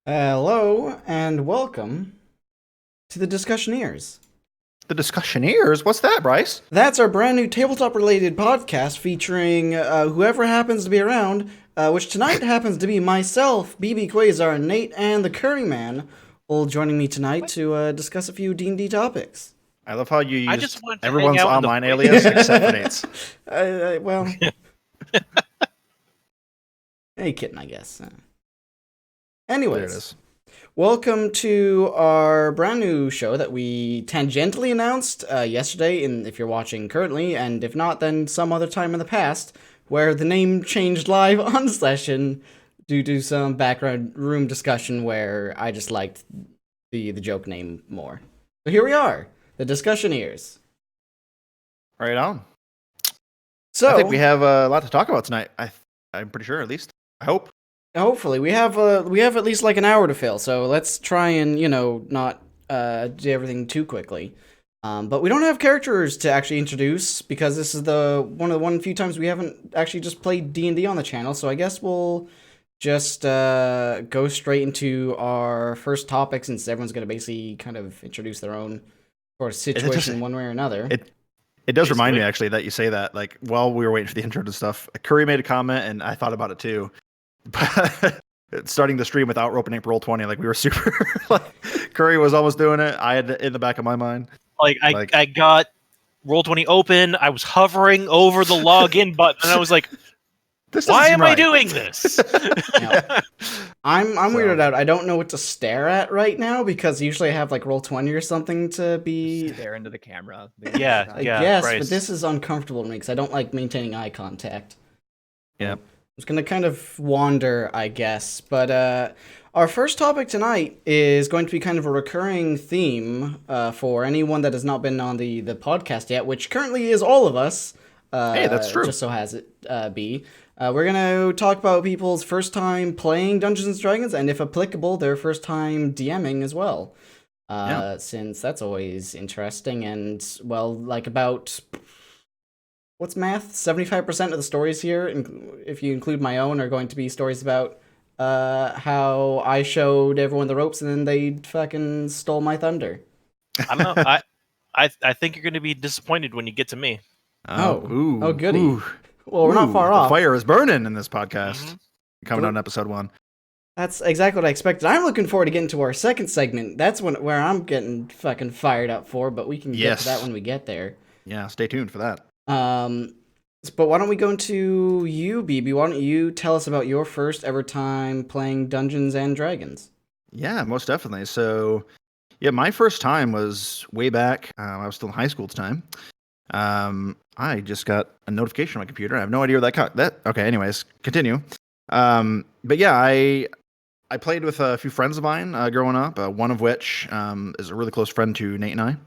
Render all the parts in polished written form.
Hello and welcome to the Discussioneers. The Discussioneers? What's that, Bryce? That's our brand new tabletop-related podcast featuring whoever happens to be around, which tonight happens to be myself, BBQuasar, Nate, and the Kurry Man, all joining me tonight to discuss a few D&D topics. I love how you I use just want to everyone's hang out in the online voice. alias except for Nate's. Well, hey, kitten, I guess. There it Anyways, is. welcome to our brand new show that we tangentially announced yesterday, if you're watching currently, and if not, then some other time in the past, where the name changed live on session due to some background room discussion where I just liked the joke name more. So here we are, the Discussioneers. Right on. So I think we have a lot to talk about tonight. I'm pretty sure, at least. I hope. hopefully we have at least like an hour to fill, so let's try and not do everything too quickly. But we don't have characters to actually introduce because this is one of the few times we haven't actually just played D&D on the channel. So I guess we'll just go straight into our first topic, since everyone's going to basically kind of introduce their own sort of situation one way or another. It does remind me, actually, that you say that. Like, while we were waiting for the intro to stuff, Kurry made a comment, and I thought about it too. But starting the stream without opening up Roll20, like, we were super... like, Kurry was almost doing it. I had it in the back of my mind. I got Roll20 open. I was hovering over the login button, and I was like, "Why am I doing this?" Yeah. I'm weirded out. I don't know what to stare at right now because usually I have like Roll20 or something to be. Stare into the camera. Yeah, I guess, Bryce. but this is uncomfortable to me because I don't like maintaining eye contact. Yep. I was gonna kind of wander, I guess, but our first topic tonight is going to be kind of a recurring theme for anyone that has not been on the podcast yet, which currently is all of us. Hey, that's true. Just so has it be. We're gonna talk about people's first time playing Dungeons and Dragons, and if applicable, their first time DMing as well. Since that's always interesting, and well, like about. What's math? 75% of the stories here, if you include my own, are going to be stories about how I showed everyone the ropes and then they fucking stole my thunder. I don't know. I think you're going to be disappointed when you get to me. Oh, goody. Well, we're not far off. The fire is burning in this podcast. Mhm. Coming on episode 1. That's exactly what I expected. I'm looking forward to getting to our second segment. That's where I'm getting fucking fired up for, but we can get to that when we get there. Yeah, stay tuned for that. But why don't we go into you, BB? Why don't you tell us about your first ever time playing Dungeons and Dragons? Yeah, most definitely. So, yeah, my first time was way back. I was still in high school at the time. I just got a notification on my computer. I have no idea where that. Okay, anyways, continue. But yeah, I played with a few friends of mine growing up. One of which is a really close friend to Nate and I.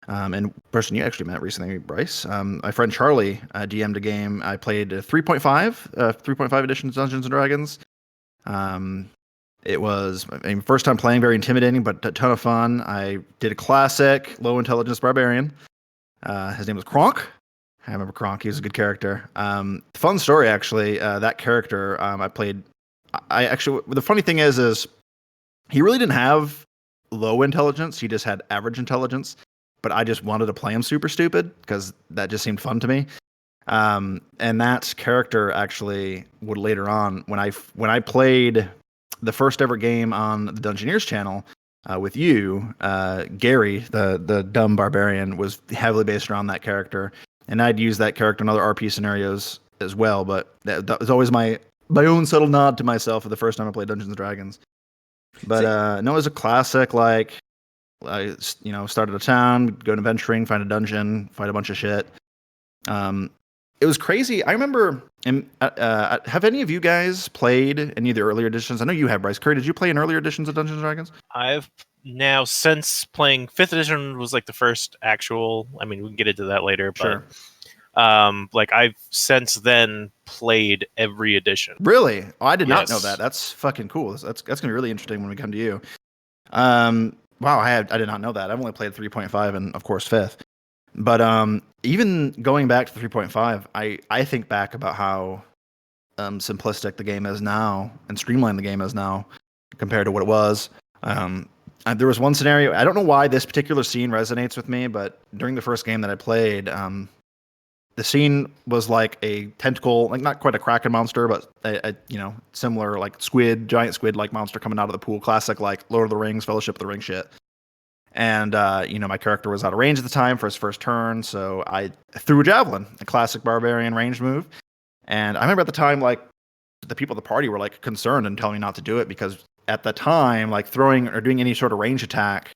And person you actually met recently, Bryce. My friend Charlie DM'd a game. I played 3.5 edition of Dungeons and Dragons. It was, first time playing, very intimidating, but a ton of fun. I did a classic low intelligence barbarian. His name was Kronk. I remember Kronk. He was a good character. Fun story, actually. That character I played. The funny thing is he really didn't have low intelligence. He just had average intelligence. But I just wanted to play him super stupid because that just seemed fun to me. And that character actually would later on, when I played the first ever game on the Dungeoneers channel with you, Gary, the dumb barbarian, was heavily based around that character. And I'd use that character in other RP scenarios as well. But that was always my own subtle nod to myself for the first time I played Dungeons and Dragons. But no, it was a classic, like, I started a town, go to adventuring, find a dungeon, fight a bunch of shit. It was crazy. I remember. Have any of you guys played any of the earlier editions? I know you have, Bryce. Curry, did you play in earlier editions of Dungeons and Dragons? I've now, since playing 5th edition was like the first actual. I mean, we can get into that later, but Sure. I've since then played every edition. Really? Oh, I did not know Yes. that. That's fucking cool. That's gonna be really interesting when we come to you. Wow, I did not know that. I've only played 3.5 and of course 5th. But even going back to 3.5, I think back about how simplistic the game is now and streamlined the game is now. compared to what it was. There was one scenario. I don't know why this particular scene resonates with me, but during the first game that I played, the scene was like a tentacle, like not quite a kraken monster, but a similar like giant squid like monster coming out of the pool. Classic like Lord of the Rings, Fellowship of the Ring shit. And my character was out of range at the time for his first turn, so I threw a javelin, a classic barbarian range move. And I remember at the time, like the people at the party were like concerned and telling me not to do it because at the time, like throwing or doing any sort of range attack,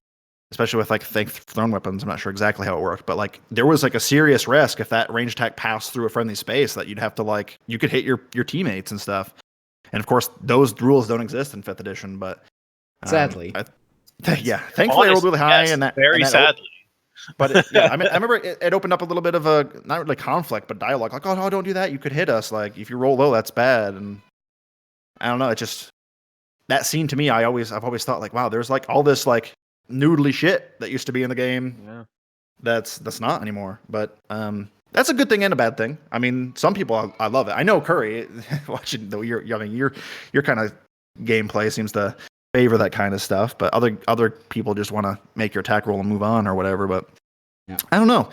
especially with like thrown weapons, I'm not sure exactly how it worked, but like there was like a serious risk if that range attack passed through a friendly space that you'd have to you could hit your teammates and stuff. And of course, those rules don't exist in 5th edition, but sadly, thankfully I rolled really high, and sadly. But I remember it opened up a little bit of a not really conflict, but dialogue. Like, oh, don't do that. You could hit us. Like, if you roll low, that's bad. And I don't know. It just that scene to me, I've always thought like, wow, there's like all this like noodly shit that used to be in the game. Yeah. That's not anymore. But that's a good thing and a bad thing. I mean, some people I love it. I know Kurry watching though. Your kind of gameplay seems to favor that kind of stuff, but other people just want to make your attack roll and move on or whatever. But yeah. I don't know.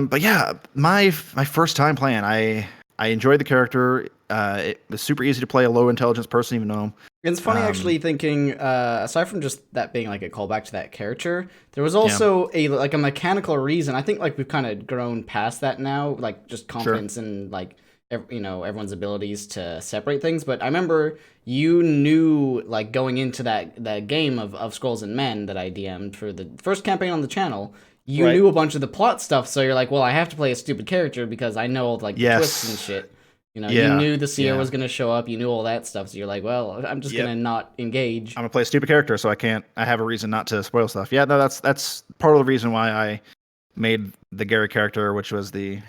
But yeah, my first time playing, I enjoyed the character. It was super easy to play a low intelligence person, even though it's funny actually thinking. Aside from just that being like a callback to that character, there was also a mechanical reason. I think like we've kind of grown past that now, like just confidence in like everyone's abilities to separate things. But I remember you knew like going into that game of Scrolls and Men that I DM'd for the first campaign on the channel. You knew a bunch of the plot stuff, so you're like, well, I have to play a stupid character because I know like the twists and shit. You knew the seer was going to show up. You knew all that stuff, so you're like, well, I'm just going to not engage. I'm going to play a stupid character, so I have a reason not to spoil stuff. Yeah, no, that's part of the reason why I made the Gary character, which was the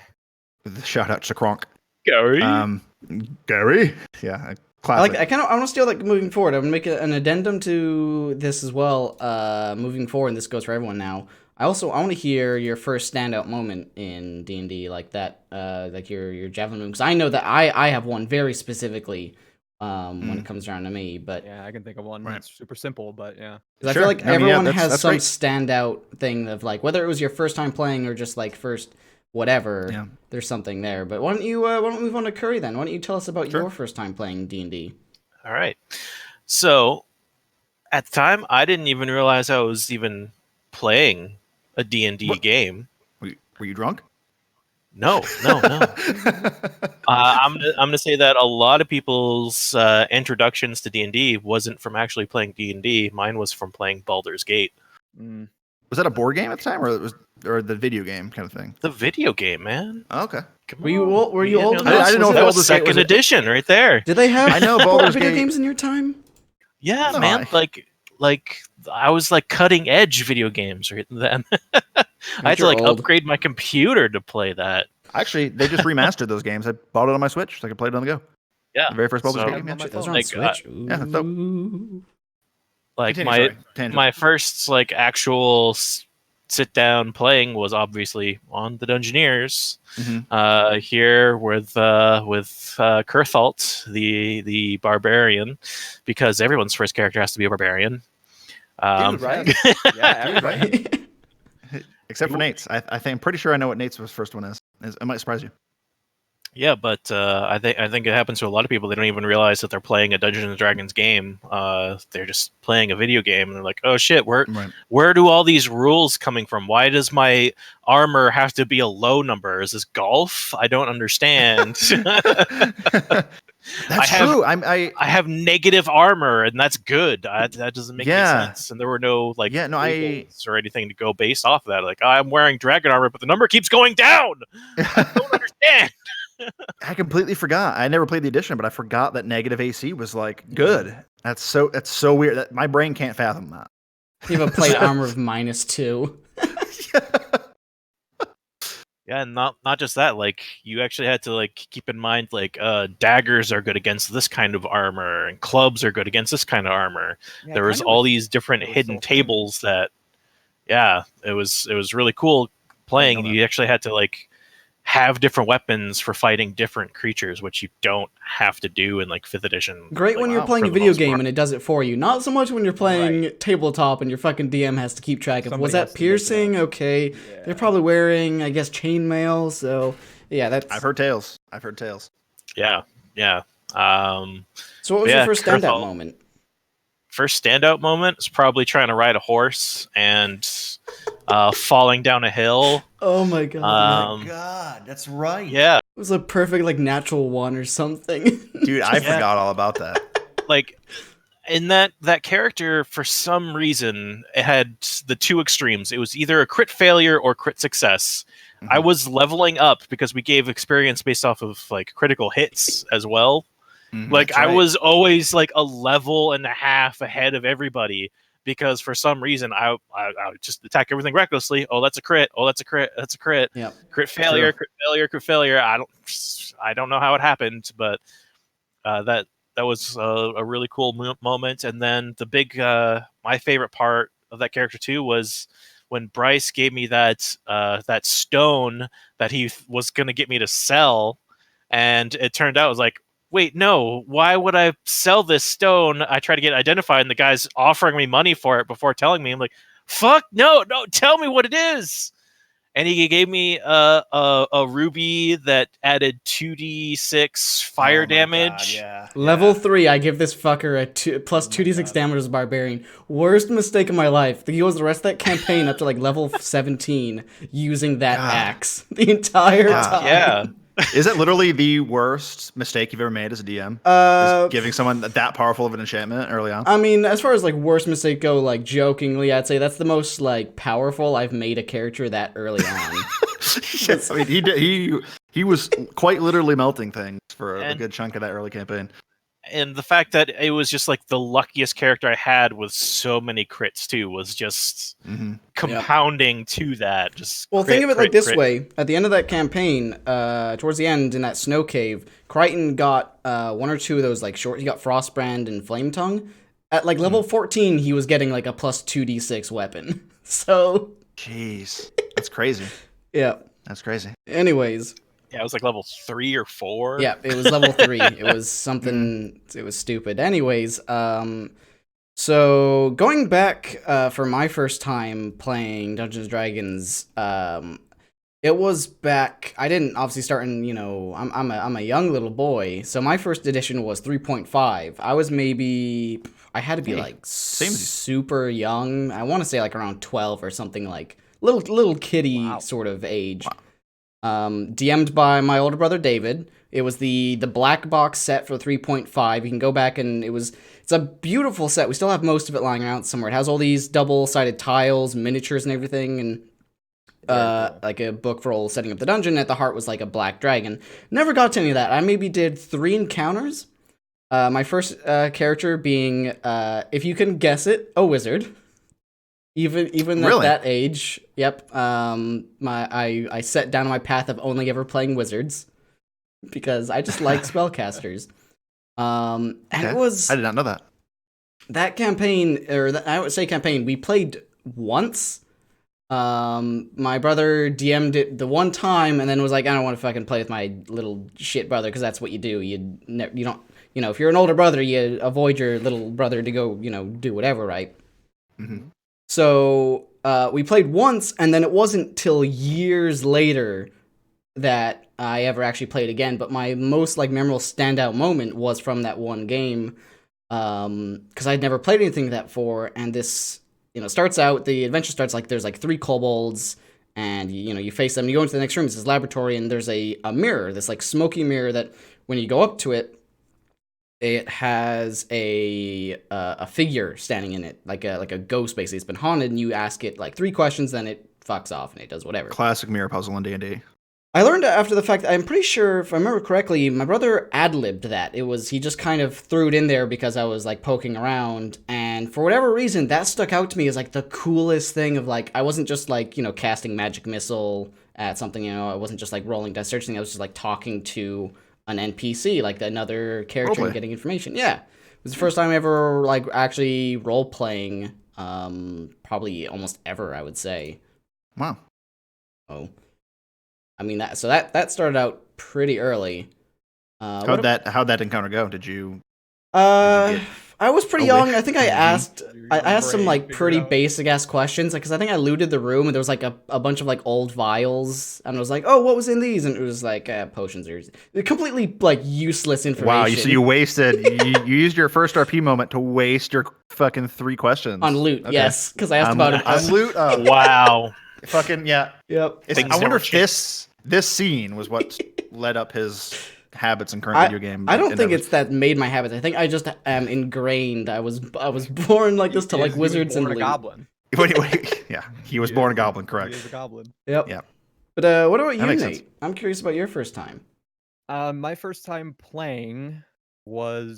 shout out to Kronk. Gary. Gary. Yeah, classic. I want to steal like moving forward. I'm going to make an addendum to this as well. Moving forward, and this goes for everyone now. I want to hear your first standout moment in D&D, like that, like your javelin move, because I know that I have one very specifically when it comes around to me. But yeah, I can think of one. Right. It's super simple, but yeah. I feel like everyone has some standout thing of like whether it was your first time playing or just like first whatever. Yeah. There's something there. But why don't you move on to Kurry then? Why don't you tell us about your first time playing D&D? All right. So at the time, I didn't even realize I was even playing a D&D game. Were you drunk? No. I'm gonna say that a lot of people's introductions to D&D wasn't from actually playing D&D. Mine was from playing Baldur's Gate. Was that a board game at the time, or the video game kind of thing? The video game, man. Oh, okay. Were you old? I didn't know if that was second edition right there. Did they have I know Baldur's video Gate games in your time? Yeah, no, man. Like I was like cutting edge video games right then. I had to like upgrade my computer to play that. Actually, they just remastered those games. I bought it on my Switch, so I could play it on the go. Yeah, the very first Baldur's game. Yeah, those are on Switch. Yeah, that's dope. Like my first like actual sit down playing was obviously on the Dungeoneers. Here with Kurthalt, the barbarian, because everyone's first character has to be a barbarian. Dude, right? Yeah, everybody. Except for Nate's. I'm pretty sure I know what Nate's first one is. It might surprise you. Yeah, but I think it happens to a lot of people. They don't even realize that they're playing a Dungeons and Dragons game. They're just playing a video game, and they're like, "Oh shit, where do all these rules coming from? Why does my armor have to be a low number? Is this golf? I don't understand." That's true. I have negative armor, and that's good. That doesn't make any sense. And there were no rules or anything to go based off of that. Like, I'm wearing dragon armor, but the number keeps going down. I don't understand. I completely forgot. I never played the edition, but I forgot that negative AC was like good. That's so weird. That my brain can't fathom that. You have a plate armor of -2. Yeah, and not just that. Like, you actually had to like keep in mind like daggers are good against this kind of armor, and clubs are good against this kind of armor. Yeah, there was all these different hidden tables that. Yeah, it was really cool playing, and you actually had to like have different weapons for fighting different creatures, which you don't have to do in like 5th edition. Great like, when you're playing for a the video most game part. and it does it for you. Not so much when you're playing tabletop and your fucking DM has to keep track of, was Somebody has that to mix it piercing? up. Okay. Yeah. They're probably wearing, I guess, chainmail, so yeah, that's... I've heard tales. Yeah. So what was Yeah, your first standout Kerthal. moment? First standout moment is probably trying to ride a horse and falling down a hill. Oh my god, God, that's right. Yeah, it was a perfect, like, natural one or something. Dude, I forgot all about that. like in that character, for some reason, it had the two extremes. It was either a crit failure or crit success. Mm-hmm. I was leveling up because we gave experience based off of like critical hits as well. Like That's I right. was always like a level and a half ahead of everybody because for some reason I would just attack everything recklessly. Oh, that's a crit. Oh, that's a crit. That's a crit. Yeah. Crit failure. True. Crit failure. Crit failure. I don't know how it happened, but that was a really cool moment. And then the big my favorite part of that character too was when Bryce gave me that that stone that he was going to get me to sell, and it turned out it was like, wait, no, why would I sell this stone? I try to get identified, and the guy's offering me money for it before telling me. I'm like, fuck, no, tell me what it is. And he gave me a ruby that added 2d6 fire damage. Level 3, I give this fucker a plus 2d6 damage as a barbarian. Worst mistake of my life. He goes the rest of that campaign up to like level 17 using that axe the entire time. Yeah. Is that literally the worst mistake you've ever made as a DM? Is giving someone that powerful of an enchantment early on? I mean, as far as like worst mistake go, like jokingly, I'd say that's the most like powerful I've made a character that early on. Yes, I mean, he was quite literally melting things for a good chunk of that early campaign. And the fact that it was just like the luckiest character I had with so many crits too was just compounding to that. Just think of it like this way: at the end of that campaign, towards the end in that snow cave, Crichton got one or two of those like short. He got Frostbrand and Flame Tongue. At like level 14, he was getting like a plus 2d6 weapon. So, jeez, that's crazy. Yeah, that's crazy. Anyways. Yeah, it was like level 3 or 4. Yeah, it was level 3. It was something. It was stupid. Anyways, so going back for my first time playing Dungeons & Dragons, it was back. I didn't obviously start in. I'm a young little boy, so my first edition was 3.5. I was maybe. I had to be like super young. I want to say like around 12 or something, like little kiddie sort of age. Wow. DM'd by my older brother David. It was the black box set for 3.5. You can go back and it's a beautiful set. We still have most of it lying around somewhere. It has all these double-sided tiles, miniatures and everything, and cool. Like a book for all setting up the dungeon. At the heart was like a black dragon. Never got to any of that. I maybe did 3 encounters. My first character being, if you can guess it, a wizard. Even really? At that age, yep. I set down on my path of only ever playing wizards because I just like spellcasters. And it was I did not know that. That campaign, I would say campaign. We played once. My brother DM'd it the one time and then was like, I don't want to fucking play with my little shit brother because that's what you do. You don't. If you're an older brother, you avoid your little brother to go, do whatever, right? Mm-hmm. So we played once, and then it wasn't till years later that I ever actually played again. But my most memorable standout moment was from that one game, because I'd never played anything that before. And this, starts out. The adventure starts like there's 3 kobolds, and you face them. You go into the next room. It's this laboratory, and there's a mirror, this smoky mirror that when you go up to it. It has a figure standing in it, like a ghost. Basically, it's been haunted, and you ask it 3 questions, then it fucks off and it does whatever. Classic mirror puzzle in D&D. I learned after the fact. I'm pretty sure, if I remember correctly, my brother ad-libbed that. He just kind of threw it in there because I was poking around, and for whatever reason, that stuck out to me as the coolest thing of I wasn't just casting magic missile at something. I wasn't just rolling dice searching. I was just talking to an NPC, another character, and getting information. Yeah. It was the first time ever, actually role-playing, probably almost ever, I would say. Wow. Oh. I mean that started out pretty early. How'd that encounter go? Did you? I was pretty young. I think I asked Your I asked some brain like figured pretty out. basic ass questions because I think I looted the room and there was like a bunch of like old vials and I was like, oh, what was in these? And it was like potions or completely like useless information. Wow, you wasted you used your first RP moment to waste your fucking 3 questions on loot. Okay. Yes, because I asked about it. on loot. Oh, Wow. fucking yeah. Yep. I wonder if this scene was what led up his habits in current video game. I don't think it's that made my habits. I think I just am ingrained. I was born like this to like wizards and a loot. goblin. Yeah, he was born a goblin, correct? He is a goblin. Yep. Yeah. But what about you, makes Nate? sense. I'm curious about your first time. My first time playing was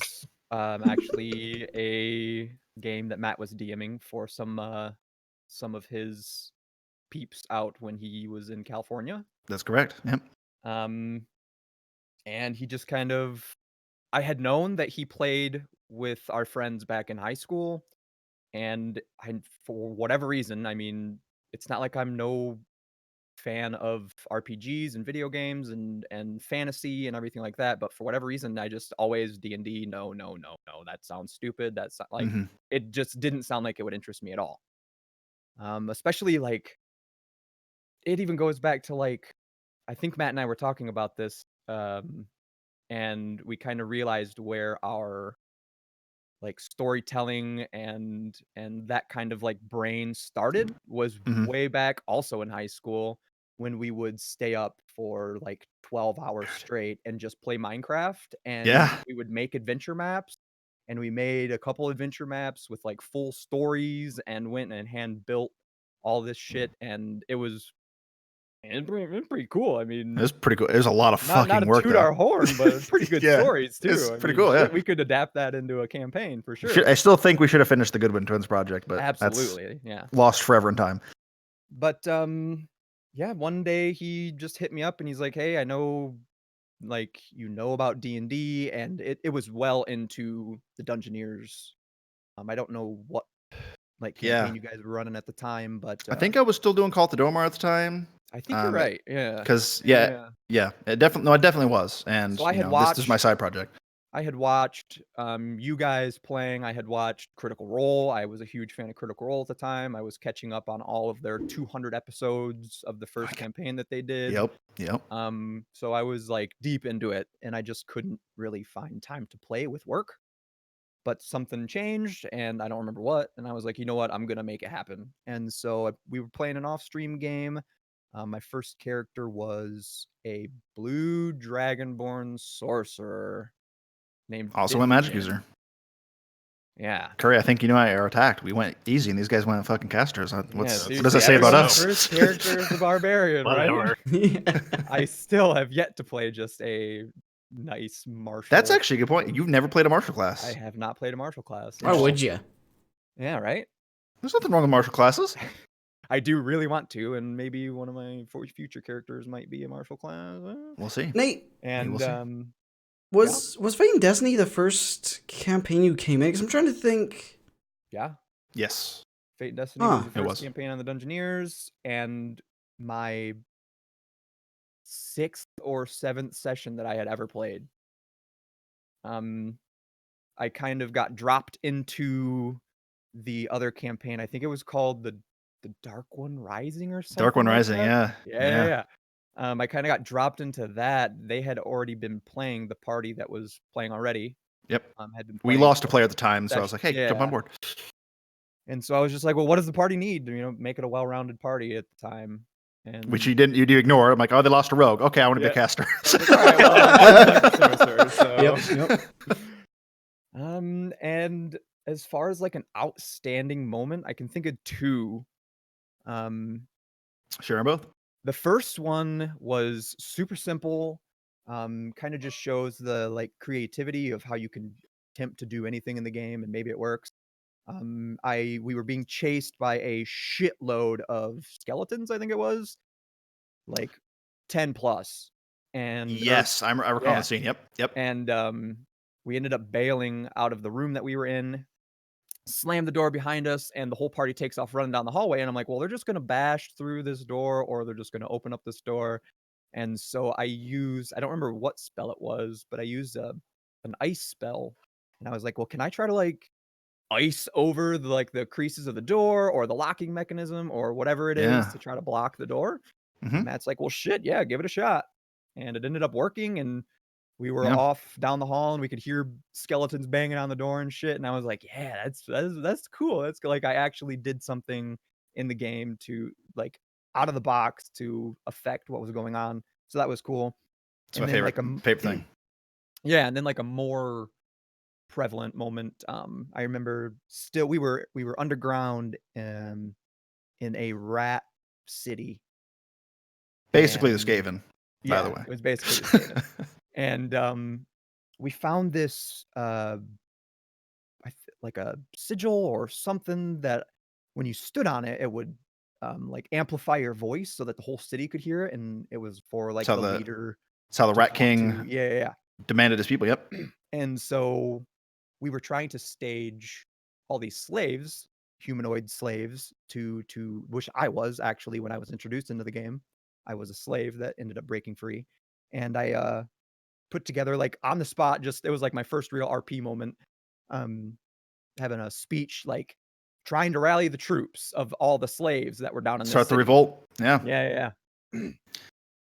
actually a game that Matt was DMing for some of his peeps out when he was in California. That's correct. Yep. And he just kind of, I had known that he played with our friends back in high school, and for whatever reason, I mean, it's not like I'm no fan of RPGs and video games and fantasy and everything like that, but for whatever reason, I just always D&D, no, that sounds stupid. That's not, like, it just didn't sound like it would interest me at all. Especially like, it even goes back to like, I think Matt and I were talking about this, and we kind of realized where our like storytelling and that kind of like brain started was way back also in high school when we would stay up for like 12 hours straight and just play Minecraft, and we would make adventure maps, and we made a couple adventure maps with like full stories and went and hand built all this shit, and it was pretty cool. I mean, It was pretty cool. It was a lot of fucking not to work. toot Though. our horn, but pretty good Yeah, stories too. it's I pretty mean, cool. Yeah, we could adapt that into a campaign for sure. I still think we should have finished the Goodwin Twins project, but Absolutely, yeah, lost forever in time. But yeah, one day he just hit me up and he's like, "Hey, I know, like, you know about D&D," and it was well into the Dungeoneers. I don't know what like campaign you guys were running at the time, but I think I was still doing Call to Domar at the time. I think you're right. Yeah, because it definitely was. And so I had watched, this is my side project. I had watched you guys playing. I had watched Critical Role. I was a huge fan of Critical Role at the time. I was catching up on all of their 200 episodes of the first campaign that they did. Yep. So I was like deep into it, and I just couldn't really find time to play with work. But something changed, and I don't remember what. And I was like, you know what? I'm gonna make it happen. And so we were playing an off-stream game. My first character was a blue dragonborn sorcerer named Also a magic user. Yeah. Kurry, I think you know I are attacked. We went easy and these guys went fucking casters. What does that say about us? First character is a barbarian, right? Yeah. I still have yet to play just a nice martial. That's actually a good point. You've never played a martial class. I have not played a martial class. Why would you? Yeah, right? There's nothing wrong with martial classes. I do really want to, and maybe one of my future characters might be a martial class. We'll see. Nate, and we'll was Fate and Destiny the first campaign you came in? Because I'm trying to think. Yeah. Yes. Fate and Destiny was the first campaign on the Dungeoneers, and my 6th or 7th session that I had ever played. I kind of got dropped into the other campaign. I think it was called the Dark One Rising or something. Dark One Rising, yeah. Yeah. I kind of got dropped into that. They had already been playing, the party that was playing already. Yep. Had been we lost a player at the time, so I was like, hey, jump on board. And so I was just like, well, what does the party need? Make it a well-rounded party at the time. And which you didn't. You do ignore. I'm like, oh, they lost a rogue. Okay, I want to be a caster. Like, all right, well, so. Yep. And as far as like an outstanding moment, I can think of 2. Share both. The first one was super simple. Kind of just shows the like creativity of how you can attempt to do anything in the game, and maybe it works. We were being chased by a shitload of skeletons. I think it was like 10 plus. And yes, I recall the scene. Yep. And we ended up bailing out of the room that we were in, slammed the door behind us, and the whole party takes off running down the hallway. And I'm like, well, they're just gonna bash through this door, or they're just gonna open up this door. And so I don't remember what spell it was, but I used an ice spell. And I was like, well, can I try to like ice over the creases of the door or the locking mechanism or whatever it is to try to block the door? And Matt's like, well, shit, yeah, give it a shot. And it ended up working, and we were off down the hall, and we could hear skeletons banging on the door and shit. And I was like, yeah, that's cool. That's like I actually did something in the game to like out of the box to affect what was going on. So that was cool. It's my favorite thing. Yeah, and then like a more prevalent moment. I remember we were underground in a rat city. Basically the Skaven, by the way. It was basically the Skaven. And we found this like a sigil or something that when you stood on it, it would like amplify your voice so that the whole city could hear it, and it was for like the leader. That's how the Rat King yeah demanded his people. Yep. And so we were trying to stage all these slaves, humanoid slaves, to which I was actually when I was introduced into the game. I was a slave that ended up breaking free, and I put together like on the spot. It was like my first real RP moment. Having a speech like trying to rally the troops of all the slaves that were down in the start the revolt. Yeah.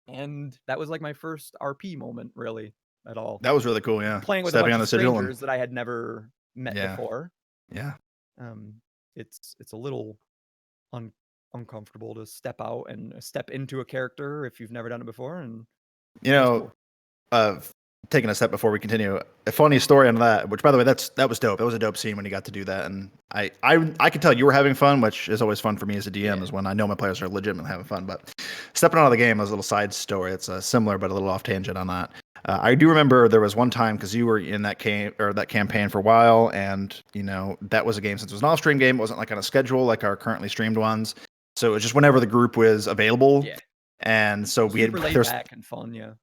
And that was like my first RP moment, really, at all. That was really cool. Yeah, playing with a bunch of strangers that I had never met before. Yeah. It's a little uncomfortable to step out and step into a character if you've never done it before. And cool. Taking a step before we continue, a funny story on that, which by the way, that was dope. That was a dope scene when you got to do that. And I could tell you were having fun, which is always fun for me as a DM, is when I know my players are legitimately having fun. But stepping out of the game was a little side story. It's similar, but a little off tangent on that. I do remember there was one time, because you were in that campaign for a while, and that was a game, since it was an off-stream game, it wasn't like on a schedule like our currently streamed ones. So it was just whenever the group was available. Yeah. And so we had laid back and fun, yeah.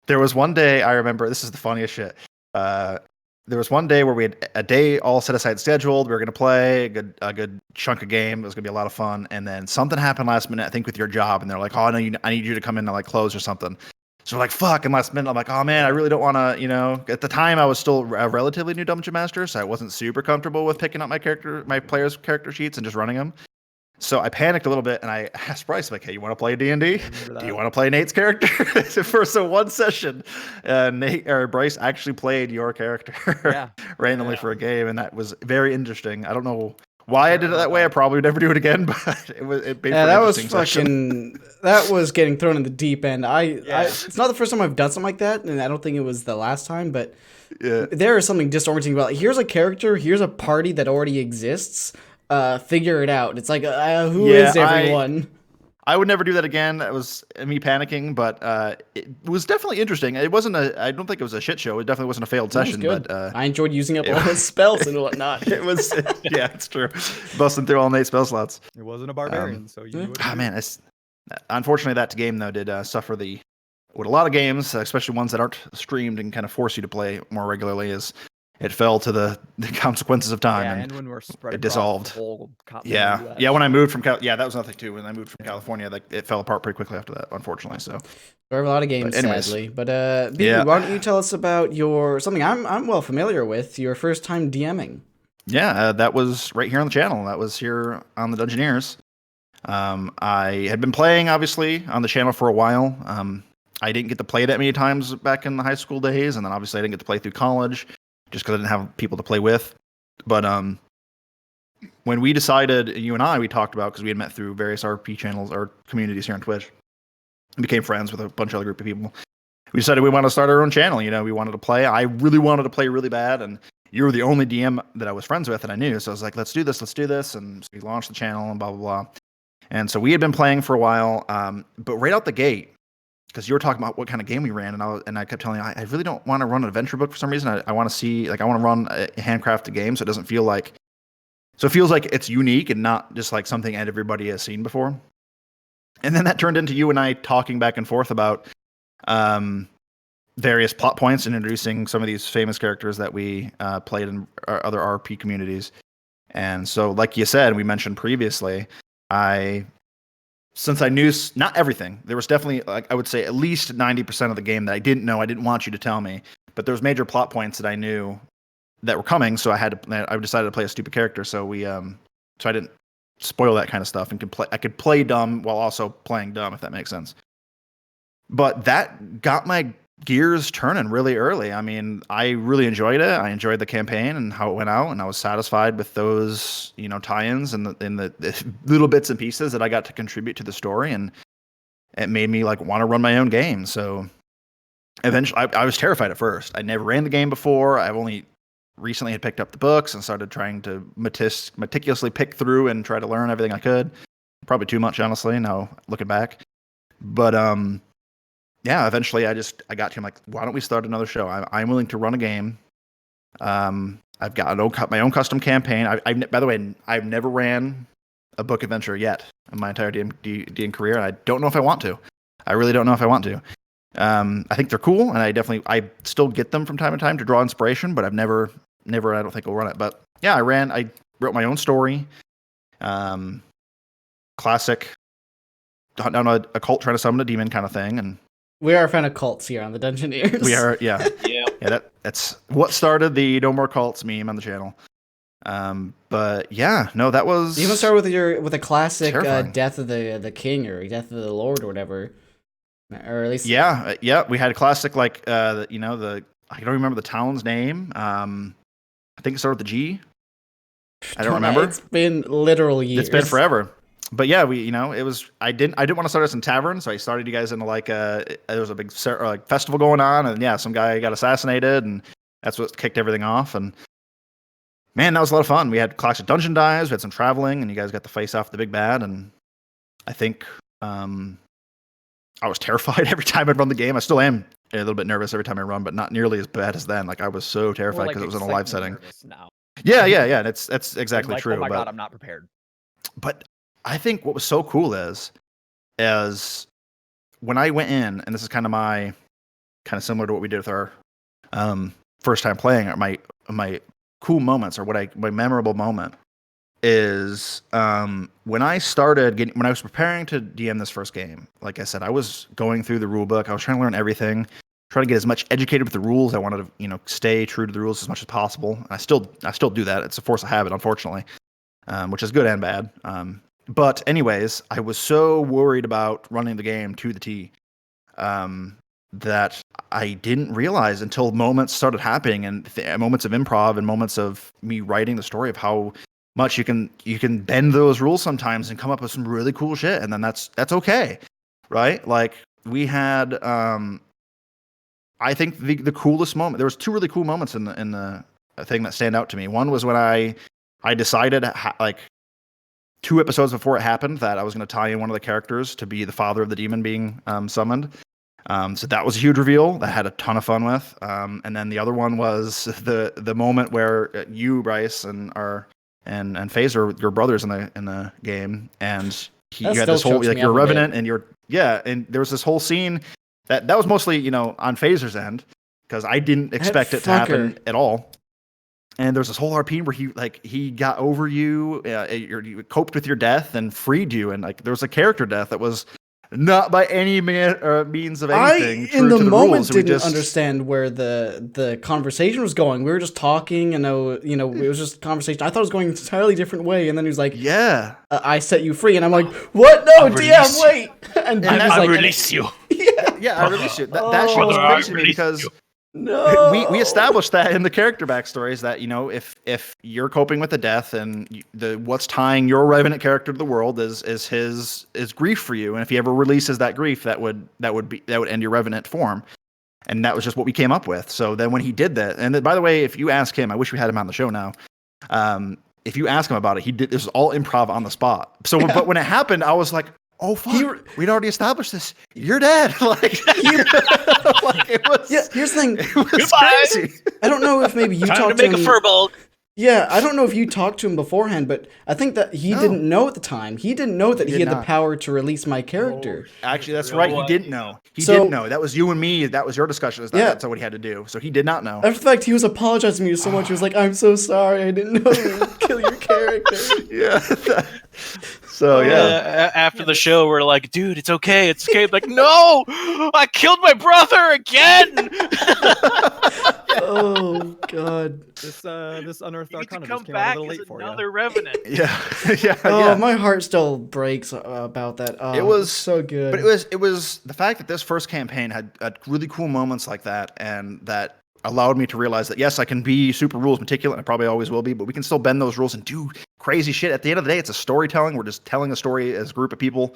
There was one day, I remember, this is the funniest shit. There was one day where we had a day all set aside scheduled. We were going to play a good chunk of game. It was going to be a lot of fun. And then something happened last minute, I think, with your job. And they're like, oh, no, I need you to come in and like close or something. So we're like, fuck. And last minute, I'm like, oh, man, I really don't want to, at the time, I was still a relatively new Dungeon Master, so I wasn't super comfortable with picking up my players' character sheets and just running them. So I panicked a little bit, and I asked Bryce, like, hey, you want to play D&D? Do you want to play Nate's character? For one session, Bryce actually played your character randomly for a game, and that was very interesting. I don't know why I did it that way. I probably would never do it again, but it made for an interesting session. That was getting thrown in the deep end. It's not the first time I've done something like that, and I don't think it was the last time, but there is something disorienting about it. Here's a character, here's a party that already exists. Figure it out. It's like, who is everyone? I would never do that again. That was me panicking, but it was definitely interesting. It wasn't I don't think it was a shit show. It definitely wasn't a failed session. But I enjoyed using up all his spells and whatnot. It was, yeah, it's true. Busting through all Nate's spell slots. It wasn't a barbarian, so you. Man, unfortunately, that game though did suffer what a lot of games, especially ones that aren't streamed and kind of force you to play more regularly, is. It fell to the consequences of time, and when we're spread it dissolved. The whole when I moved from that was another thing too. When I moved from California, it fell apart pretty quickly after that, unfortunately. So, there are a lot of games, sadly. But BB, why don't you tell us about something I'm well familiar with, your first time DMing? Yeah, that was right here on the channel. That was here on the Dungeoneers. I had been playing obviously on the channel for a while. I didn't get to play that many times back in the high school days, and then obviously I didn't get to play through college. Just because I didn't have people to play with. But when we decided, you and I, we talked about, because we had met through various RP channels or communities here on Twitch, and became friends with a bunch of other group of people. We decided we wanted to start our own channel. We wanted to play. I really wanted to play really bad, and you were the only DM that I was friends with and I knew. So I was like, let's do this. And so we launched the channel and blah, blah, blah. And so we had been playing for a while, but right out the gate, because you were talking about what kind of game we ran, and I kept telling you, I really don't want to run an adventure book for some reason. I want to see, I want to run a handcrafted game, so it doesn't feel like, it feels like it's unique and not just like something that everybody has seen before. And then that turned into you and I talking back and forth about various plot points and introducing some of these famous characters that we played in our other RP communities. And so, like you said, we mentioned previously, I since I knew not everything, there was definitely, like, I would say at least 90% of the game that I didn't know. I didn't want you to tell me, but there was major plot points that I knew that were coming. So I decided to play a stupid character. So so I didn't spoil that kind of stuff and I could play dumb while also playing dumb, if that makes sense. But that got my gears turning really early. I mean, I really enjoyed it. I enjoyed the campaign and how it went out, and I was satisfied with those, tie-ins and the little bits and pieces that I got to contribute to the story, and it made me like want to run my own game. So eventually, I was terrified at first. I never ran the game before. I've only recently had picked up the books and started trying to meticulously pick through and try to learn everything I could. Probably too much, honestly, now looking back. But yeah, eventually I got to him like, why don't we start another show? I'm willing to run a game. I've got my own custom campaign. By the way, I've never ran a book adventure yet in my entire DM career, and I don't know if I want to. I really don't know if I want to. I think they're cool, and I still get them from time to time to draw inspiration, but I've never, I don't think will run it. But yeah, I wrote my own story. Classic, hunt down a cult trying to summon a demon kind of thing, and we are a fan of cults here on the Dungeoneers. We are, yeah. Yeah, that's what started the No More Cults meme on the channel. But yeah, no, that was. You even start with a classic Death of the King or Death of the Lord or whatever, or at least. Yeah. We had a classic like I don't remember the town's name. I think it started with the G. I don't remember. It's been literal years. It's been forever. But yeah, it was. I didn't want to start us in tavern, so I started you guys into like there was a big festival going on, and yeah, some guy got assassinated, and that's what kicked everything off. And man, that was a lot of fun. We had classic dungeon dives, we had some traveling, and you guys got to face off the big bad. And I think I was terrified every time I'd run the game. I still am a little bit nervous every time I run, but not nearly as bad as then. Like I was so terrified because it was in a live setting. Now. Yeah. That's exactly like, true. Oh my god, I'm not prepared. But I think what was so cool is when I went in, and this is kind of similar to what we did with our first time playing, or my cool moments, or my memorable moment is when I was preparing to DM this first game. Like I said, I was going through the rule book. I was trying to learn everything, trying to get as much educated with the rules. I wanted to stay true to the rules as much as possible. And I still do that. It's a force of habit, unfortunately, which is good and bad. But anyways, I was so worried about running the game to the T that I didn't realize until moments started happening, and moments of improv and moments of me writing the story of how much you can bend those rules sometimes and come up with some really cool shit, and then that's okay, right? Like we had, I think the coolest moment. There was two really cool moments in the thing that stand out to me. One was when I decided like 2 episodes before it happened that I was going to tie in one of the characters to be the father of the demon being summoned. So that was a huge reveal that I had a ton of fun with. And then the other one was the moment where you, Bryce, and FaZe are your brothers in the game, and you had this whole like you're a revenant, and and there was this whole scene that was mostly on FaZer's end because I didn't expect it to happen at all. And there's this whole RP where he got over you, you coped with your death and freed you, and like there was a character death that was not by any means of anything. I in the moment didn't understand where the conversation was going. We were just talking, and it was just conversation. I thought it was going an entirely different way, and then he was like, "Yeah, I set you free," and I'm like, "What? No, DM, wait!" And I release you. Yeah, I release you. That shit was crazy to me because. No, we established that in the character backstories that if you're coping with the death and what's tying your revenant character to the world is his grief for you, and if he ever releases that grief, that would end your revenant form, and that was just what we came up with. So then when he did that, and then, by the way, if you ask him, I wish we had him on the show now. If you ask him about it, this was all improv on the spot. So but when it happened, I was like, oh fuck! We'd already established this. You're dead. Like it was. Yeah. Here's the thing. It was crazy. I don't know if maybe you talked to him. Time to make a furball. Yeah, I don't know if you talked to him beforehand, but I think that he didn't know at the time. He didn't know that he had the power to release my character. Actually, that's right. He didn't know. He didn't know. That was you and me. That was your discussion. That's what he had to do. So he did not know. In fact, he was apologizing to me so much. He was like, "I'm so sorry. I didn't know you would kill your character." Yeah. So yeah. After the show, we're like, dude, it's okay. Like, no, I killed my brother again. Oh god. This Unearthed You get to Arcana come just came out a back little as late for another you. revenant. Yeah. Yeah. Oh, Yeah. my heart still breaks about that. Oh, It was so good. But it was the fact that this first campaign had really cool moments like that, and that allowed me to realize that yes, I can be super rules meticulous, and I probably always will be, but we can still bend those rules and do crazy shit. At the end of the day, it's a storytelling. We're just telling a story as a group of people,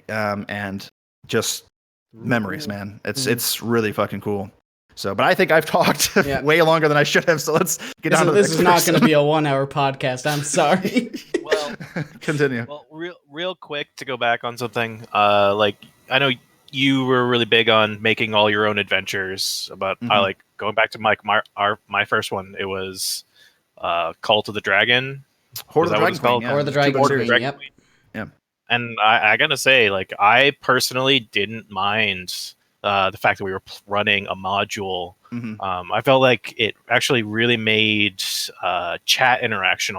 and just memories, man. It's really fucking cool. So, but I think I've talked way longer than I should have. So let's get down to this is not going to be a 1 hour podcast. I'm sorry. Well, continue. Well, real quick to go back on something. Like I know you were really big on making all your own adventures. But I like going back to my first one. It was Cult of the Dragon. Horde of the Dragon Queen. Or the Dragon Queen. Yep. Yeah. And I gotta say, like, I personally didn't mind the fact that we were running a module. I felt like it actually really made chat interaction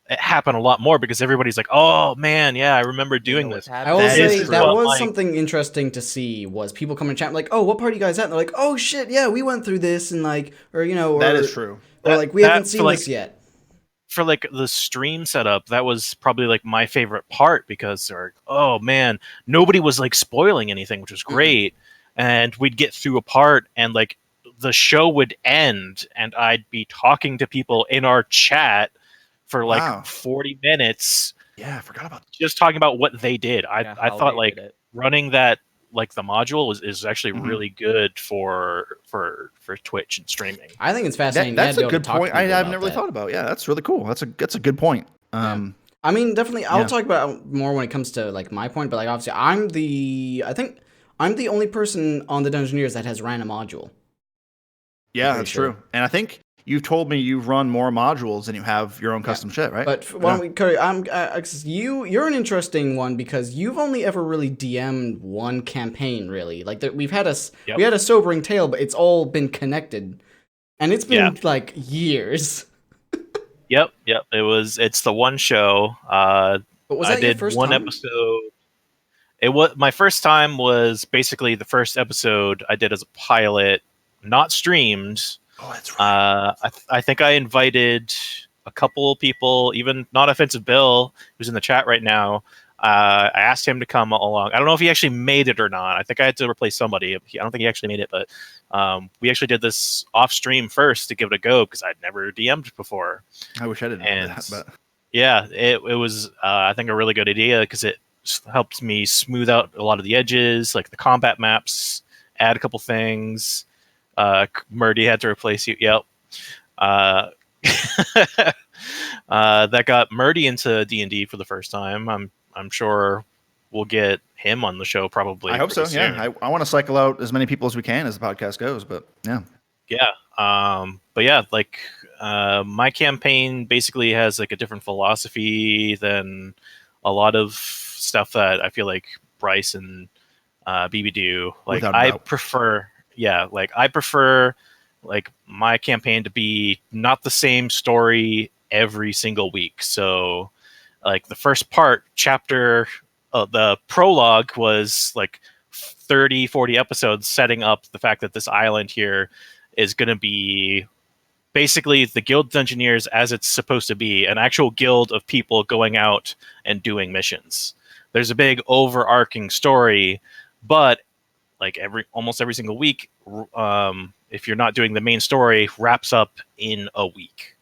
it happened a lot more because everybody's like, oh man, yeah, I remember doing this. I will say that was something interesting to see, was people come in chat like, oh, what party you guys at? And they're like, oh shit, yeah, we went through this, and like, or you know, that is true. Or like, we haven't seen this yet. For like the stream setup, that was probably like my favorite part because oh man, nobody was like spoiling anything, which was great. And we'd get through a part and like the show would end and I'd be talking to people in our chat for like 40 minutes. Yeah, I forgot about that. Just talking about what they did. I thought like running that, like the module is actually really good for Twitch and streaming. I think it's fascinating. That's a good point. I've never really thought about. Yeah, that's really cool. That's a good point. I mean, definitely, I'll talk about more when it comes to like my point. But like, obviously, I think I'm the only person on the Dungeoneers that has ran a module. Yeah, that's true. And I think you've told me you've run more modules than you have your own custom shit, right? But why don't we, Kurry, you're an interesting one because you've only ever really DM'd one campaign, really. Like we had a sobering tale, but it's all been connected, and it's been like years. Yep. It's the one show. But was that I did your first one time? episode. It was my first time. Was basically the first episode I did as a pilot, not streamed. Oh, that's right. I think I invited a couple people, even Not Offensive Bill, who's in the chat right now. I asked him to come along. I don't know if he actually made it or not. I think I had to replace somebody. I don't think he actually made it, but we actually did this off stream first to give it a go because I'd never DM'd before. I wish I didn't know that, but yeah, it was I think a really good idea because it helped me smooth out a lot of the edges, like the combat maps, add a couple things. Murdy had to replace you. Yep. That got Murdy into D&D for the first time. I'm sure we'll get him on the show probably. I hope so. Soon. Yeah, I want to cycle out as many people as we can as the podcast goes. But yeah. But yeah, like my campaign basically has like a different philosophy than a lot of stuff that I feel like Bryce and BB do. Like I prefer like my campaign to be not the same story every single week. So like the first part, chapter, the prologue was like 30-40 episodes setting up the fact that this island here is going to be basically the Guild Dungeoneers as it's supposed to be, an actual guild of people going out and doing missions. There's a big overarching story, but like almost every single week, if you're not doing the main story, wraps up in a week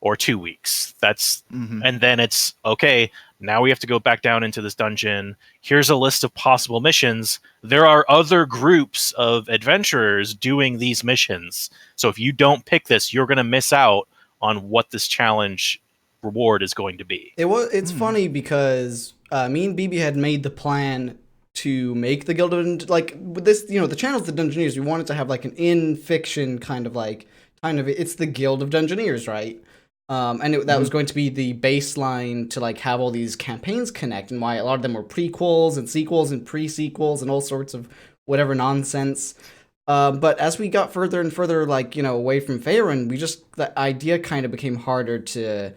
or 2 weeks. That's and then it's okay. Now we have to go back down into this dungeon. Here's a list of possible missions. There are other groups of adventurers doing these missions. So if you don't pick this, you're going to miss out on what this challenge reward is going to be. It's funny because me and BB had made the plan to make the Guild of, like, with this, you know, the channel's the Dungeoneers. We wanted to have like an in-fiction kind of it's the Guild of Dungeoneers, right? And that was going to be the baseline to like have all these campaigns connect, and why a lot of them were prequels and sequels and pre-sequels and all sorts of whatever nonsense. But as we got further and further, like, you know, away from Faerun, the idea kind of became harder to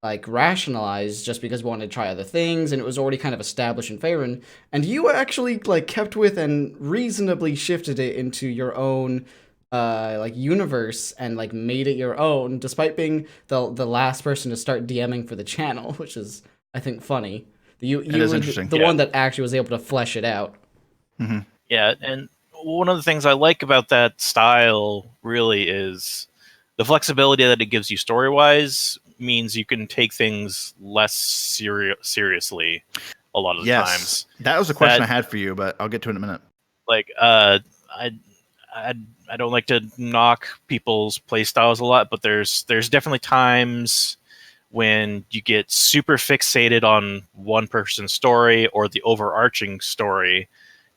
like rationalized just because we wanted to try other things, and it was already kind of established in Faerun. And you actually like kept with and reasonably shifted it into your own like universe and like made it your own, despite being the last person to start DMing for the channel, which is I think funny. You is were interesting. the one that actually was able to flesh it out. Mm-hmm. Yeah, and one of the things I like about that style really is the flexibility that it gives you story-wise means you can take things less seriously a lot of the times. That was a question I had for you, but I'll get to it in a minute. Like, I don't like to knock people's play styles a lot, but there's definitely times when you get super fixated on one person's story or the overarching story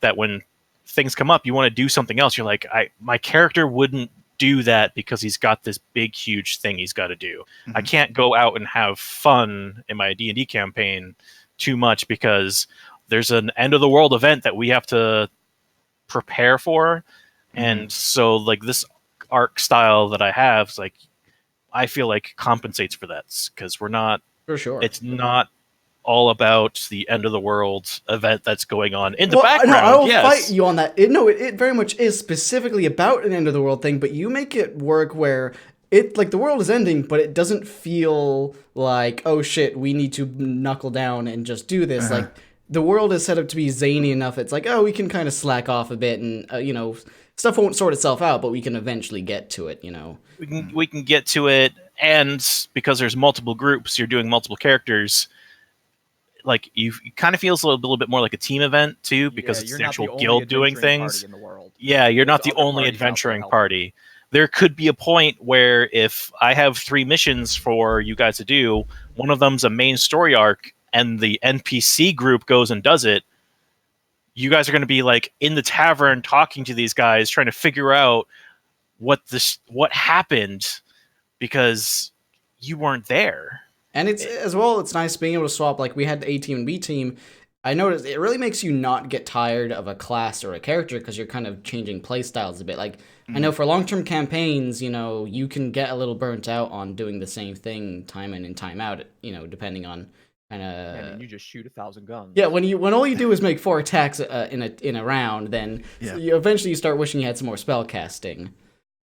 that when things come up, you want to do something else. You're like, my character wouldn't do that because he's got this big, huge thing he's got to do. Mm-hmm. I can't go out and have fun in my D&D campaign too much because there's an end of the world event that we have to prepare for. Mm-hmm. And so like this arc style that I have is like, I feel like compensates for that because we're not, for sure. It's not all about the end of the world event that's going on in the background. No, I will fight you on that. It very much is specifically about an end of the world thing, but you make it work where it like the world is ending, but it doesn't feel like, oh shit, we need to knuckle down and just do this. Uh-huh. Like the world is set up to be zany enough. It's like, oh, we can kind of slack off a bit, and stuff won't sort itself out, but we can eventually get to it. We can get to it, and because there's multiple groups, you're doing multiple characters. Like it kind of feels a little bit more like a team event too, because it's the actual guild doing things. Yeah, you're not the only adventuring party. There could be a point where if I have 3 missions for you guys to do, one of them's a main story arc, and the NPC group goes and does it. You guys are going to be like in the tavern talking to these guys, trying to figure out what happened because you weren't there. And it's nice being able to swap. Like we had the A team and B team. I noticed it really makes you not get tired of a class or a character because you're kind of changing play styles a bit. Like I know for long-term campaigns, you can get a little burnt out on doing the same thing time in and time out. Depending on kind of. I mean, you just shoot 1,000 guns. Yeah, when all you do is make 4 attacks in a round, then eventually you start wishing you had some more spell casting.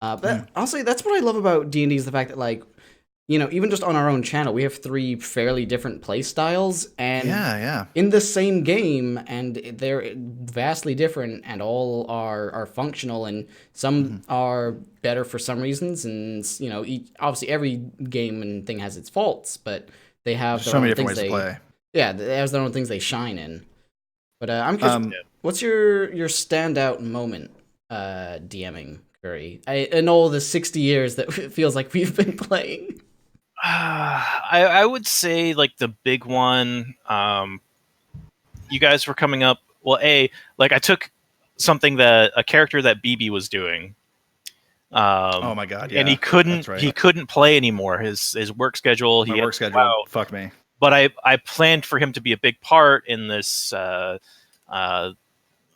But honestly, that's what I love about D&D is the fact that like. Even just on our own channel, we have 3 fairly different play styles, and in the same game, and they're vastly different, and all are functional, and some are better for some reasons, and obviously every game and thing has its faults, but they have so many different ways to play. Yeah, they have their own things they shine in. But I'm curious, what's your standout moment DMing, Kurry? In all the 60 years that it feels like we've been playing. I would say like the big one. You guys were coming up. Well, I took something that a character that BB was doing. Oh my god! Yeah, and he couldn't play anymore. His work schedule. Work schedule fucked me. But I planned for him to be a big part in this.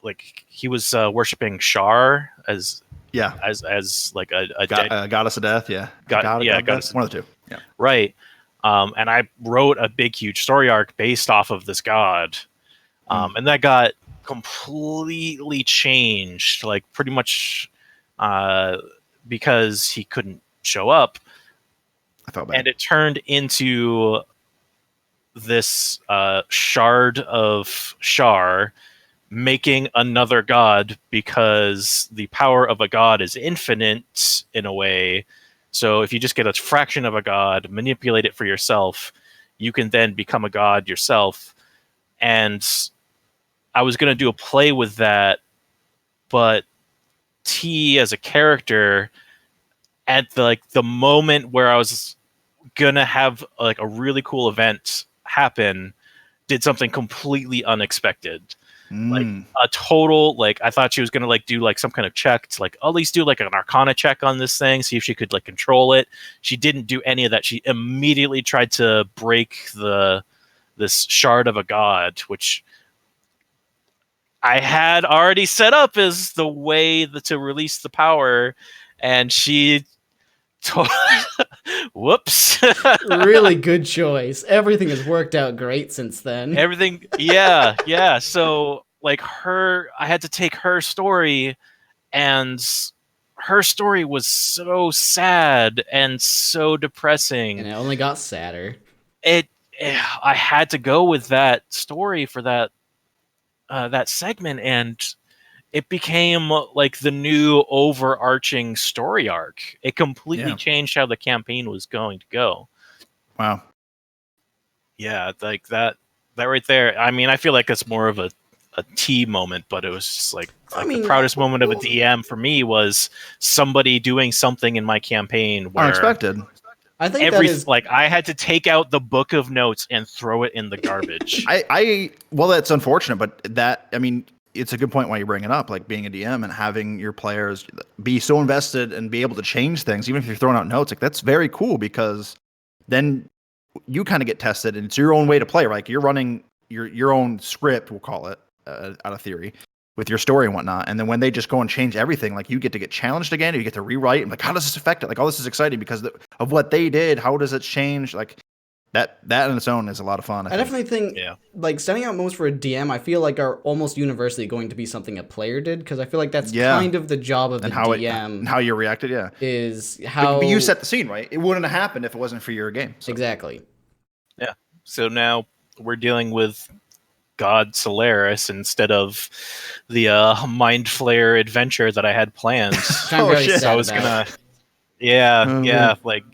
Like he was worshiping Shar as like a goddess of death. Yeah, goddess. One of the 2. Yeah, right. And I wrote a big, huge story arc based off of this god, and that got completely changed, like pretty much because he couldn't show up. I felt bad, and it turned into this shard of Shar making another god because the power of a god is infinite in a way. So if you just get a fraction of a god, manipulate it for yourself, you can then become a god yourself. And I was going to do a play with that, but T as a character at the moment where I was going to have like a really cool event happen, did something completely unexpected. Like a total, like I thought she was gonna do like some kind of check to at least do like an Arcana check on this thing, see if she could control it. She didn't do any of that. She immediately tried to break this shard of a god, which I had already set up as the way to release the power, and she Whoops. Really good choice. Everything has worked out great since then. Everything, yeah. So like I had to take her story, and her story was so sad and so depressing. And it only got sadder. I had to go with that story for that segment, and it became like the new overarching story arc. It completely changed how the campaign was going to go. Wow. Yeah, like that right there. I mean, I feel like that's more of a T moment, but it was just like the proudest moment of a DM for me was somebody doing something in my campaign where unexpected. I think like I had to take out the book of notes and throw it in the garbage. Well, that's unfortunate, but it's a good point why you bring it up, like being a DM and having your players be so invested and be able to change things, even if you're throwing out notes. Like that's very cool because then you kind of get tested, and it's your own way to play. Like you're running your own script, we'll call it, out of theory, with your story and whatnot. And then when they just go and change everything, like you get challenged again, or you get to rewrite, and like how does this affect it? Like, oh, this is exciting because of what they did. How does it change? Like that on its own is a lot of fun. I definitely think, like, standing out most for a DM, I feel like are almost universally going to be something a player did, because I feel like that's kind of the job of the DM. And how you reacted, is how... But you set the scene, right? It wouldn't have happened if it wasn't for your game. So. Exactly. Yeah. So now we're dealing with God Solaris instead of the Mind Flayer adventure that I had planned. So I was gonna... like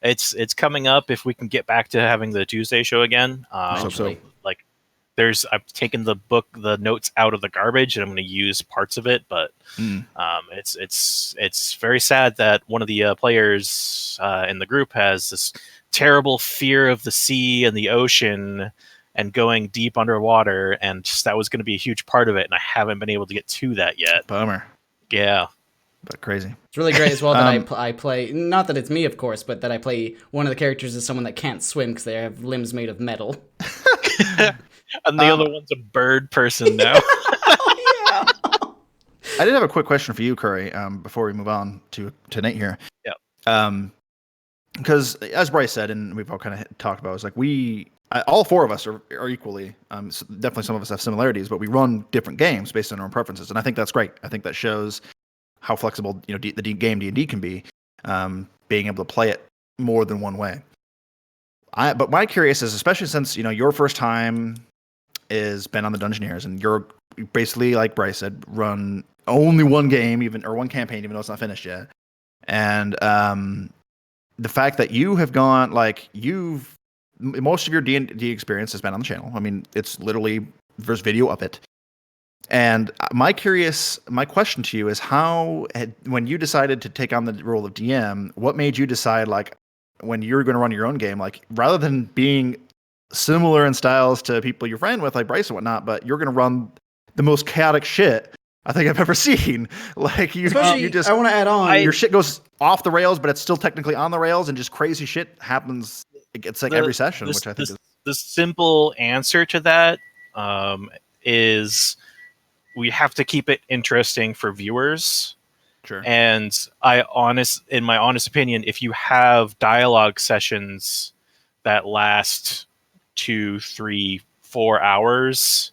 it's coming up if we can get back to having the Tuesday show again. Like I've taken the notes out of the garbage and I'm going to use parts of it, but it's very sad that one of the players in the group has this terrible fear of the sea and the ocean and going deep underwater, and that was going to be a huge part of it, and I haven't been able to get to that yet. Bummer. Yeah. But crazy. It's really great as well that I play, not that it's me, of course, but that I play one of the characters as someone that can't swim because they have limbs made of metal. And the other one's a bird person now. Oh, yeah. I did have a quick question for you, Kurry, before we move on to Nate here. Yeah. Because as Bryce said, and we've all kind of talked about, it's like all four of us are equally, so definitely some of us have similarities, but we run different games based on our own preferences, and I think that's great. I think that shows how flexible the game D&D can be, being able to play it more than one way. But my curious is, especially since your first time is been on the Dungeoneers, and you're basically, like Bryce said, run only one game, or one campaign, even though it's not finished yet, and the fact that you have gone, like, most of your D&D experience has been on the channel. I mean, it's literally, there's video of it. And my question to you is when you decided to take on the role of DM, what made you decide, like, when you're going to run your own game, like, rather than being similar in styles to people you're friend with, like Bryce and whatnot, but you're going to run the most chaotic shit I think I've ever seen. Like you just, I want to add on, your shit goes off the rails, but it's still technically on the rails, and just crazy shit happens. It's like every session, which I think is the simple answer to that is we have to keep it interesting for viewers. Sure. And in my honest opinion, if you have dialogue sessions that last 2, 3, 4 hours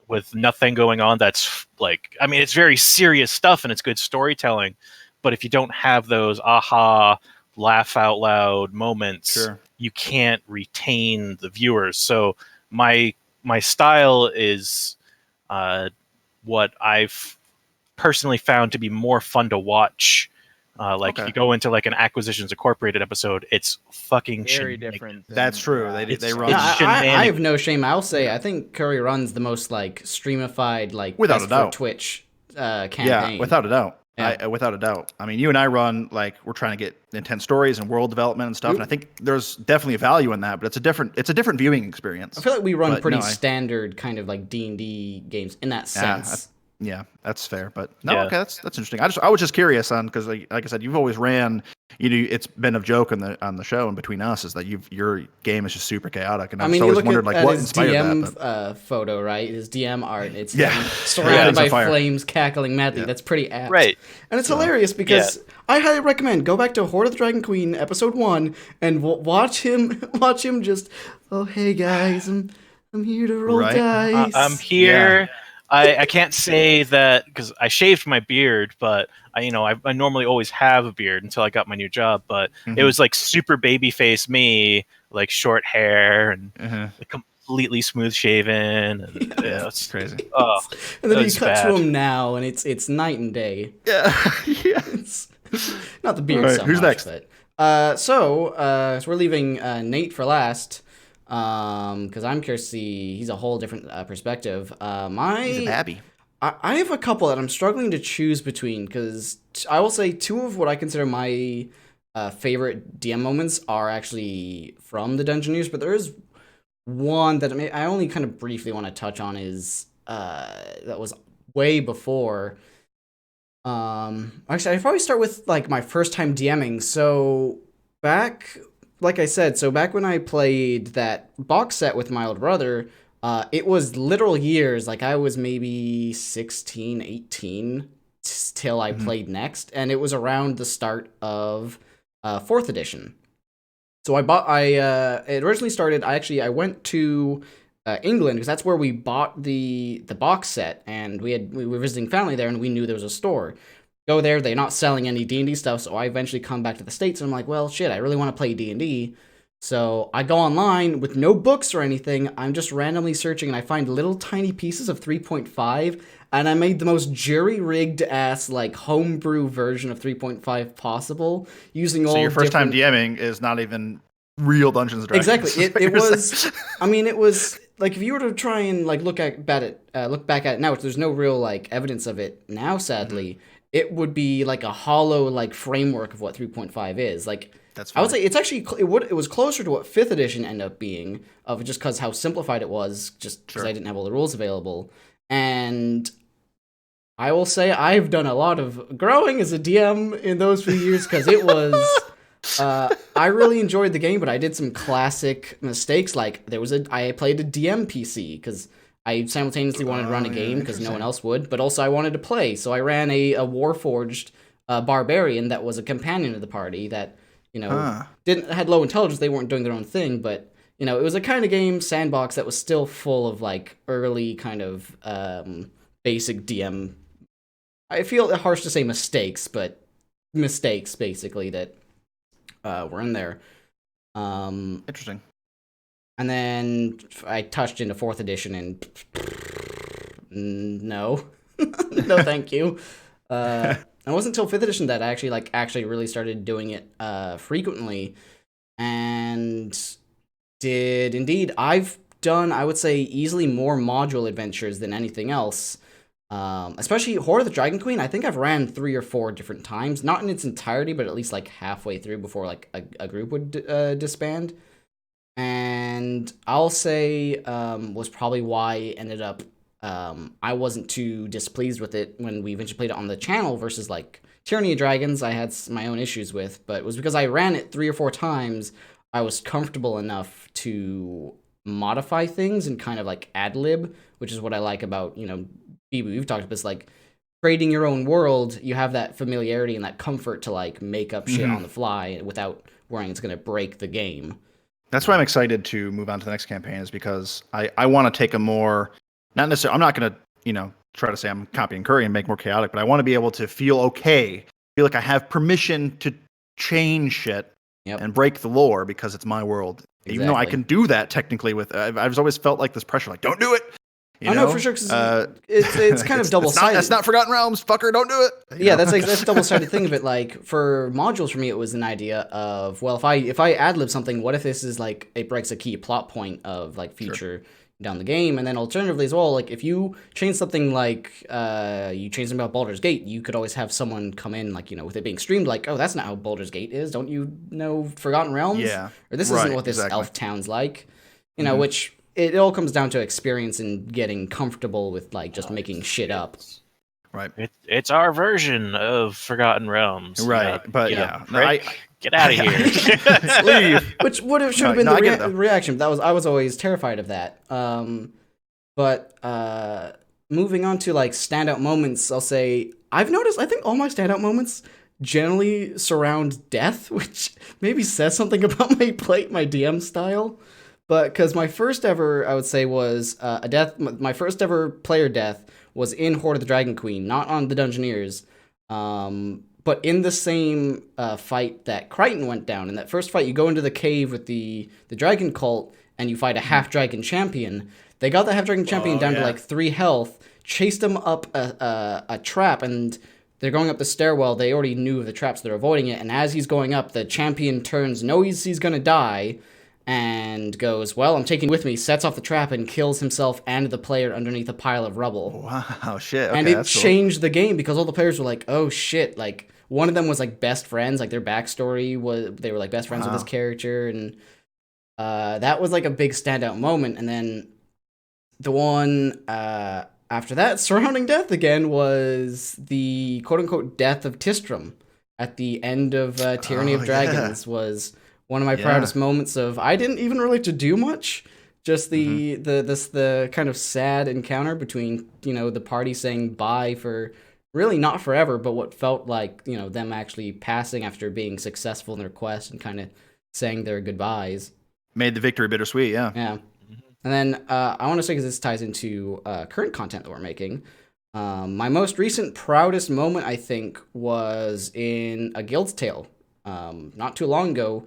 with nothing going on, that's like, I mean, it's very serious stuff and it's good storytelling. But if you don't have those aha, laugh out loud moments, you can't retain the viewers. So my style is what I've personally found to be more fun to watch. You go into like an Acquisitions Incorporated episode, it's fucking very different. That's true. They run. I have no shame. I'll say I think Kurry runs the most like streamified, like without a doubt, Twitch campaign. Yeah, without a doubt. Yeah. Without a doubt. I mean, you and I run, like, we're trying to get intense stories and world development and stuff, and I think there's definitely a value in that, but it's a different viewing experience. I feel like we run standard kind of like D&D games in that sense. Yeah, that's fair. But no, okay, that's interesting. I was just curious on because like I said, you've always ran. It's been a joke on the show and between us is that your game is just super chaotic, and I've just always wondered like what inspired DM, that. photo, right? His DM art. It's surrounded by flames, cackling madly. That's pretty apt, right? And it's hilarious because I highly recommend go back to Horde of the Dragon Queen episode 1 and watch him just. Oh hey guys, I'm here to roll dice. I'm here. Yeah. I can't say that because I shaved my beard, but I normally always have a beard until I got my new job. But it was like super baby face me, like short hair and like completely smooth shaven. And, it's crazy. Oh, and then you cut to him now, and it's night and day. Yeah, It's not the beard so who's much. Next? But so we're leaving Nate for last. Because I'm curious to see, he's a whole different perspective. He's a babby. I have a couple that I'm struggling to choose between, because I will say 2 of what I consider my favorite DM moments are actually from the Dungeoneers, but there is one that I only kind of briefly want to touch on is that was way before. Actually, I'd probably start with like my first time DMing. So back. Like I said, so back when I played that box set with my older brother, it was literal years. Like I was maybe 16, 18 till I played next. And it was around the start of 4th edition. So it originally started, I went to England because that's where we bought the box set. And we were visiting family there and we knew there was a store. Go there, they're not selling any D&D stuff, so I eventually come back to the States, and I'm like, well, shit, I really want to play D&D. So I go online with no books or anything, I'm just randomly searching, and I find little tiny pieces of 3.5, and I made the most jury-rigged ass, like, homebrew version of 3.5 possible, using all So your first time DMing is not even real Dungeons & Dragons. Exactly, it was, I mean, it was, like, if you were to try and, like, look back at it now, which there's no real, like, evidence of it now, sadly, it would be like a hollow like framework of what 3.5 is. Like that's funny. I would say it's actually it was closer to what 5th edition ended up being of just because how simplified it was, just because I didn't have all the rules available. And I will say I've done a lot of growing as a DM in those few years because it was. I really enjoyed the game, but I did some classic mistakes. Like I played a DM PC because I simultaneously wanted to run a game because no one else would, but also I wanted to play. So I ran a Warforged barbarian that was a companion of the party that, had low intelligence. They weren't doing their own thing, but, it was a kind of game sandbox that was still full of like early kind of basic DM. I feel harsh to say mistakes, but mistakes basically that were in there. Interesting. And then I touched into 4th edition and no, no, thank you. It wasn't until 5th edition that I actually really started doing it frequently, and did indeed. I've done, I would say, easily more module adventures than anything else. Especially Horde of the Dragon Queen. I think I've ran 3 or 4 different times, not in its entirety, but at least like halfway through before like a group would disband. And I'll say was probably why I ended up I wasn't too displeased with it when we eventually played it on the channel versus like Tyranny of Dragons I had my own issues with, but it was because I ran it 3 or 4 times. I was comfortable enough to modify things and kind of like ad-lib, which is what I like about, we've talked about this, like creating your own world. You have that familiarity and that comfort to like make up shit on the fly without worrying it's going to break the game. That's why I'm excited to move on to the next campaign, is because I want to take a more, not necessarily, I'm not going to, try to say I'm copying Kurry and make more chaotic, but I want to be able to feel like I have permission to change shit and break the lore because it's my world. Exactly. Even though I can do that technically I've always felt like this pressure, like, don't do it. I know for sure, because it's kind of double-sided. That's not Forgotten Realms, fucker, don't do it. That's a double-sided thing of it. Like, for modules, for me, it was an idea of, well, if I ad-lib something, what if this is, like, it breaks a key plot point of, like, feature down the game? And then alternatively as well, like, if you change something like, you change something about Baldur's Gate, you could always have someone come in, like, with it being streamed, like, oh, that's not how Baldur's Gate is. Don't you know Forgotten Realms? Yeah. Or this isn't what this elf town's like. Which... It all comes down to experience and getting comfortable with, like, just making shit up. Right. It's our version of Forgotten Realms. Right. But Get out of here. Leave. Which should have been the reaction. I was always terrified of that. But moving on to like standout moments, I'll say I've noticed. I think all my standout moments generally surround death, which maybe says something about my DM style. But because my first ever, I would say, was a death. My first ever player death was in Horde of the Dragon Queen, not on the Dungeoneers, but in the same fight that Crichton went down. In that first fight, you go into the cave with the Dragon Cult, and you fight a half-dragon champion. They got the half-dragon champion down to like 3 health, chased him up a trap, and they're going up the stairwell. They already knew of the traps, they're avoiding it, and as he's going up, the champion turns, knows he's going to die, and goes, well, I'm taking with me, sets off the trap, and kills himself and the player underneath a pile of rubble. Wow, shit. Okay, and it changed the game, because all the players were like, oh shit, like, one of them was like best friends, like their backstory was, they were like best friends with this character, and that was like a big standout moment. And then the one after that, surrounding death again, was the quote-unquote death of Tristram at the end of Tyranny of Dragons. Was one of my proudest moments of, I didn't even really to do much, just the kind of sad encounter between, you know, the party saying bye for really not forever, but what felt like, you know, them actually passing after being successful in their quest and kind of saying their goodbyes. Made the victory bittersweet, yeah. Yeah. And then I want to say, because this ties into current content that we're making, my most recent proudest moment, I think, was in A Guild's Tale, not too long ago,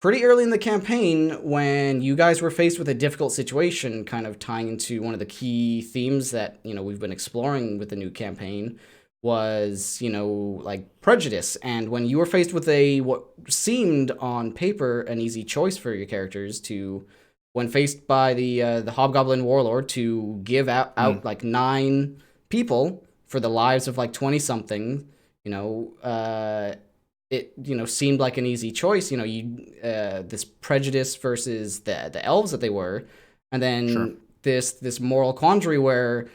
pretty early in the campaign, when you guys were faced with a difficult situation, kind of tying into one of the key themes that, you know, we've been exploring with the new campaign, was, you know, like prejudice. And when you were faced with what seemed on paper an easy choice for your characters to, when faced by the Hobgoblin Warlord, to give out like 9 people for the lives of like 20-something, you know, it, you know, seemed like an easy choice, you know, this prejudice versus the elves that they were, and then this moral quandary where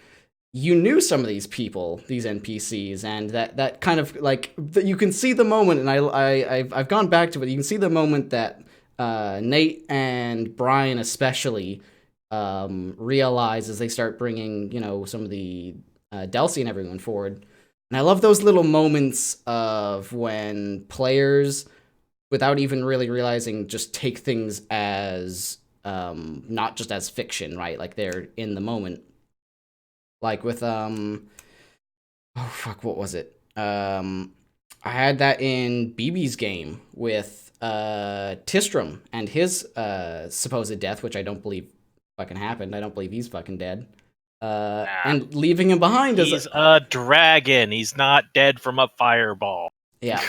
you knew some of these people, these NPCs, and that kind of like, you can see the moment, and I've gone back to it. You can see the moment that Nate and Brian especially realize as they start bringing, you know, some of the Delcy and everyone forward. And I love those little moments of when players, without even really realizing, just take things as not just as fiction, right? Like they're in the moment. Like with what was it? I had that in BB's game with Tristram and his supposed death, which I don't believe fucking happened. I don't believe he's fucking dead. And leaving him behind. He's a dragon. He's not dead from a fireball. Yeah.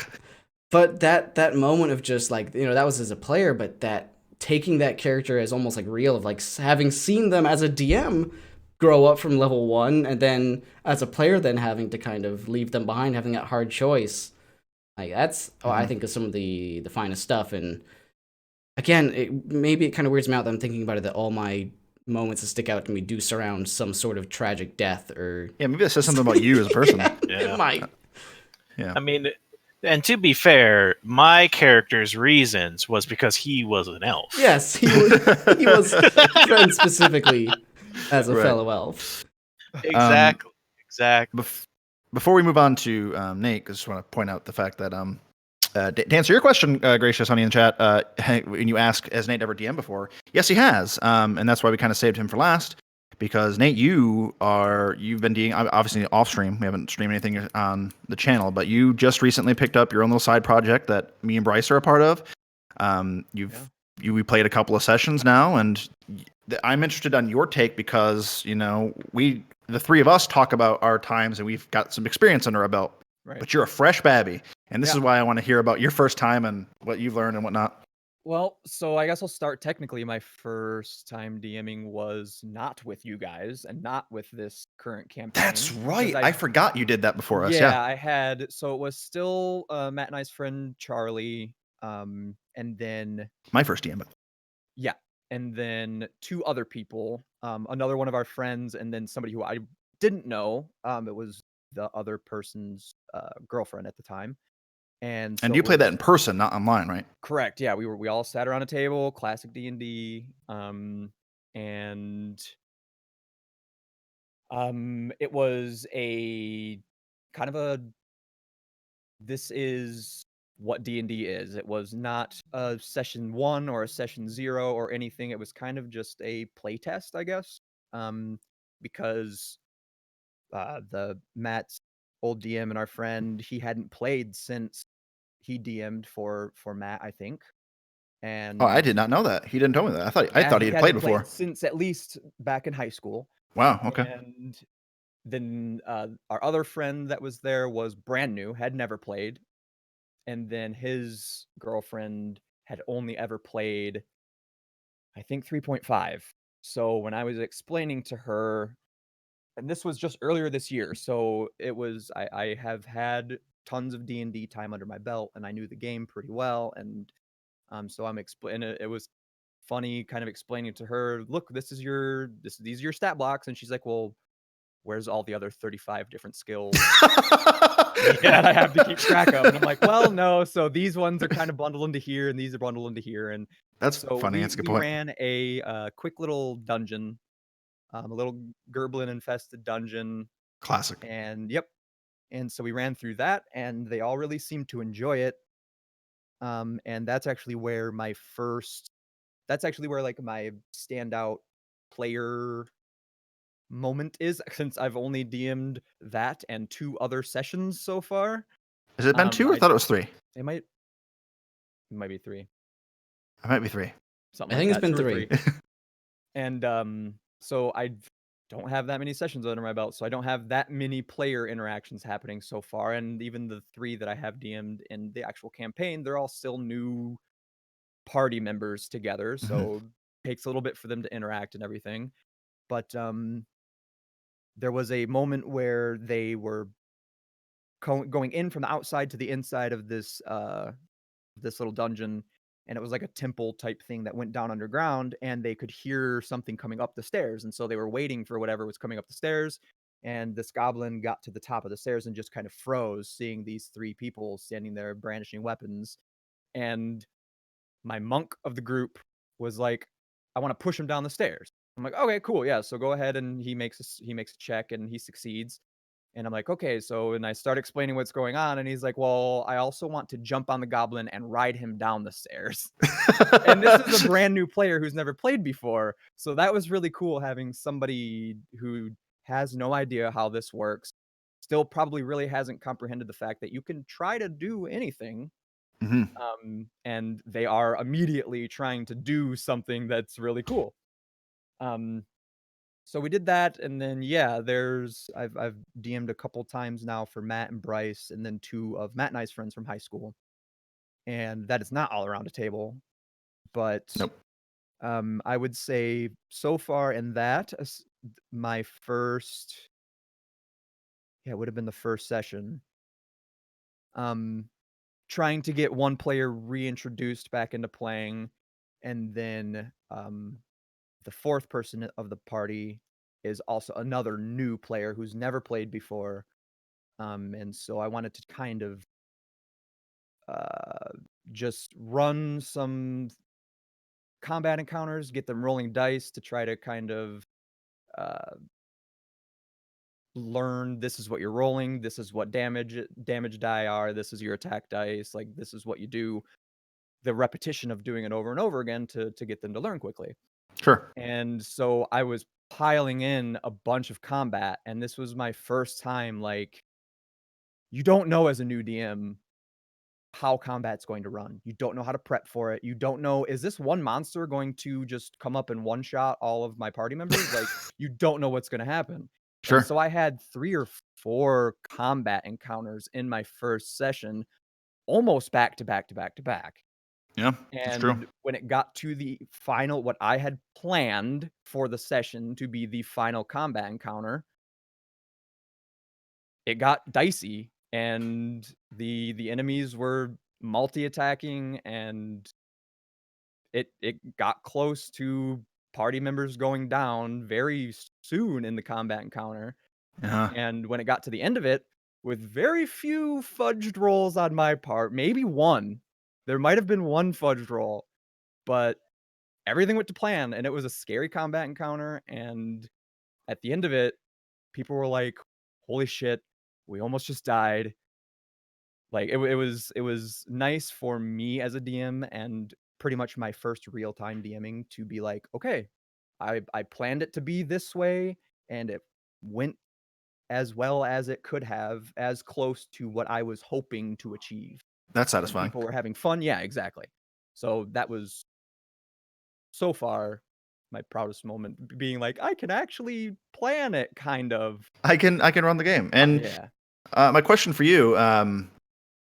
But that moment of just like, you know, that was as a player, but that taking that character as almost like real, of like having seen them as a DM grow up from level 1, and then as a player then having to kind of leave them behind, having that hard choice. Like that's I think is some of the finest stuff. And again, maybe it kind of weirds me out that I'm thinking about it, that all my moments that stick out to me do surround some sort of tragic death, or maybe that says something about you as a person. It might. Yeah. I mean, and to be fair, my character's reasons was because he was an elf. Yes, he was friends specifically as a fellow elf. Exactly. Before we move on to Nate, I just want to point out the fact that to answer your question, Gracious Honey in chat, when you ask, has Nate ever DM'd before? Yes, he has, and that's why we kind of saved him for last, because Nate, you've been DMing, obviously off stream. We haven't streamed anything on the channel, but you just recently picked up your own little side project that me and Bryce are a part of. We played a couple of sessions now, and I'm interested on your take because, you know, the 3 of us talk about our times and we've got some experience under our belt. Right. But you're a fresh babby, and this is why I want to hear about your first time and what you've learned and whatnot. Well, so I guess I'll start. Technically, my first time DMing was not with you guys and not with this current campaign. That's right. I forgot you did that before us. Yeah, I had. So it was still Matt and I's friend Charlie, and then my first DM. Yeah, and then 2 other people, another one of our friends, and then somebody who I didn't know. It was the other person's girlfriend at the time. And you played that in person, not online, right? Correct. Yeah, we all sat around a table, classic D&D, and it was a kind of a this is what D&D is. It was not a session 1 or a session 0 or anything. It was kind of just a play test, I guess. Because the Matt's old DM and our friend, he hadn't played since he DM'd for Matt, I think. And I did not know that. He didn't tell me that. I thought he had played before. Since at least back in high school. Wow. Okay. And then our other friend that was there was brand new, had never played. And then his girlfriend had only ever played, I think, 3.5. So when I was explaining to her, and this was just earlier this year, so it was I have had tons of D&D time under my belt, and I knew the game pretty well, and so I'm explaining. It was funny, kind of explaining to her, look, these are your stat blocks, and she's like, well, where's all the other 35 different skills that I have to keep track of? And I'm like, well, no. So these ones are kind of bundled into here, and these are bundled into here. And that's funny. That's a good point. We ran a quick little dungeon, a little Gerblin infested dungeon. Classic. And yep. And so we ran through that, and they all really seemed to enjoy it. And that's actually where my standout player moment is, since I've only DM'd that and 2 other sessions so far. Has it been 2? I thought it was 3. It might be 3. It might be 3. Something I think like it's that, been 3. And so I don't have that many sessions under my belt, so I don't have that many player interactions happening so far. And even the 3 that I have DM'd in the actual campaign, they're all still new party members together, so it takes a little bit for them to interact and everything. But there was a moment where they were going in from the outside to the inside of this little dungeon, and it was like a temple type thing that went down underground, and they could hear something coming up the stairs, and so they were waiting for whatever was coming up the stairs. And this goblin got to the top of the stairs and just kind of froze, seeing these 3 people standing there brandishing weapons. And my monk of the group was like, I want to push him down the stairs. I'm like, okay, cool, yeah. So go ahead, and he makes a check, and he succeeds. And I'm like, okay. So, and I start explaining what's going on, and he's like, well, I also want to jump on the goblin and ride him down the stairs. And this is a brand new player who's never played before. So that was really cool, having somebody who has no idea how this works, still probably really hasn't comprehended the fact that you can try to do anything. And they are immediately trying to do something that's really cool. So we did that, and then I've DM'd a couple times now for Matt and Bryce, and then 2 of Matt and I's friends from high school. And that is not all around a table, but nope. I would say so far in that, my first, it would have been the first session. Trying to get one player reintroduced back into playing, and then the 4th person of the party is also another new player who's never played before. And so I wanted to kind of just run some combat encounters, get them rolling dice to try to kind of learn, this is what you're rolling, this is what damage die are, this is your attack dice, like this is what you do. The repetition of doing it over and over again to get them to learn quickly. Sure. And so I was piling in a bunch of combat, and this was my first time, like, you don't know as a new DM how combat's going to run. You don't know how to prep for it. You don't know, is this one monster going to just come up and one-shot all of my party members? Like, you don't know what's going to happen. Sure. And so I had 3 or 4 combat encounters in my first session, almost back to back to back to back. Yeah, that's true. And when it got to the final, what I had planned for the session to be the final combat encounter, it got dicey, and the enemies were multi-attacking, and it got close to party members going down very soon in the combat encounter. And when it got to the end of it, with very few fudged rolls on my part, maybe one, there might have been one fudged roll, but everything went to plan, and it was a scary combat encounter. And at the end of it, people were like, "Holy shit, we almost just died." Like it was nice for me as a DM, and pretty much my first real time DMing, to be like, okay, I planned it to be this way, and it went as well as it could have, as close to what I was hoping to achieve. That's satisfying. And people were having fun. Yeah, exactly. So that was so far my proudest moment, being like, I can actually plan it, kind of. I can run the game. And yeah. My question for you,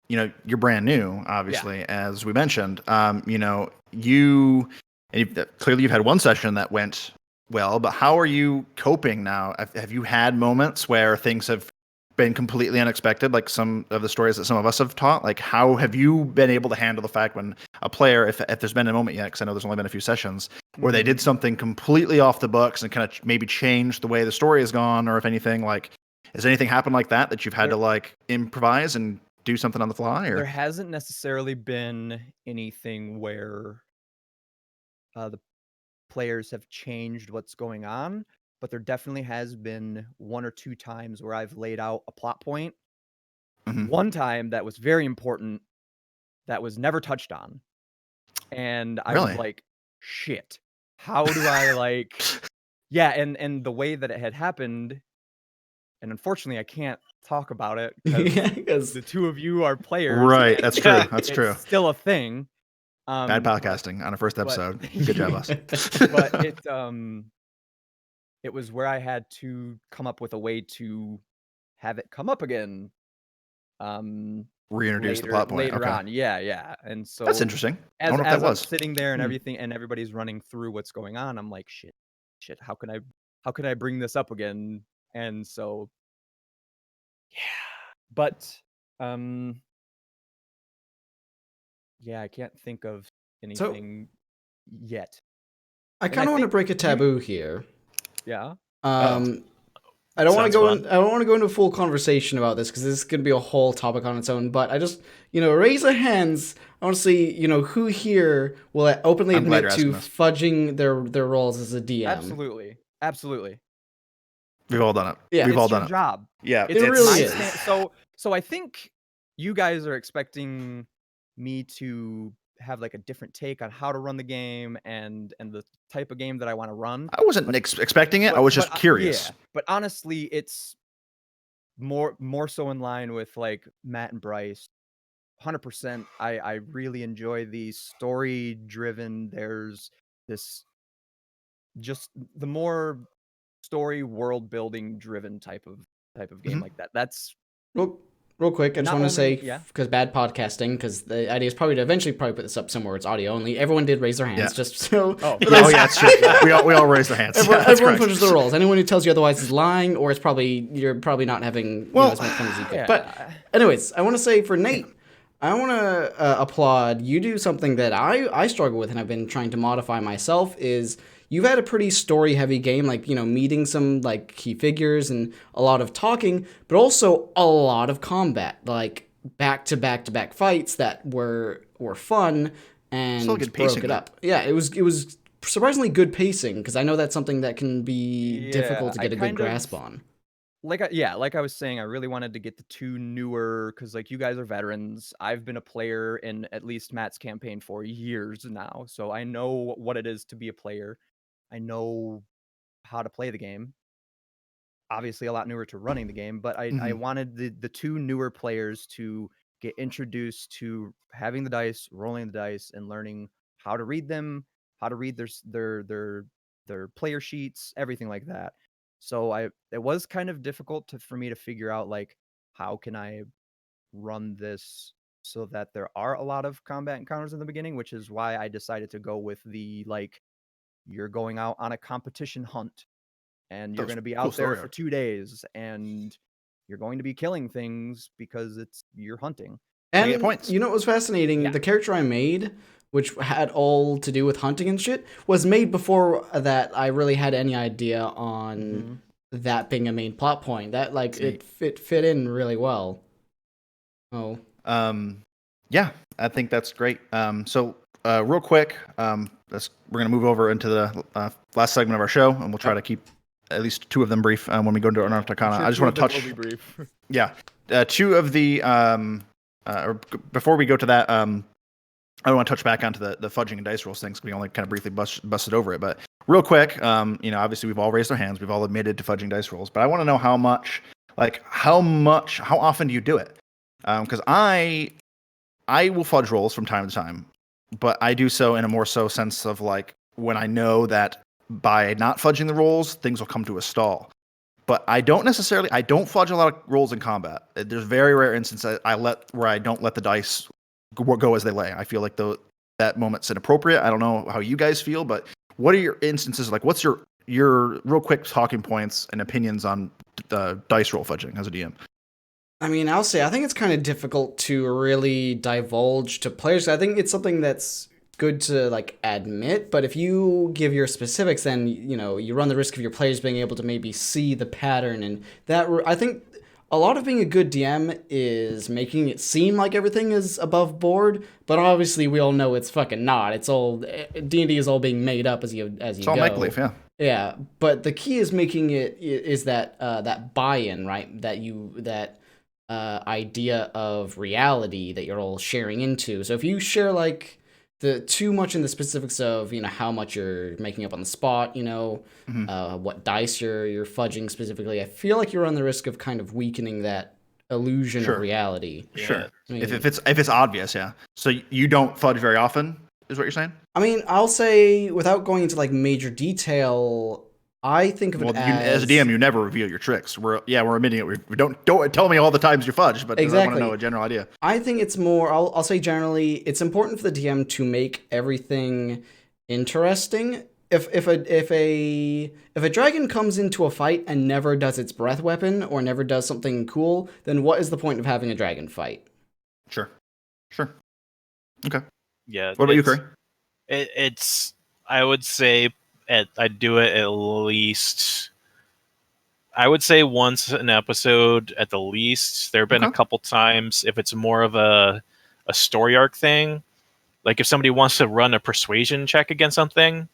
you know, you're brand new, obviously, as we mentioned. You know, clearly you've had one session that went well, but how are you coping now? Have you had moments where things have been completely unexpected, like some of the stories that some of us have taught? Like, how have you been able to handle the fact when a player, if there's been a moment yet, because I know there's only been a few sessions, where they did something completely off the books and kind of maybe changed the way the story has gone, or if anything, like, has anything happened like that you've had to like improvise and do something on the fly? Or there hasn't necessarily been anything where the players have changed what's going on, but there definitely has been one or two times where I've laid out a plot point. One time that was very important, that was never touched on, and I was like, shit, how do I like and the way that it had happened, and unfortunately I can't talk about it because the two of you are players. Right, that's true. That's true. It's still a thing. Bad podcasting on a first episode. Good job, us. But it was where I had to come up with a way to have it come up again. Reintroduce the plot point later on. Yeah. And so that's interesting. As, I don't know if that was sitting there and everything, and everybody's running through what's going on, I'm like, shit. How can I bring this up again? And so, but I can't think of anything yet. I kind of want to break a taboo here. Yeah. I don't want to go. I don't want to go into a full conversation about this because this is going to be a whole topic on its own. But I just, raise of hands. I want to see, who here will openly admit to fudging their roles as a DM. Absolutely. We've all done it. Yeah, we've all done it. Job. Yeah, it really is. So I think you guys are expecting me to have like a different take on how to run the game and the type of game that I want to run. I wasn't expecting it. I was just curious. Yeah, but honestly, it's more so in line with like Matt and Bryce. 100%. I really enjoy the story driven. There's this just the more story world building driven type of game like that. That's real quick, I just want to say, because bad podcasting, because the idea is probably to eventually put this up somewhere where it's audio only. Everyone did raise their hands, just so. That's true. We all raised our hands. Everyone pushes the rolls. Anyone who tells you otherwise is lying, or you're probably not having as much fun as you could. But anyways, I want to say for Nate, I want to applaud you. Do something that I struggle with, and I've been trying to modify myself. Is you've had a pretty story-heavy game, like, meeting some, like, key figures and a lot of talking, but also a lot of combat, like, back-to-back-to-back fights that were fun and broke it up. Yeah, it was surprisingly good pacing, because I know that's something that can be difficult to get a good grasp on. Like I was saying, I really wanted to get the two newer, because, like, you guys are veterans. I've been a player in at least Matt's campaign for years now, so I know what it is to be a player. I know how to play the game. Obviously, a lot newer to running the game, but I wanted the two newer players to get introduced to having the dice, rolling the dice, and learning how to read them, how to read their player sheets, everything like that. So it was kind of difficult for me to figure out, like, how can I run this so that there are a lot of combat encounters in the beginning, which is why I decided to go with the, like, you're going out on a competition hunt, and you're going to be out there for 2 days, and you're going to be killing things because you're hunting. And points. You know what was fascinating? Yeah. The character I made, which had all to do with hunting and shit, was made before that I really had any idea on that being a main plot point. That like it fit in really well. Oh. Yeah, I think that's great. So real quick, we're gonna move over into the last segment of our show, and we'll try to keep at least 2 of them brief when we go into Unearthed Arcana. Sure, I just want to touch. Brief. Yeah, 2 of the before we go to that, I want to touch back onto the fudging and dice rolls things. We only kind of briefly busted over it, but real quick, obviously we've all raised our hands, we've all admitted to fudging dice rolls, but I want to know how often do you do it? Because I will fudge rolls from time to time, but I do so in a more so sense of like when I know that by not fudging the rolls, things will come to a stall. But I don't fudge a lot of rolls in combat. There's very rare instances where I don't let the dice go as they lay. I feel like that moment's inappropriate. I don't know how you guys feel, but what are your instances like? What's your real quick talking points and opinions on dice roll fudging as a DM? I mean, I'll say I think it's kind of difficult to really divulge to players. I think it's something that's good to like admit, but if you give your specifics, then you run the risk of your players being able to maybe see the pattern, and that I think a lot of being a good DM is making it seem like everything is above board, but obviously we all know it's fucking not. It's all D&D is all being made up as you go. It's all make-believe, yeah. Yeah, but the key is making it is that buy-in, right? That idea of reality that you're all sharing into. So if you share like too much in the specifics of how much you're making up on the spot, what dice you're fudging specifically, I feel like you're on the risk of kind of weakening that illusion of reality. Sure. I mean, if it's obvious, yeah. So you don't fudge very often, is what you're saying? I mean, I'll say without going into like major detail, I think of it as a DM, you never reveal your tricks. We're admitting it. We don't tell me all the times you fudge, but exactly. I want to know a general idea. I think it's more. I'll say generally, it's important for the DM to make everything interesting. If a dragon comes into a fight and never does its breath weapon or never does something cool, then what is the point of having a dragon fight? Sure. Okay. Yeah. What about you, Kurry? It's. I would say. I do it at least, I would say once an episode at the least. There have been a couple times if it's more of a story arc thing, like if somebody wants to run a persuasion check against something,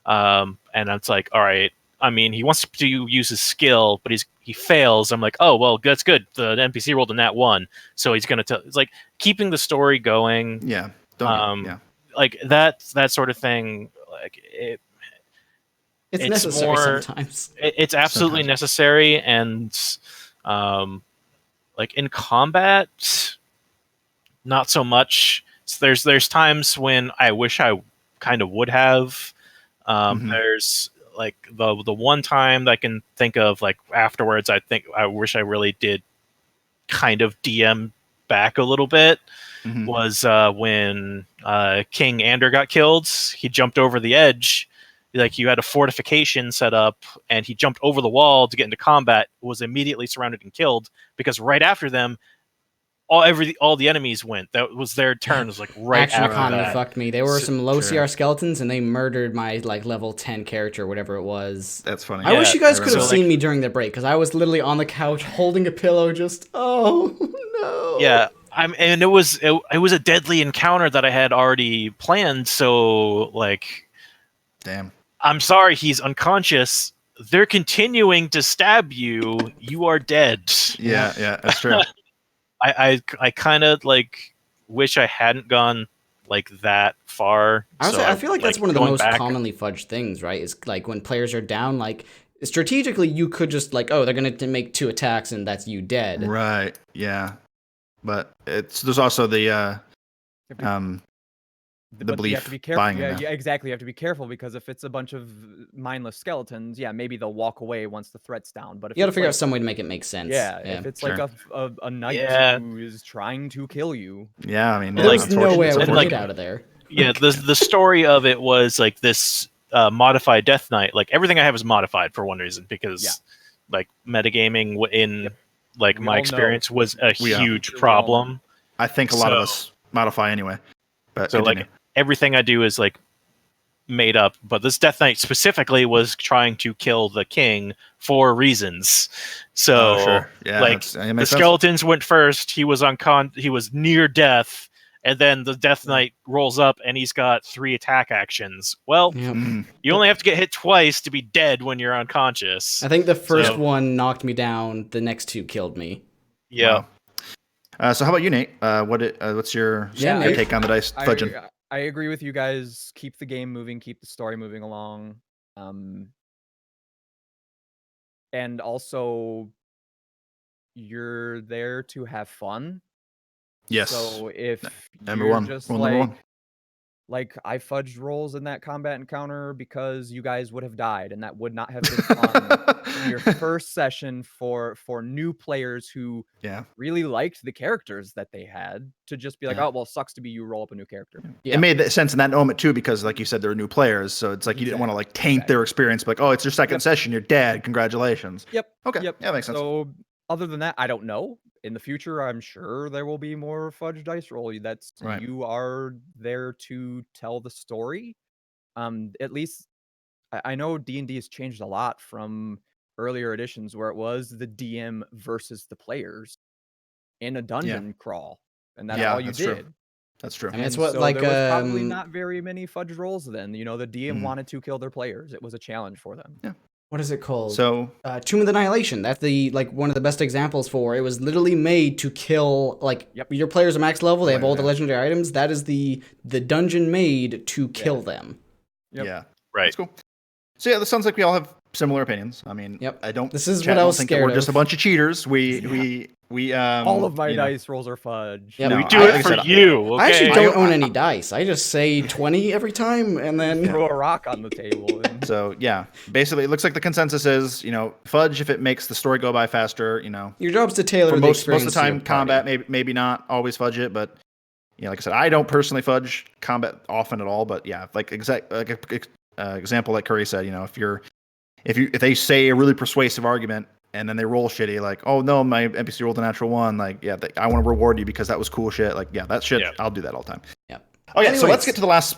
and it's like, all right, I mean, he wants to use his skill, but he fails. I'm like, oh, well, that's good. The NPC rolled a nat 1, so he's going to it's like keeping the story going. Yeah. Like that sort of thing. Like it's necessary sometimes. It's absolutely necessary, and like in combat, not so much. So there's times when I wish I kind of would have. There's like the one time that I can think of, like afterwards, I think I wish I really did kind of DM back a little bit. Was when King Ander got killed. He jumped over the edge. Like you had a fortification set up, and he jumped over the wall to get into combat. Was immediately surrounded and killed because right after them, all the enemies went. That was their turn. It was like right Action after economy that. fucked me. There were some low CR skeletons, and they murdered my like level 10 character, whatever it was. That's funny. I wish you guys could have seen me during the break, because I was literally on the couch holding a pillow, just oh no. Yeah. And it was a deadly encounter that I had already planned. So like, damn. I'm sorry, he's unconscious. They're continuing to stab you. You are dead. Yeah, that's true. I kind of like wish I hadn't gone like that far. I feel like that's one of the most commonly fudged things, right? Is like when players are down, like strategically you could just like, oh, they're gonna make 2 attacks and that's you dead. Right. Yeah. But there's also the belief. You have to be careful. Yeah, exactly. You have to be careful, because if it's a bunch of mindless skeletons, maybe they'll walk away once the threat's down. But if you got to figure out some way to make it make sense. Yeah, if it's like a knight who is trying to kill you. Yeah, I mean, there's no way I would get out of there. Yeah, the story of it was like this modified Death Knight. Like everything I have is modified for one reason, because like metagaming in like my experience was a huge problem. I think a lot of us modify anyway. But so like everything I do is like made up, but this Death Knight specifically was trying to kill the king for reasons. So sure. Yeah, like the skeletons went first. He was he was near death, and then the Death Knight rolls up and he's got 3 attack actions. Well, you only have to get hit twice to be dead when you're unconscious. I think the first one knocked me down. The next 2 killed me. Yeah. Wow. So how about you, Nate? What's your take on the dice fudging? I agree with you guys. Keep the game moving. Keep the story moving along. And also, you're there to have fun. Yes. So if number you're one, just like I fudged rolls in that combat encounter because you guys would have died, and that would not have been fun in your first session for new players who really liked the characters that they had, to just be like, oh, well, sucks to be you, roll up a new character. It made sense in that moment too, because like you said, there were new players, so it's like you didn't want to like taint their experience, like, oh, it's your second session, you're dead, congratulations. Okay. Yeah, that makes sense. So other than that, I don't know. In the future, I'm sure there will be more fudge dice roll. That's you are there to tell the story. At least I know D&D has changed a lot from earlier editions where it was the DM versus the players in a dungeon crawl, and that's all you did. True. That's true. And it's what so there was probably not very many fudge rolls then. The DM wanted to kill their players. It was a challenge for them. Yeah. What is it called? So, Tomb of the Annihilation. That's the one of the best examples for. It was literally made to kill. Your players are max level. They have all the legendary items. That is the dungeon made to kill them. Yeah. Right. That's cool. So this sounds like we all have similar opinions. I mean, I don't. This is what I was think scared that of. We're just a bunch of cheaters. We all of my dice rolls are fudge. Yeah, we do it for you. Okay? I actually don't own any dice. I just say 20 every time, and then throw a rock on the table. So basically, it looks like the consensus is, fudge if it makes the story go by faster. Your job's to tailor the most experience of the time. Combat, maybe not always fudge it, but like I said, I don't personally fudge combat often at all. But example like Kurry said, if they say a really persuasive argument and then they roll shitty, like, oh no, my NPC rolled a natural 1, like, I want to reward you because that was cool shit, like, that shit, I'll do that all the time. Okay, anyways, so let's get to the last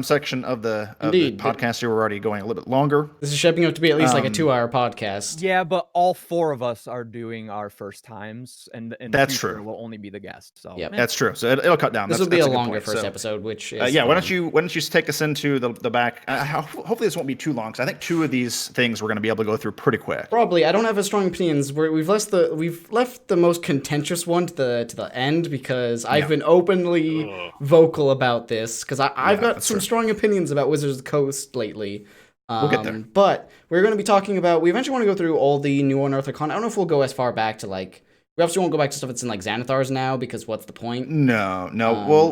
section of the podcast here. We're already going a little bit longer. This is shaping up to be at least like a 2-hour podcast. Yeah, but all 4 of us are doing our first times, and that's true. Will only be the guest. So that's true. So it'll cut down. This will be a longer first episode, which is why don't you take us into the back? Hopefully this won't be too long, because I think 2 of these things we're going to be able to go through pretty quick. Probably. I don't have as strong opinions. We've left the most contentious one to the end, because I've been openly vocal about this, because I've got some strong opinions about Wizards of the Coast lately. We'll get there. But we're going to be talking about, we eventually want to go through all the new Unearthed Arcana. I don't know if we'll go as far back to we obviously won't go back to stuff that's in Xanathar's now, because what's the point? No.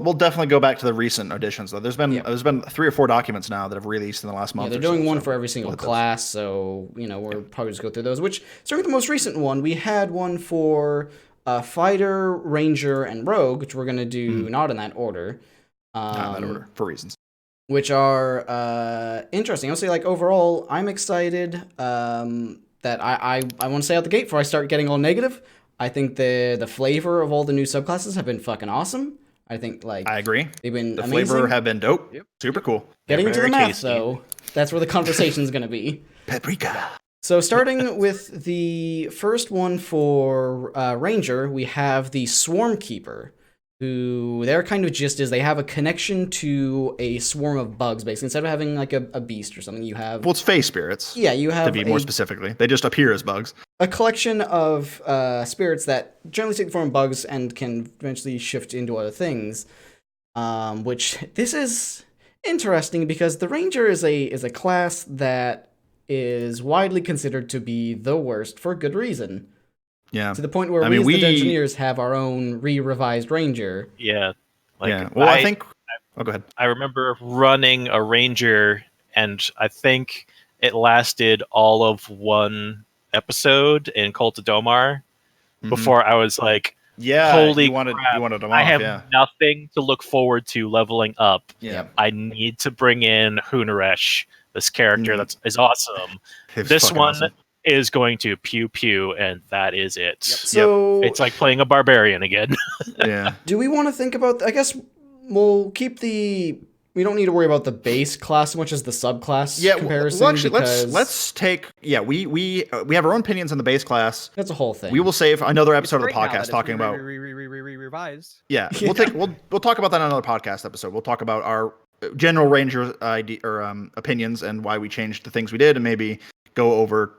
We'll definitely go back to the recent editions though. There's been 3 or 4 documents now that have released in the last month. Yeah, they're doing one for every single class, so we'll probably just go through those. Which, starting with the most recent one, we had one for Fighter, Ranger, and Rogue, which we're going to do not in that order. Not in that order, for reasons. Which are interesting. I'll say, overall, I'm excited that I want to say out the gate before I start getting all negative. I think the flavor of all the new subclasses have been fucking awesome. I think, I agree. They've been the amazing. flavor have been dope. Yep. Super cool. Getting into the math, though, that's where the conversation's going to be. Paprika. So starting with the first one for Ranger, we have the Swarmkeeper, who their kind of gist is they have a connection to a swarm of bugs, basically. Instead of having a beast or something, you have... Well, it's Fey spirits. Yeah, you have... To be more specifically. They just appear as bugs. A collection of spirits that generally take the form of bugs and can eventually shift into other things. Which, this is interesting because the Ranger is a class that is widely considered to be the worst for good reason. Yeah. To the point where we the Dungeoneers have our own re-revised Ranger. Yeah. Well, I think... go ahead. I remember running a Ranger, and I think it lasted all of 1 episode in Cult of Domar before I was like, holy you wanted them off, I have nothing to look forward to leveling up. Yeah. I need to bring in Hunaresh, this character is awesome. This one... Awesome. Is going to pew pew, and that is it. Yep. So it's like playing a barbarian again. Yeah. Do we want to think about? I guess we'll keep the we don't need to worry about the base class so much as the subclass comparison. Well, actually, let's take we have our own opinions on the base class. That's a whole thing. We will save another episode of the podcast talking about revised. Yeah, we'll talk about that on another podcast episode. We'll talk about our general ranger opinions and why we changed the things we did, and maybe go over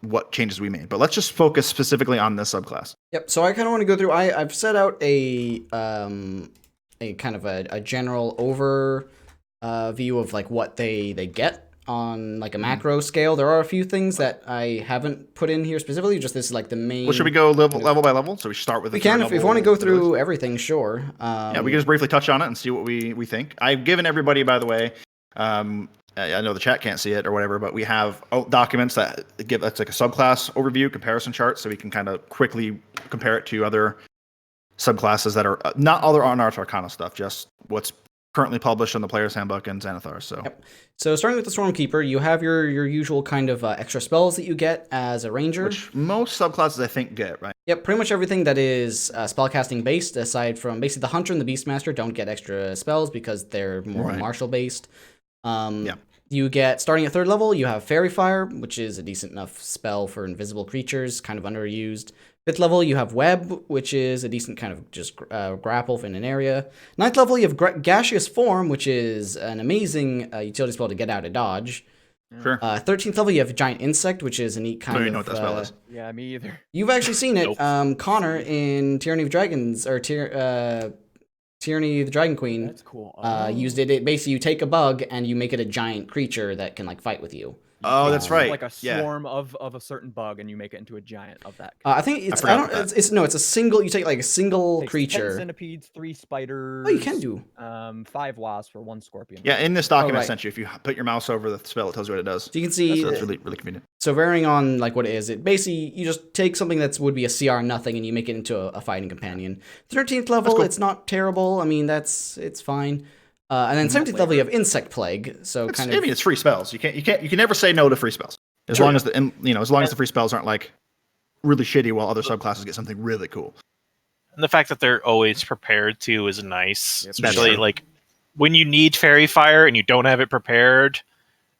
what changes we made. But let's just focus specifically on this subclass. Yep. So I kind of want to go through. I've set out a kind of a general view of like what they get on like a macro scale. There are a few things that I haven't put in here specifically. Just this is like the main. Well, should we go level by level? So we start with. We can if we want to go through everything. Sure. Yeah, we can just briefly touch on it and see what we think. I've given everybody, by the way. I know the chat can't see it or whatever, but we have documents that's like a subclass overview comparison chart, so we can kind of quickly compare it to other subclasses that are not other Unearthed Arcana stuff, just what's currently published in the Player's Handbook and Xanathar. So, yep. So starting with the Swarmkeeper, you have your usual kind of extra spells that you get as a ranger, which most subclasses I think get, right? Yep, pretty much everything that is spellcasting based, aside from basically the Hunter and the Beastmaster, don't get extra spells because they're more martial based. You get, starting at 3rd level, you have Fairy Fire, which is a decent enough spell for invisible creatures, kind of underused. 5th level, you have Web, which is a decent kind of just grapple in an area. 9th level, you have Gaseous Form, which is an amazing utility spell to get out of dodge. Sure. 13th level, you have Giant Insect, which is a neat kind of... I don't even know what that spell is. Yeah, me either. You've actually seen it, Connor, in Tyranny of Dragons, or Tyranny of the Dragon Queen. That's cool. Used it. Basically, you take a bug and you make it a giant creature that can like fight with you. Oh, that's right. Like a swarm of a certain bug, and you make it into a giant of that. I think it's. It's a single. You take like a single creature. 10 centipedes, 3 spiders. Oh, you can do. 5 wasps or 1 scorpion. Yeah, in this document I sent you, if you put your mouse over the spell, it tells you what it does. So you can see. That's really convenient. So varying on like what it is, it basically you just take something that would be a CR nothing and you make it into a fighting companion. 13th level, it's not terrible. I mean, it's fine. And then 17th level, you have Insect Plague. So I mean, it's free spells. You can never say no to free spells. As long as the free spells aren't like really shitty, while other subclasses get something really cool. And the fact that they're always prepared too is nice, especially like when you need Fairy Fire and you don't have it prepared.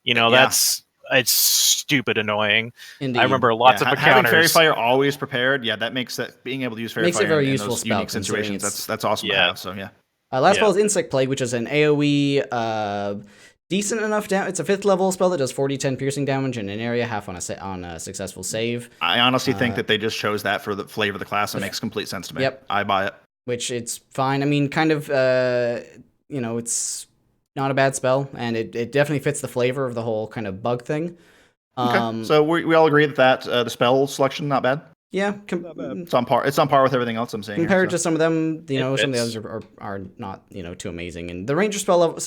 It's stupid annoying. Indeed. I remember lots of encounters. Having Fairy Fire always prepared, that makes that being able to use Fairy Fire it very in useful those spell unique situations. That's awesome to have. So yeah. Last spell is Insect Plague, which is an AoE decent enough damage. It's a 5th level spell that does 40-10 piercing damage in an area, half on a successful save. I honestly think that they just chose that for the flavor of the class. It makes complete sense to me. Yep. I buy it. Which it's fine. I mean, kind of, it's not a bad spell, and it definitely fits the flavor of the whole kind of bug thing. Okay. So we all agree that the spell selection not bad. Yeah, it's on par. It's on par with everything else I'm saying. Compared to some of them, some of the others are not too amazing. And the Ranger spell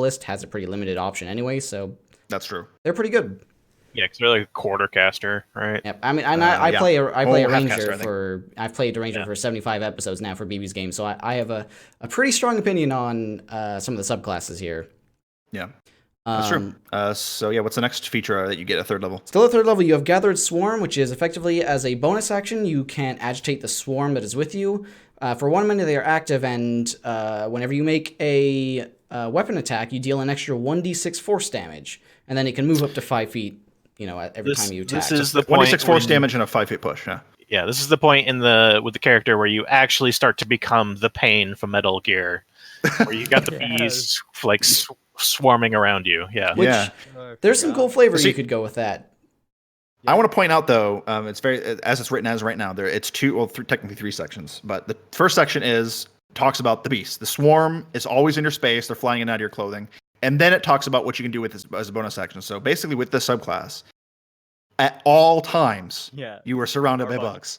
list has a pretty limited option anyway, so that's true. They're pretty good. Yeah, because they're like a quarter caster, right? Yep. I mean, I play a Ranger I've played a Ranger for 75 episodes now for BB's game, so I have a pretty strong opinion on some of the subclasses here. Yeah. That's true. What's the next feature that you get at 3rd level? Still at 3rd level, you have Gathered Swarm, which is effectively as a bonus action, you can agitate the swarm that is with you. For 1 minute, they are active, and whenever you make a weapon attack, you deal an extra 1d6 force damage, and then it can move up to 5 feet. Every time you attack. This is the point. 1d6 force damage and a 5 feet push. Yeah. Yeah, this is the point with the character where you actually start to become the Pain from Metal Gear, where you got the bees like swarming around you. Yeah. There's some cool flavor you could go with that. I want to point out though, it's very as it's written as right now. It's technically 3 sections, but the first section talks about the beast. The swarm is always in your space. They're flying in and out of your clothing, and then it talks about what you can do with this as a bonus action. So basically, with this subclass, at all times, you are surrounded by bugs.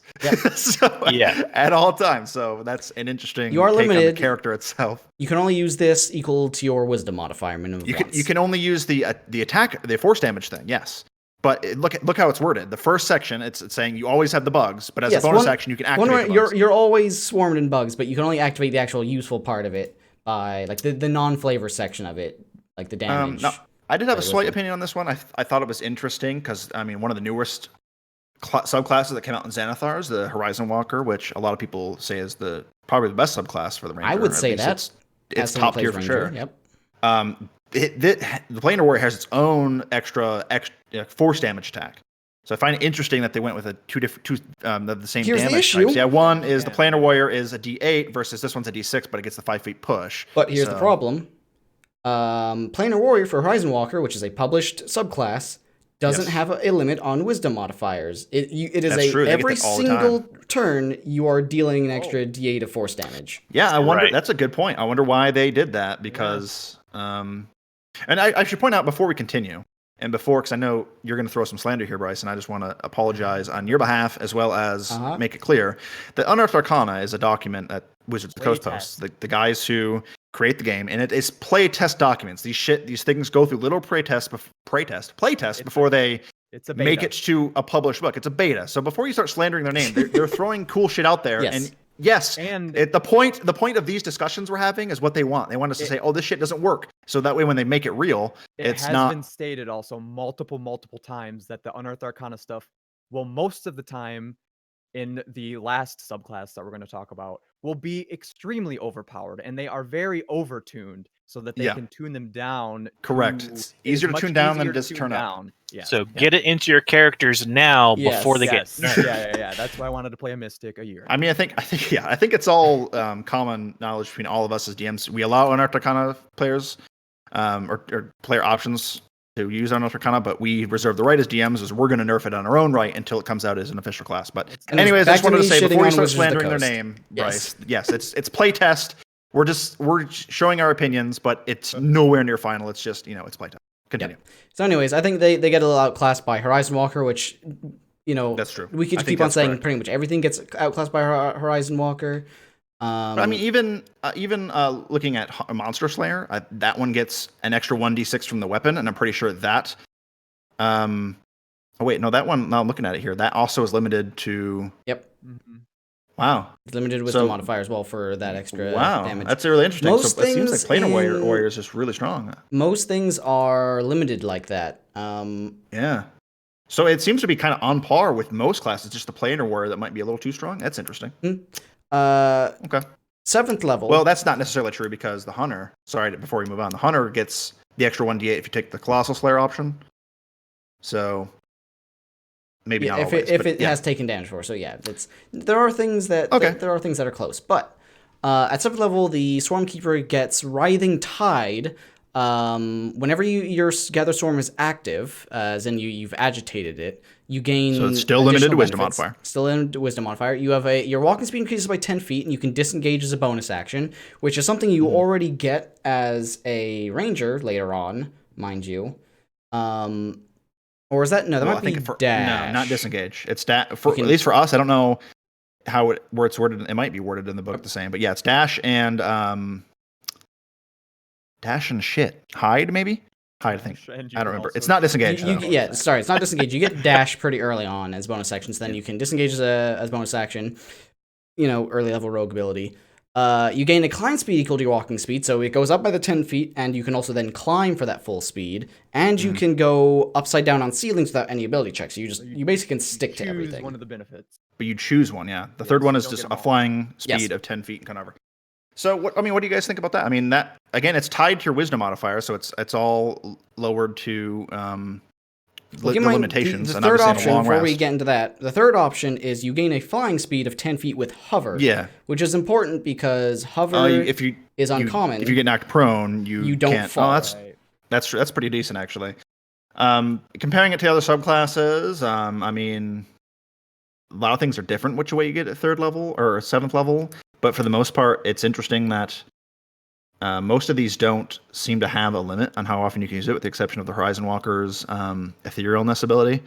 Yeah. At all times. So that's an interesting take limited on the character itself. You can only use this equal to your wisdom modifier minimum. You can only use the attack, the force damage thing. Yes. But look how it's worded. The first section, it's saying you always have the bugs, but as a bonus action, you can activate the bugs. You're always swarmed in bugs, but you can only activate the actual useful part of it by like the non-flavor section of it, like the damage. No, I did have a slight opinion on this one. I thought it was interesting because one of the newest subclasses that came out in Xanathar is the Horizon Walker, which a lot of people say is probably the best subclass for the Ranger. I would say that it's top tier for sure. Yep. The Planar Warrior has its own extra force damage attack. So I find it interesting that they went with the same Here's the damage issue. types. Yeah, one is the Planar Warrior is a D8 versus this one's a D6, but it gets the 5 feet push. But here's the problem. Planar Warrior for Horizon Walker, which is a published subclass, doesn't have a limit on wisdom modifiers. It is every single turn you are dealing an extra D8 of force damage. Yeah, I wonder. That's a good point. I wonder why they did that because, and I should point out before we continue. And because I know you're going to throw some slander here, Bryce, and I just want to apologize on your behalf as well as make it clear that Unearthed Arcana is a document that Wizards of the Coast posts. The guys who create the game, and it is play test documents. These things go through little play test before they make it to a published book. It's a beta. So before you start slandering their name, they're throwing cool shit out there. Yes. And the point of these discussions we're having is what they want. They want us to say, "Oh, this shit doesn't work." So that way, when they make it real, it's not. It has been stated also multiple times that the Unearthed Arcana stuff will most of the time in the last subclass that we're going to talk about will be extremely overpowered, and they are very overtuned so that they can tune them down. Correct. It's easier to tune down than just turn up. Yeah. So get it into your characters now before they get. Yeah. That's why I wanted to play a Mystic a year. I mean, I think it's all common knowledge between all of us as DMs. We allow Unearthed Arcana players or player options to use Unearthed Arcana, but we reserve the right as DMs as we're going to nerf it on our own right until it comes out as an official class. But anyways, I just wanted to say before you start slandering their name, Bryce, yes, it's play test. We're showing our opinions, but it's nowhere near final. It's just it's play test. Continue. Yep. So anyways, I think they get a little outclassed by Horizon Walker, which that's true. We could keep on saying pretty much everything gets outclassed by Horizon Walker. But I mean, even looking at Monster Slayer, that one gets an extra 1d6 from the weapon, and I'm pretty sure that. Oh wait, no, that one. Now I'm looking at it here. That also is limited to. Yep. Mm-hmm. Wow. It's limited wisdom modifier as well for that extra damage. That's really interesting. It seems like Planar Warrior is just really strong. Most things are limited like that. Yeah. So it seems to be kind of on par with most classes. Just the Planar Warrior that might be a little too strong. That's interesting. Okay. 7th level. Well, that's not necessarily true because the Hunter. Sorry, before we move on, the Hunter gets the extra 1d8 if you take the Colossal Slayer option. So maybe not always, if it has taken damage for. So yeah, there are things that there are things that are close. But at 7th level, the Swarmkeeper gets Writhing Tide. Whenever your Gather Storm is active, as in you've agitated it, you gain. So it's still limited to Wisdom modifier. Still limited to Wisdom modifier. You have your walking speed increases by 10 feet, and you can disengage as a bonus action, which is something you already get as a ranger later on, mind you. Or is that no? That might be dash. No, not disengage. It's at least for us. I don't know where it's worded. It might be worded in the book the same, but yeah, it's dash and shit. Hide maybe. Hide, I think. I don't remember. It's not disengage. It's not disengage. You get dash pretty early on as bonus actions. Then you can disengage as bonus action. Early level rogue ability. You gain a climb speed equal to your walking speed, so it goes up by the 10 feet, and you can also then climb for that full speed, and you can go upside down on ceilings without any ability checks. So you basically can stick to everything. One of the benefits. But you choose one, yeah. The third one is just a flying speed of 10 feet and kind of over. So what do you guys think about that? I mean, that again, it's tied to your wisdom modifier, so it's all lowered to the limitations. The third option, before we get into that, the third option is you gain a flying speed of 10 feet with hover. Yeah. Which is important because hover is uncommon. If you get knocked prone, you don't can't fall. Oh, that's pretty decent, actually. Comparing it to other subclasses, I mean, a lot of things are different which way you get at 3rd level or 7th level, but for the most part, it's interesting that most of these don't seem to have a limit on how often you can use it, with the exception of the Horizon Walker's etherealness ability.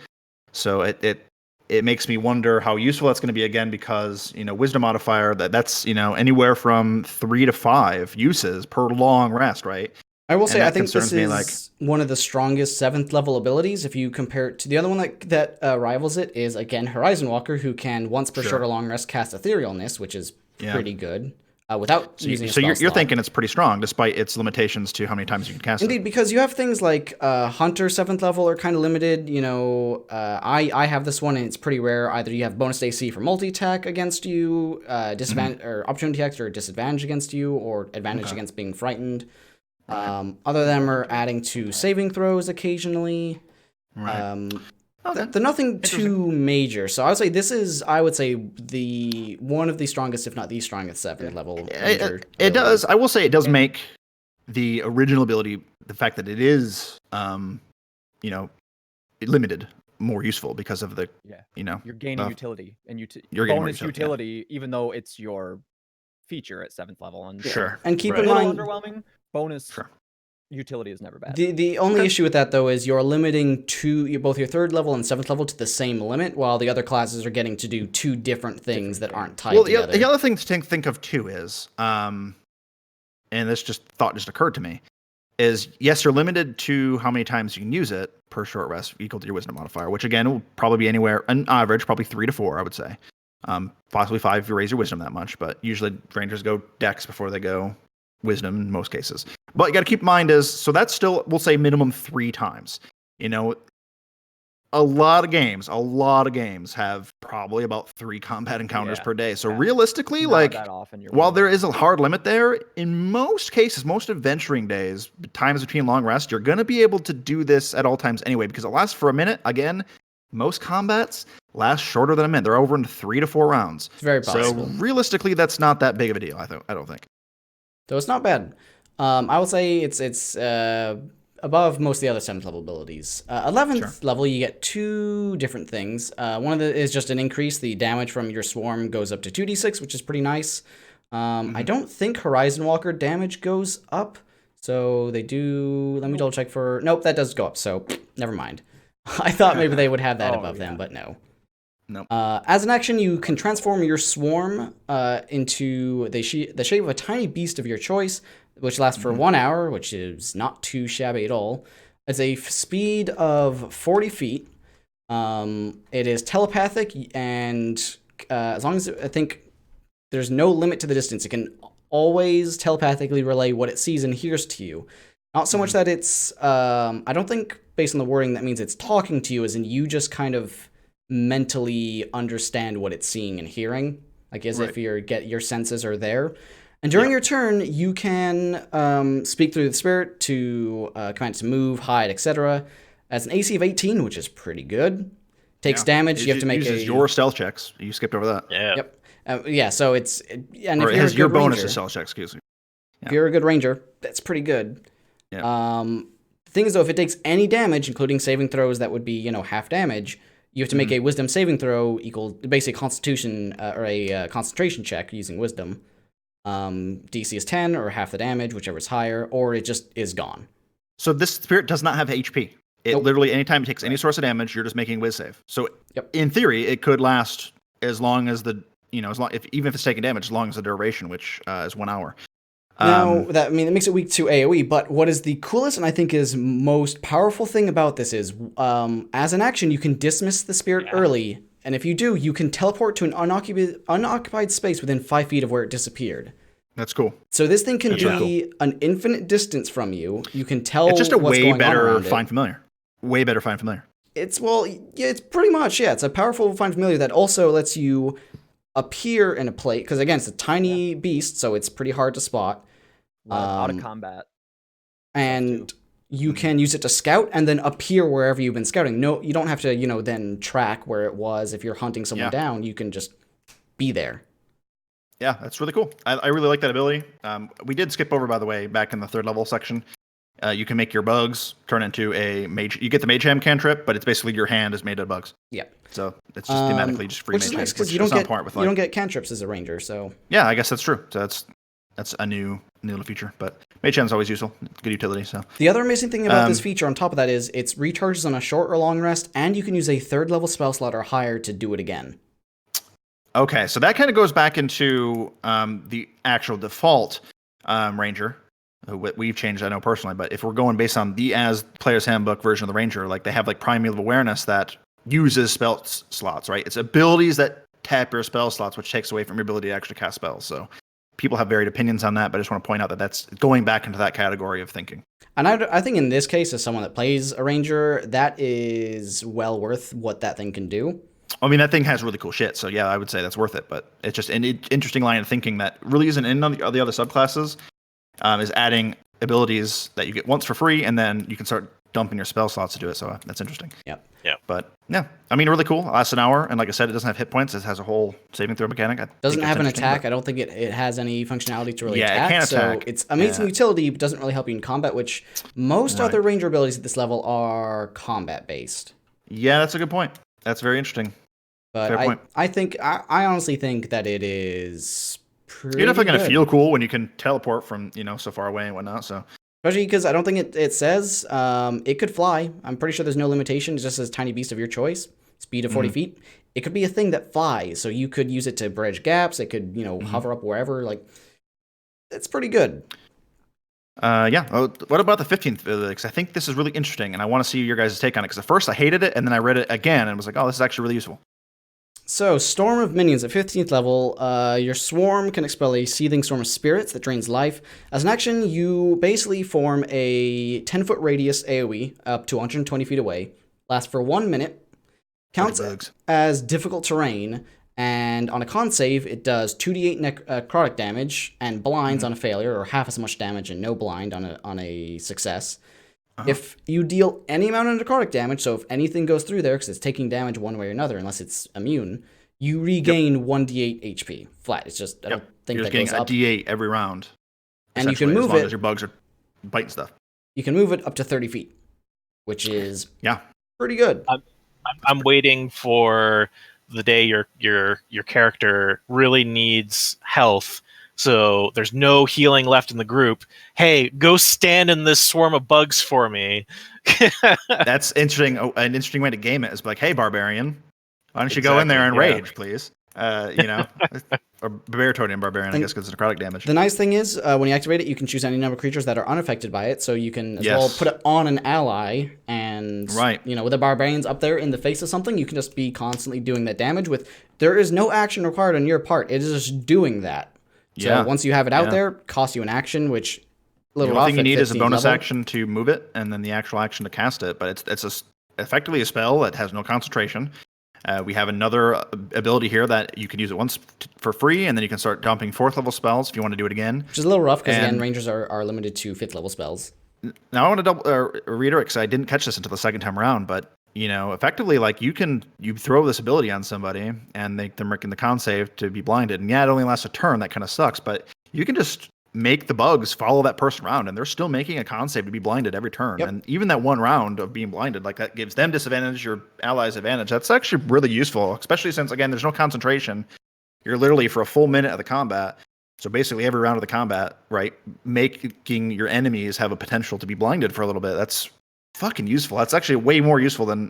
So it makes me wonder how useful that's going to be again, because wisdom modifier that's anywhere from 3 to 5 uses per long rest, right? I will say I think this is one of the strongest 7th level abilities. If you compare it to the other one that rivals it, is again Horizon Walker, who can once per short or long rest cast etherealness, which is pretty good. Without using a spell slot. You're thinking it's pretty strong, despite its limitations to how many times you can cast it. Indeed, because you have things like Hunter 7th level are kind of limited. I have this one, and it's pretty rare. Either you have bonus AC for multi-attack against you, disadvantage or opportunity attacks or disadvantage against you, or advantage against being frightened. Other than them are adding to saving throws occasionally. Right. They're nothing too major. So I would say this is, the one of the strongest, if not the strongest 7th level. It does. I will say it does make the original ability, the fact that it is, limited, more useful because of the, you're gaining utility and you're bonus utility, even though it's your feature at 7th level. And sure. And keep in mind, underwhelming bonus utility is never bad. The only issue with that though is you're limiting both your 3rd level and 7th level to the same limit, while the other classes are getting to do 2 different things that aren't tied together. The other thing to think of too is, and this thought just occurred to me, is yes, you're limited to how many times you can use it per short rest equal to your wisdom modifier, which again will probably be anywhere, on average, probably 3 to 4, I would say. Possibly 5 if you raise your wisdom that much, but usually rangers go dex before they go wisdom in most cases. But you got to keep in mind so that's still, we'll say minimum 3 times. A lot of games have probably about 3 combat encounters per day. So realistically, while there is a hard limit there, in most cases, most adventuring days, times between long rests, you're going to be able to do this at all times anyway, because it lasts for a minute. Again, most combats last shorter than a minute. They're over in 3 to 4 rounds. It's very possible. So realistically, that's not that big of a deal, I don't think. So it's not bad. I would say it's above most of the other 7th level abilities. 11th level, you get 2 different things. One of them is just an increase. The damage from your swarm goes up to 2d6, which is pretty nice. I don't think Horizon Walker damage goes up. So they do... Let me double check for... Nope, that does go up, so never mind. I thought maybe they would have that above them, but no. Nope. As an action, you can transform your swarm into the shape of a tiny beast of your choice, which lasts for 1 hour, which is not too shabby at all. It's a speed of 40 feet. It is telepathic, and as long as I think there's no limit to the distance, it can always telepathically relay what it sees and hears to you. Not so much that it's, I don't think, based on the wording, that means it's talking to you, as in you just kind of mentally understand what it's seeing and hearing, like as if your senses are there. And during your turn, you can speak through the spirit to command it to move, hide, etc. As an AC of 18, which is pretty good. Takes damage. You have to make your stealth checks. You skipped over that. Yeah. Yep. So it's and or if it you're has a your good bonus ranger, to stealth checks. Excuse me. Yeah. If you're a good ranger, that's pretty good. Yeah. The thing is, though, if it takes any damage, including saving throws, that would be half damage. You have to make a wisdom saving throw equal basically constitution or a concentration check using wisdom. DC is 10 or half the damage, whichever is higher, or it just is gone. So this spirit does not have HP. It literally, anytime it takes any source of damage, you're just making a whiz save. So in theory, it could last as long as even if it's taking damage, as long as the duration, which is 1 hour. Now, it makes it weak to AoE, but what is the coolest and I think is most powerful thing about this is, as an action, you can dismiss the spirit early, and if you do, you can teleport to an unoccupied space within 5 feet of where it disappeared. That's cool. So this thing can be an infinite distance from you. You can tell it's just a what's way going better on find familiar. Way better find familiar. It's pretty much, it's a powerful find familiar that also lets you appear in a place, because again, it's a tiny beast, so it's pretty hard to spot. Out of combat. And you can use it to scout and then appear wherever you've been scouting. No, you don't have to, then track where it was. If you're hunting someone down, you can just be there. Yeah, that's really cool. I really like that ability. We did skip over, by the way, back in the 3rd level section. You can make your bugs turn into a mage. You get the mage hand cantrip, but it's basically your hand is made of bugs. Yeah. So it's just thematically just free which mage is nice hand, because you don't get cantrips as a ranger. So yeah, I guess that's true. So that's a new little feature. But mage hand's always useful. It's good utility. So the other amazing thing about this feature, on top of that, is it recharges on a short or long rest, and you can use a 3rd level spell slot or higher to do it again. Okay, so that kind of goes back into the actual default ranger. What we've changed, I know personally, but if we're going based on the as player's handbook version of the ranger, like they have like primeval awareness that uses spell slots, right? It's abilities that tap your spell slots, which takes away from your ability to actually cast spells. So people have varied opinions on that, but I just want to point out that that's going back into that category of thinking. And I think in this case, as someone that plays a ranger, that is well worth what that thing can do. I mean, that thing has really cool shit, so yeah, I would say that's worth it. But it's just an interesting line of thinking that really isn't in the other subclasses. is adding abilities that you get once for free, and then you can start dumping your spell slots to do it. So that's interesting. Yep. Yeah. But yeah, I mean, really cool. It lasts an hour, and like I said, it doesn't have hit points. It has a whole saving throw mechanic. Doesn't have an attack. I don't think it has any functionality to really attack. It can't attack. So it's amazing utility, but doesn't really help you in combat, which most other ranger abilities at this level are combat based. Yeah, that's a good point. That's very interesting. But I honestly think that it is pretty You're definitely going to good. feel cool when you can teleport from, so far away and whatnot. So especially because I don't think it says it could fly. I'm pretty sure there's no limitation. It just says tiny beast of your choice, speed of 40 feet. It could be a thing that flies, so you could use it to bridge gaps. It could, hover up wherever. Like, it's pretty good. Yeah. What about the 15th? Because I think this is really interesting, and I want to see your guys' take on it. Because at first I hated it, and then I read it again, and was like, oh, this is actually really useful. So, Storm of Minions at 15th level, your swarm can expel a seething storm of spirits that drains life. As an action, you basically form a 10-foot radius AoE up to 120 feet away, lasts for 1 minute, counts as difficult terrain, and on a con save, it does 2d8 necrotic damage and blinds on a failure, or half as much damage and no blind on a success. If you deal any amount of necrotic damage, so if anything goes through there, because it's taking damage one way or another, unless it's immune, you regain 1d8 HP flat. It's just, I don't think You're that just goes getting a up. d8 every round. And you can move as long it. as your bugs are biting stuff. You can move it up to 30 feet, which is pretty good. I'm waiting for the day your character really needs health. So there's no healing left in the group. Hey, go stand in this swarm of bugs for me. That's interesting. An interesting way to game it is like, hey, barbarian, why don't you go in there and rage, please? Or Baritonian barbarian, I guess, because it's necrotic damage. The nice thing is, when you activate it, you can choose any number of creatures that are unaffected by it, so you can as well put it on an ally, and with the barbarians up there in the face of something, you can just be constantly doing that damage with. There is no action required on your part. It is just doing that. So once you have it out there, costs you an action, which the only thing you need is a bonus action to move it, and then the actual action to cast it. But it's effectively a spell that has no concentration. We have another ability here that you can use it once for free, and then you can start dumping 4th level spells if you want to do it again. Which is a little rough because again, rangers are limited to 5th level spells. Now I want to reiterate because I didn't catch this until the second time around, but effectively, like you throw this ability on somebody and they're making the con save to be blinded, and it only lasts a turn. That kind of sucks, but you can just make the bugs follow that person around, and they're still making a con save to be blinded every turn. And even that one round of being blinded, like that gives them disadvantage, your allies advantage. That's actually really useful, especially since again there's no concentration. You're literally for a full minute of the combat. So basically every round of the combat, right, making your enemies have a potential to be blinded for a little bit. That's fucking useful. That's actually way more useful than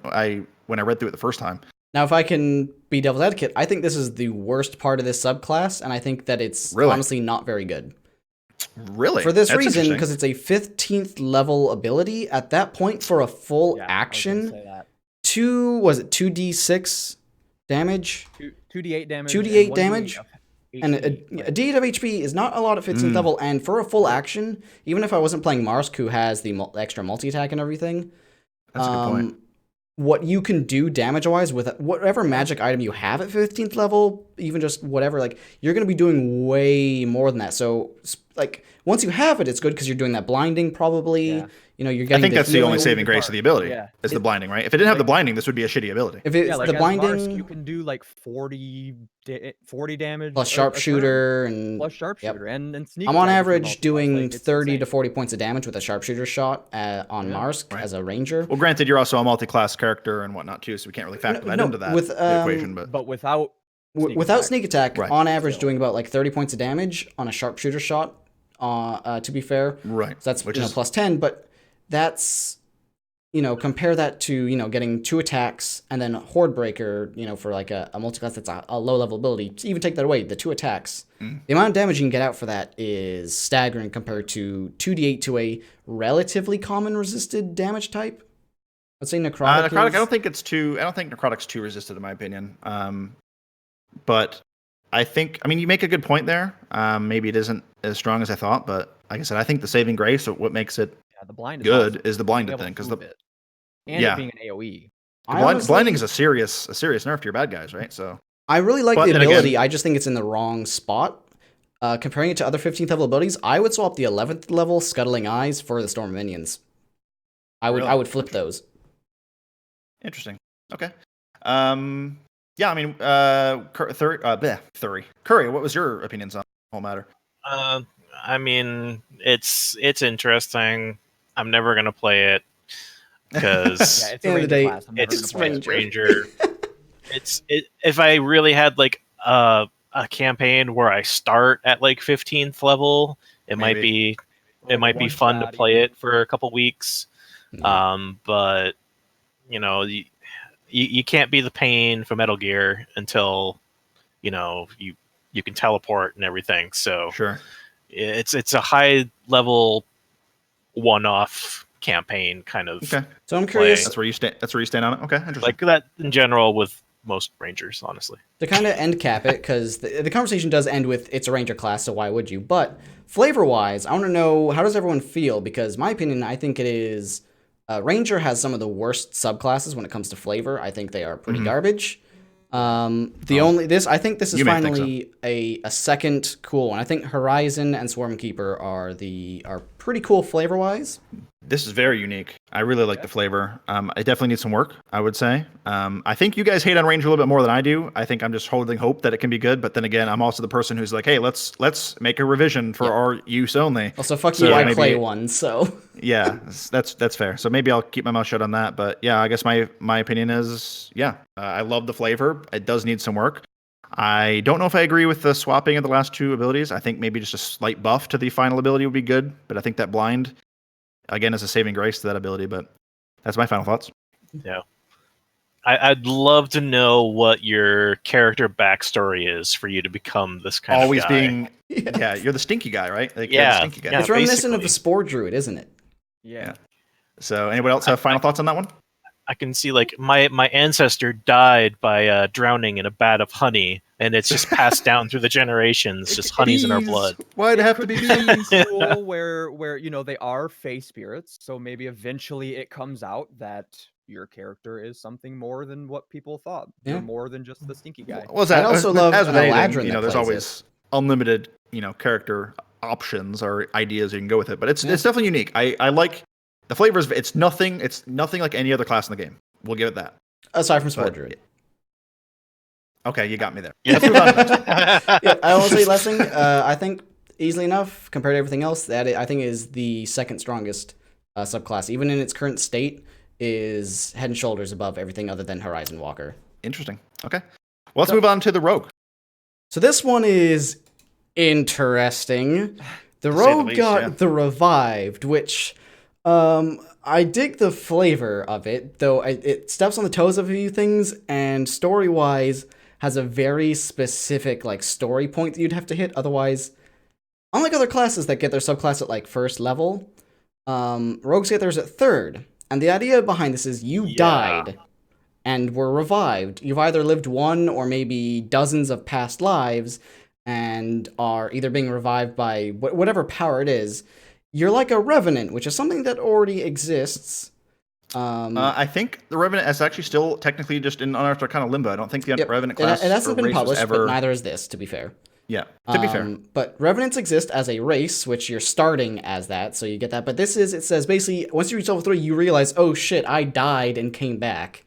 when I read through it the first time. Now, if I can be devil's advocate, I think this is the worst part of this subclass, and I think that it's honestly not very good. Really? For this reason, because it's a 15th level ability, at that point for a full action, 2d6 damage? 2d8 damage. 2d8 damage. And a D8 of HP is not a lot at 15th level, and for a full action, even if I wasn't playing Marsk, who has the extra multi-attack and everything, that's a good point. What you can do damage-wise with whatever magic item you have at 15th level, even just whatever, like, you're going to be doing way more than that. So, like, once you have it, it's good because you're doing that blinding, probably. Yeah. You're getting I think that's the only saving grace of the ability, is the blinding, right? If it didn't have the blinding, this would be a shitty ability. If it's the blinding... Marsk, you can do, like, 40 damage. Plus sharpshooter and... Plus sharpshooter and sneak. I'm on average doing 30 to 40 points of damage with a sharpshooter shot on Marsk as a ranger. Well, granted, you're also a multi-class character and whatnot, too, so we can't really factor that into that equation. But without... Sneak attack, on average doing about, like, 30 points of damage on a sharpshooter shot, to be fair. Right. So that's, plus 10, but... That's, compare that to, getting 2 attacks and then Horde Breaker, for like a multi-class that's a low-level ability. To even take that away, the 2 attacks, the amount of damage you can get out for that is staggering compared to 2d8 to a relatively common resisted damage type. Let's say necrotic. Necrotic, I don't think necrotic's too resisted in my opinion. But I mean, you make a good point there. Maybe it isn't as strong as I thought, but like I said, I think the saving grace, or what makes it the blind is the blinded thing, because it being an AoE. Blinding is a serious nerf to your bad guys, right? So I really like the ability. I just think it's in the wrong spot. comparing it to other 15th level abilities, I would swap the 11th level Scuttling Eyes for the Storm Minions. I would flip those. Interesting. Okay. Yeah, I mean, Kurry, what was your opinions on the whole matter? I mean, it's interesting. I'm never gonna play it because it's a ranger class. I'm never it's gonna play ranger. If I really had like a campaign where I start at like 15th level, it might be fun to play it for a couple weeks. But you know, you can't be the pain for Metal Gear until you can teleport and everything. So sure, it's a high level one-off campaign kind of. Okay. So I'm curious. That's where you stand. That's where you stand on it. Okay, interesting. Like that in general with most rangers, honestly. To kind of end cap it, because the conversation does end with it's a ranger class, so why would you? But flavor-wise, I want to know, how does everyone feel? Because my opinion, I think it is ranger has some of the worst subclasses when it comes to flavor. I think they are pretty garbage. I think this is finally a second cool one. I think Horizon and Swarmkeeper are pretty cool flavor-wise. This is very unique. I really like the flavor. I definitely need some work, I would say. I think you guys hate on Ranger a little bit more than I do. I think I'm just holding hope that it can be good. But then again, I'm also the person who's like, hey, let's make a revision for our use only. Also, fuck you, I play one, so. Yeah, that's fair. So maybe I'll keep my mouth shut on that. But yeah, I guess my opinion is, I love the flavor. It does need some work. I don't know if I agree with the swapping of the last two abilities. I think maybe just a slight buff to the final ability would be good. But I think that blind, again, is a saving grace to that ability. But that's my final thoughts. Yeah. I'd love to know what your character backstory is for you to become this kind Always of guy. being, you're the stinky guy, right? Like, yeah, you're the stinky guy. It's reminiscent of a Spore Druid, isn't it? Yeah. So anyone else have final thoughts on that one? I can see, like, my ancestor died by drowning in a vat of honey, and it's just passed down through the generations. Just honey's in our blood. Why'd it have to be bees? Cool where they are fae spirits, so maybe eventually it comes out that your character is something more than what people thought. Yeah. You're more than just the stinky guy. I also love an Eladrin. There's always unlimited, character options or ideas you can go with it, but it's definitely unique. I like the flavors. It's nothing like any other class in the game. We'll give it that. Aside from Spore Druid. Okay, you got me there. Let's move on. I will say Lessing, I think easily enough compared to everything else, that I think is the second strongest subclass, even in its current state, is head and shoulders above everything other than Horizon Walker. Interesting. Okay. Well, let's move on to the Rogue. So this one is interesting. The Rogue got the Revived, which I dig the flavor of it, though it steps on the toes of a few things, and story-wise has a very specific story point that you'd have to hit. Otherwise, unlike other classes that get their subclass at first level, Rogues get theirs at third. And the idea behind this is you died and were revived. You've either lived one or maybe dozens of past lives and are either being revived by whatever power it is. You're like a Revenant, which is something that already exists. I think the Revenant is actually still technically just in Unearthed Arcana limbo. I don't think the Revenant class it hasn't been published, ever... but neither is this, to be fair. Yeah, to be fair. But Revenants exist as a race, which you're starting as that, so you get that. But it says basically, once you reach level 3, you realize, oh shit, I died and came back.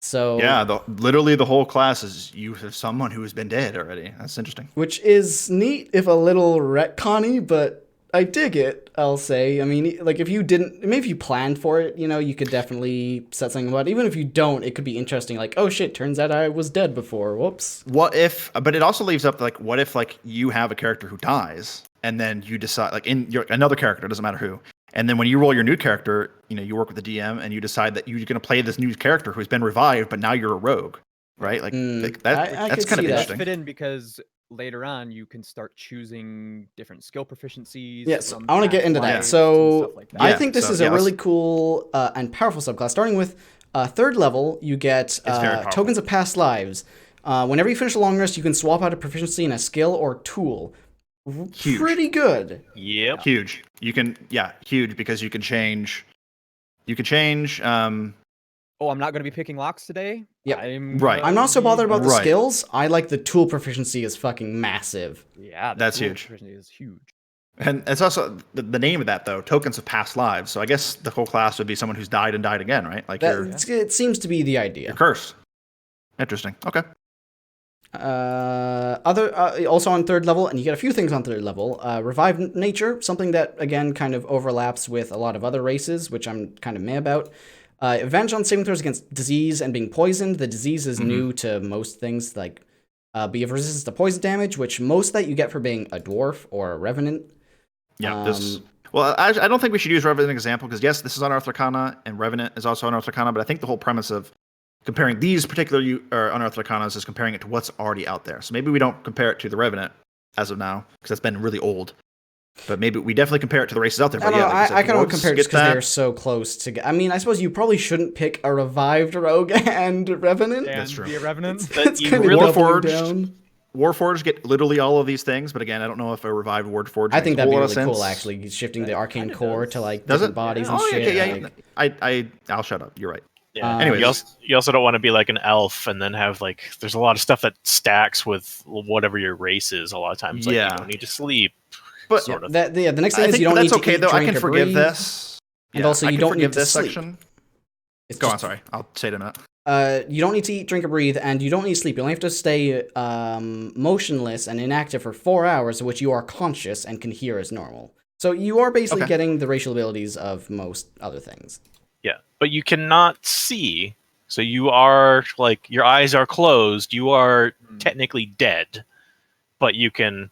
So yeah, literally the whole class is you have someone who has been dead already. That's interesting. Which is neat, if a little retconny, but I dig it, I'll say. I mean, if you didn't, maybe if you planned for it, you could definitely set something about it. Even if you don't, it could be interesting. Oh shit, turns out I was dead before. Whoops. But it also leaves up, what if, you have a character who dies, and then you decide, another character, doesn't matter who, and then when you roll your new character, you work with the DM, and you decide that you're going to play this new character who's been revived, but now you're a rogue, right? That's kind of interesting. Fit in because later on you can start choosing different skill proficiencies. Yes, I want to get into that. So I think this is a really cool and powerful subclass. Starting with third level, you get tokens of past lives. Whenever you finish a long rest, you can swap out a proficiency in a skill or tool. Huge. Pretty good. Yep. Huge. You can huge because you can change oh, I'm not going to be picking locks today. Yep. I'm not so bothered about the Right. skills. I like the tool proficiency is fucking massive. Yeah, That's tool huge. proficiency is huge. And it's also the name of that, though, tokens of past lives. So I guess the whole class would be someone who's died and died again, right? Like It seems to be the idea. you're cursed. Interesting. Okay. Also on third level, and you get a few things on third level. Revive nature, something that again kind of overlaps with a lot of other races, which I'm kind of meh about. Advantage on saving throws against disease and being poisoned. The disease is new to most things, like but you have resistance to poison damage, which most of that you get for being a dwarf or a revenant. Yeah. Well, I don't think we should use Revenant as an example because yes, this is Unearthed Arcana, and Revenant is also Unearthed Arcana. But I think the whole premise of comparing these particular Unearthed Arcanas is comparing it to what's already out there. So maybe we don't compare it to the Revenant as of now because that's been really old. But maybe we definitely compare it to the races out there. But I kind of compare it just because they're so close to. I mean, I suppose you probably shouldn't pick a revived rogue and revenant. That's true. Be a revenant. That's kind of doubling down. Warforged get literally all of these things, but again, I don't know if a revived Warforged. I think that'd be really cool, actually, shifting the arcane core to like different bodies and shit. I'll shut up. You're right. Yeah. Anyway, you also don't want to be like an elf and then have like there's a lot of stuff that stacks with whatever your race is. A lot of times, like, you don't need to sleep. But sort of. The next thing is you don't need to eat, though. I drink, can or forgive breathe. this. And also, you don't need to this sleep. section. It's Go just, on, sorry. I'll say it in a minute. You don't need to eat, drink, or breathe, and you don't need to sleep. You only have to stay motionless and inactive for 4 hours, which you are conscious and can hear as normal. So you are basically getting the racial abilities of most other things. Yeah, but you cannot see. So you are, like, your eyes are closed. You are technically dead, but you can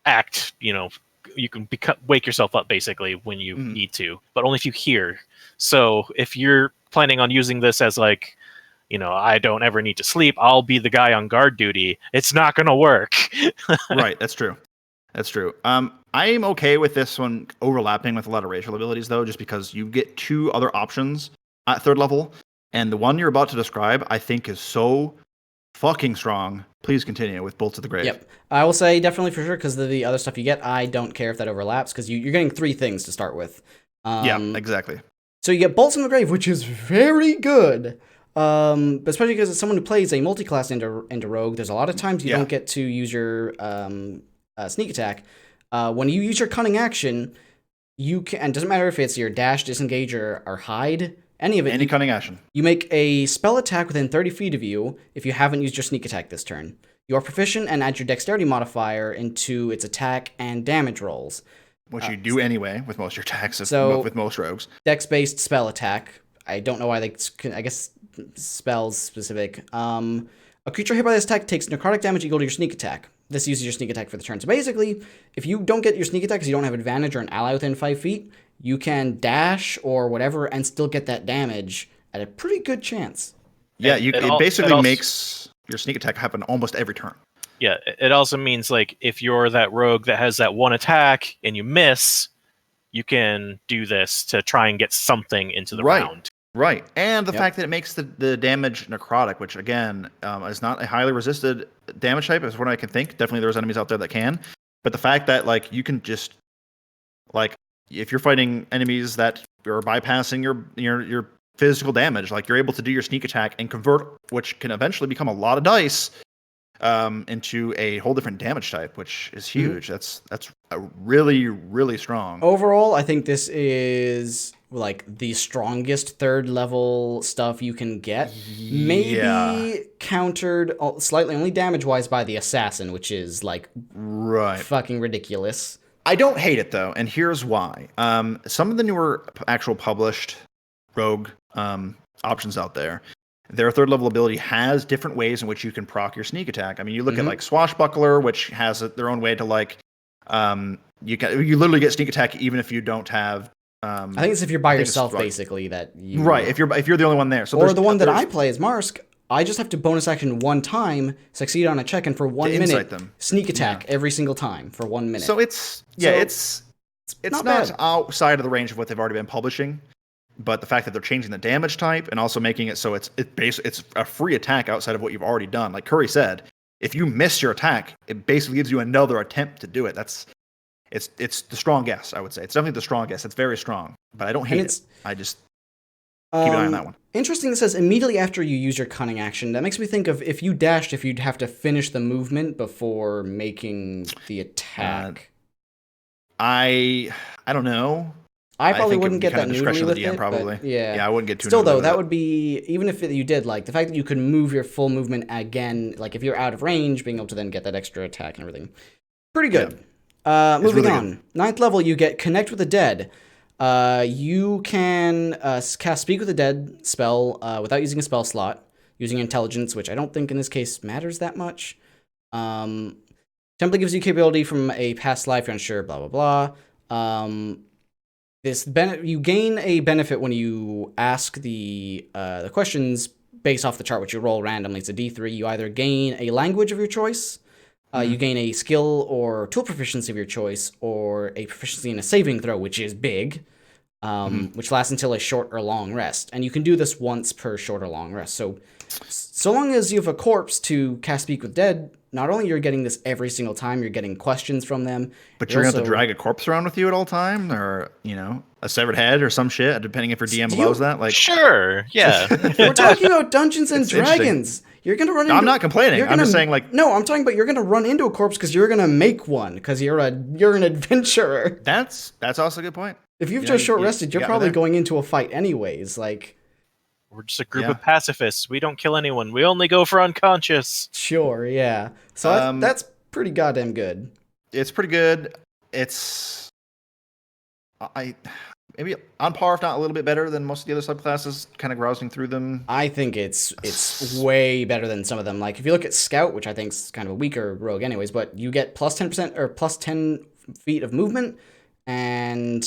act, you can wake yourself up basically when you need to, but only if you hear. So if you're planning on using this as like, I don't ever need to sleep, I'll be the guy on guard duty, it's not going to work. Right, that's true. That's true. I am okay with this one overlapping with a lot of racial abilities, though, just because you get two other options at third level, and the one you're about to describe, I think, is so fucking strong. Please continue with Bolts of the Grave. Yep. I will say definitely for sure, because the other stuff you get, I don't care if that overlaps, because you're getting three things to start with. Yeah, exactly. So you get Bolts in the Grave, which is very good. But especially because it's someone who plays a multi-class into Rogue, there's a lot of times you don't get to use your sneak attack. When you use your cunning action, you can, and it doesn't matter if it's your dash, disengage, or hide, any of it. Any cunning action. You make a spell attack within 30 feet of you if you haven't used your sneak attack this turn. You are proficient and add your dexterity modifier into its attack and damage rolls. Which you do anyway with most of your attacks, with most rogues. Dex-based spell attack. I don't know why I guess spells specific. A creature hit by this attack takes necrotic damage equal to your sneak attack. This uses your sneak attack for the turn. So basically, if you don't get your sneak attack because you don't have advantage or an ally within 5 feet, you can dash or whatever and still get that damage at a pretty good chance. Yeah, it basically makes your sneak attack happen almost every turn. Yeah, it also means, like, if you're that rogue that has that one attack and you miss, you can do this to try and get something into the round. Right, and the fact that it makes the damage necrotic, which, again, is not a highly resisted damage type, is what I can think. Definitely there's enemies out there that can. But the fact that, like, you can just, like, if you're fighting enemies that are bypassing your physical damage, like, you're able to do your sneak attack and convert, which can eventually become a lot of dice, into a whole different damage type, which is huge. That's a really, really strong. Overall, I think this is like the strongest third level stuff you can get. Maybe countered slightly only damage wise by the assassin, which is like fucking ridiculous. I don't hate it though, and here's why. Some of the newer actual published rogue options out there, their third level ability has different ways in which you can proc your sneak attack. I mean, you look at like Swashbuckler, which has their own way to like you literally get sneak attack even if you don't have. I think it's if you're by yourself, basically, that you... Right, if you're the only one there. So or the one that I play is Marsk, I just have to bonus action one time, succeed on a check, and for 1 minute, sneak attack every single time for 1 minute. So it's not outside of the range of what they've already been publishing, but the fact that they're changing the damage type and also making it so it's a free attack outside of what you've already done. Like Kurry said, if you miss your attack, it basically gives you another attempt to do it. It's the strongest, I would say. It's definitely the strongest. It's very strong, but I don't hate it. I just Keep an eye on that one. Interesting, it says immediately after you use your cunning action. That makes me think of if you dashed, if you'd have to finish the movement before making the attack. I don't know. I probably think it wouldn't would be get kinda that discretion noodly of with the DM it, probably. but yeah. Yeah, I wouldn't get too Still, noodly though, with that it. would be, even if you did, like, the fact that you could move your full movement again, like, if you're out of range, being able to then get that extra attack and everything. Pretty good. Moving really on. good. 9th level, you get Connect with the Dead. You can cast Speak with the Dead spell without using a spell slot, using Intelligence, which I don't think in this case matters that much. Template gives you capability from a past life, you're unsure, blah, blah, blah. You gain a benefit when you ask the questions based off the chart, which you roll randomly. It's a D3. You either gain a language of your choice, you gain a skill or tool proficiency of your choice, or a proficiency in a saving throw, which is big, which lasts until a short or long rest. And you can do this once per short or long rest. So long as you have a corpse to cast Speak with Dead, not only you're getting this every single time, you're getting questions from them. But you're going to have to drag a corpse around with you at all time, or, a severed head or some shit, depending if your DM allows that. Like, sure, yeah. We're talking about Dungeons and Dragons. You're going to run into... I'm not complaining. I'm just saying, like... No, I'm talking about you're going to run into a corpse because you're going to make one, because you're an adventurer. That's also a good point. If you've just short rested, you're probably going into a fight anyways, like... We're just a group of pacifists. We don't kill anyone. We only go for unconscious. Sure, yeah. So that's pretty goddamn good. It's pretty good. It's maybe on par, if not a little bit better than most of the other subclasses. Kind of browsing through them. I think it's way better than some of them. Like if you look at Scout, which I think is kind of a weaker rogue, anyways, but you get plus 10% or plus 10 feet of movement, and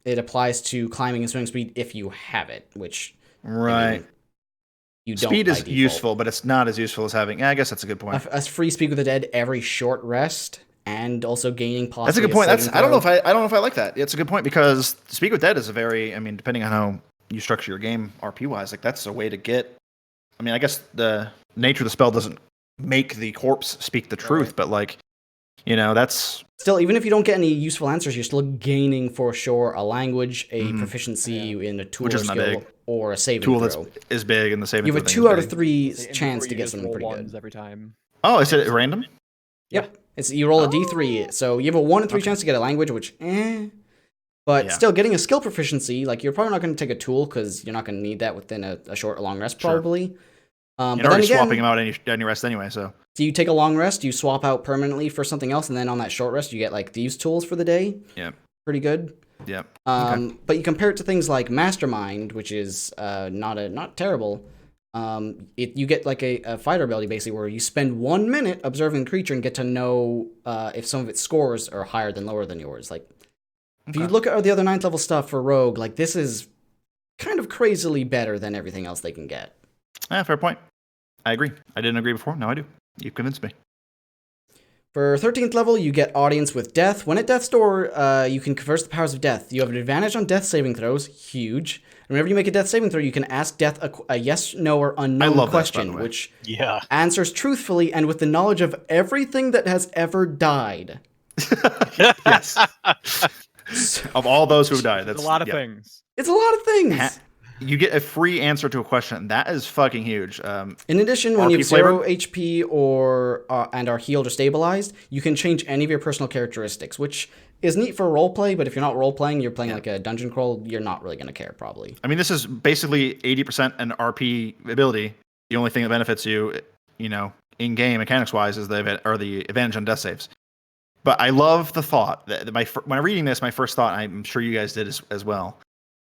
it applies to climbing and swimming speed if you have it, which right. You don't. Speed is useful, but it's not as useful as having. I guess that's a good point. A free Speak with the Dead every short rest, and also gaining possibly. That's a good point. I don't know if I like that. It's a good point because Speak with Dead is a very. I mean, depending on how you structure your game RP wise, like that's a way to get. I mean, I guess the nature of the spell doesn't make the corpse speak the truth, but like, that's. Still, even if you don't get any useful answers, you're still gaining for sure a language, a proficiency in a tool or skill, or a saving tool throw. Is big, and the saving. You have a 2 out of 3 chance to get something pretty good every time. Oh, is it random? Yep, you roll a D3, so you have a 1 in 3 chance to get a language, which but still getting a skill proficiency. Like you're probably not going to take a tool because you're not going to need that within a short or long rest, probably. You're already swapping them out any rest anyway, so. Do you take a long rest? Do you swap out permanently for something else, and then on that short rest, you get like these tools for the day? Yeah. Pretty good. Yeah. But you compare it to things like Mastermind, which is not terrible. You get like a fighter ability basically where you spend 1 minute observing the creature and get to know if some of its scores are higher than lower than yours. Like, if you look at the other 9th level stuff for Rogue, like this is kind of crazily better than everything else they can get. Fair point. I agree. I didn't agree before. Now I do. You've convinced me. For 13th level, you get Audience with Death. When at Death's Door, you can converse the powers of Death. You have an advantage on Death saving throws. Huge. And whenever you make a Death saving throw, you can ask Death a yes, no, or unknown question, which answers truthfully and with the knowledge of everything that has ever died. Yes. Of all those who've died. That's a lot of things. It's a lot of things. You get a free answer to a question. That is fucking huge. In addition, when you have 0 HP or and are healed or stabilized, you can change any of your personal characteristics, which is neat for roleplay, but if you're not roleplaying, you're playing like a dungeon crawl, you're not really going to care, probably. I mean, this is basically 80% an RP ability. The only thing that benefits you, in-game, mechanics-wise, is the advantage on death saves. But I love the thought that when I'm reading this, my first thought, and I'm sure you guys did as well,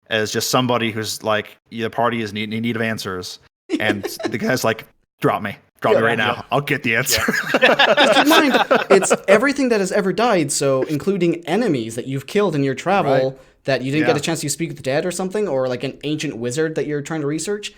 as just somebody who's like, the party is in need of answers, and the guy's like, drop me right now. I'll get the answer. Keep in mind, it's everything that has ever died, so including enemies that you've killed in your travel that you didn't get a chance to speak with the dead or something, or like an ancient wizard that you're trying to research.